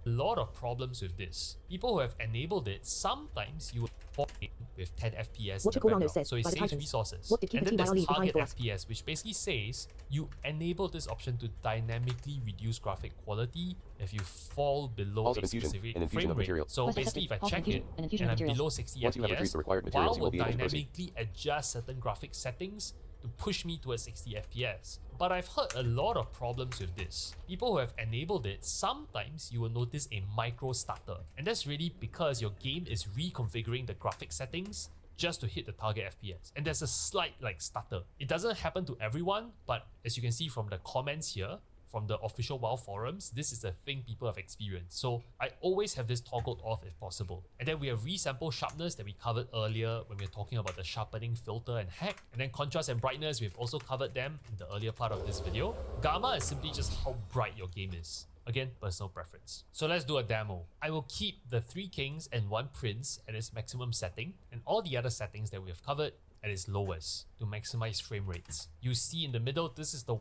a lot of problems with this. People who have enabled it, sometimes you will fall in with 10 FPS What in your the cooldown background, says, so it by the saves Titans. resources. What did And Keeper then TYR there's leave behind target for us? FPS, which basically says you enable this option to dynamically reduce graphic quality if you fall below Pulse a of infusion specific and infusion frame of rate. material. So Quest basically if I accepted. Pulse check infusion it and infusion and of I'm materials. below 60 Once you have retrieved FPS, the required materials, WoW you will would be able to proceed. dynamically adjust certain graphic settings to push me towards 60 FPS. But I've heard a lot of problems with this. People who have enabled it, sometimes you will notice a micro stutter. And that's really because your game is reconfiguring the graphic settings just to hit the target FPS. And there's a slight stutter. It doesn't happen to everyone, but as you can see from the comments here, from the official WoW forums, this is a thing people have experienced. So I always have this toggled off if possible. And then we have resample sharpness that we covered earlier when we were talking about the sharpening filter and hack. And then contrast and brightness, we've also covered them in the earlier part of this video. Gamma is simply just how bright your game is. Again, personal preference. So let's do a demo. I will keep the 3 kings and 1 prince at its maximum setting, and all the other settings that we have covered at its lowest to maximize frame rates. You see in the middle, this is the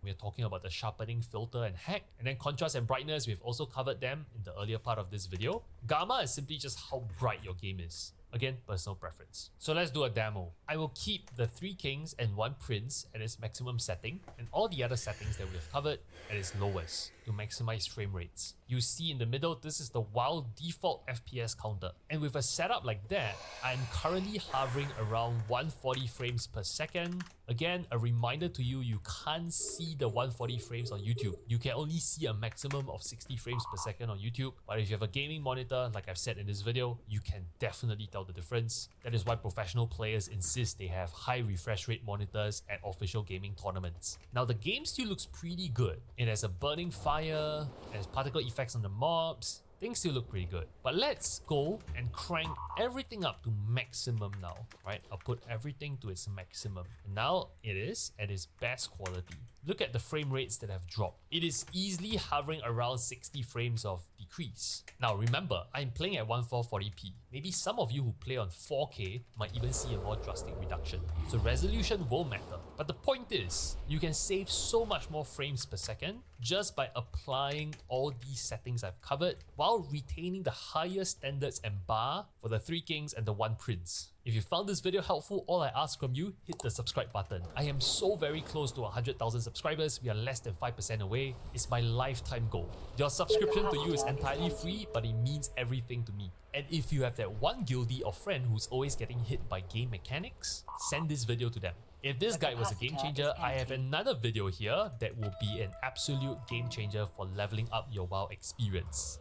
we're talking about the sharpening filter and hack. And then contrast and brightness, we've also covered them in the earlier part of this video. Gamma is simply just how bright your game is. Again, personal preference. So let's do a demo. I will keep the 3 kings and 1 prince at its maximum setting, and all the other settings that we have covered at its lowest to maximize frame rates. You see in the middle, this is the WoW default FPS counter. And with a setup like that, I'm currently hovering around 140 frames per second. Again, a reminder to you, you can't see the 140 frames on YouTube. You can only see a maximum of 60 frames per second on YouTube. But if you have a gaming monitor, like I've said in this video, you can definitely tell the difference. That is why professional players insist they have high refresh rate monitors at official gaming tournaments. Now the game still looks pretty good. It has a burning fire, it has particle effects on the mobs. Things still look pretty good. But let's go and crank everything up to maximum now, right? I'll put everything to its maximum. And now it is at its best quality. Look at the frame rates that have dropped. It is easily hovering around 60 frames of decrease. Now remember, I'm playing at 1440p. Maybe some of you who play on 4K might even see a more drastic reduction. So resolution will matter. But the point is, you can save so much more frames per second just by applying all these settings I've covered while retaining the highest standards and bar for the 3 kings and the 1 prince. If you found this video helpful, all I ask from you, hit the subscribe button. I am so very close to 100,000 subscribers, we are less than 5% away. It's my lifetime goal. Your subscription to you is entirely free, but it means everything to me. And if you have that one guildie or friend who's always getting hit by game mechanics, send this video to them. If this guide was a game changer, I have another video here that will be an absolute game changer for leveling up your WoW experience.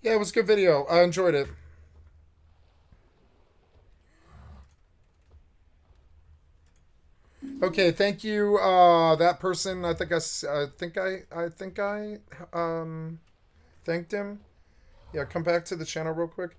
Yeah, it was a good video. I enjoyed it. Okay, thank you, that person. I think I thanked him. Yeah, come back to the channel real quick.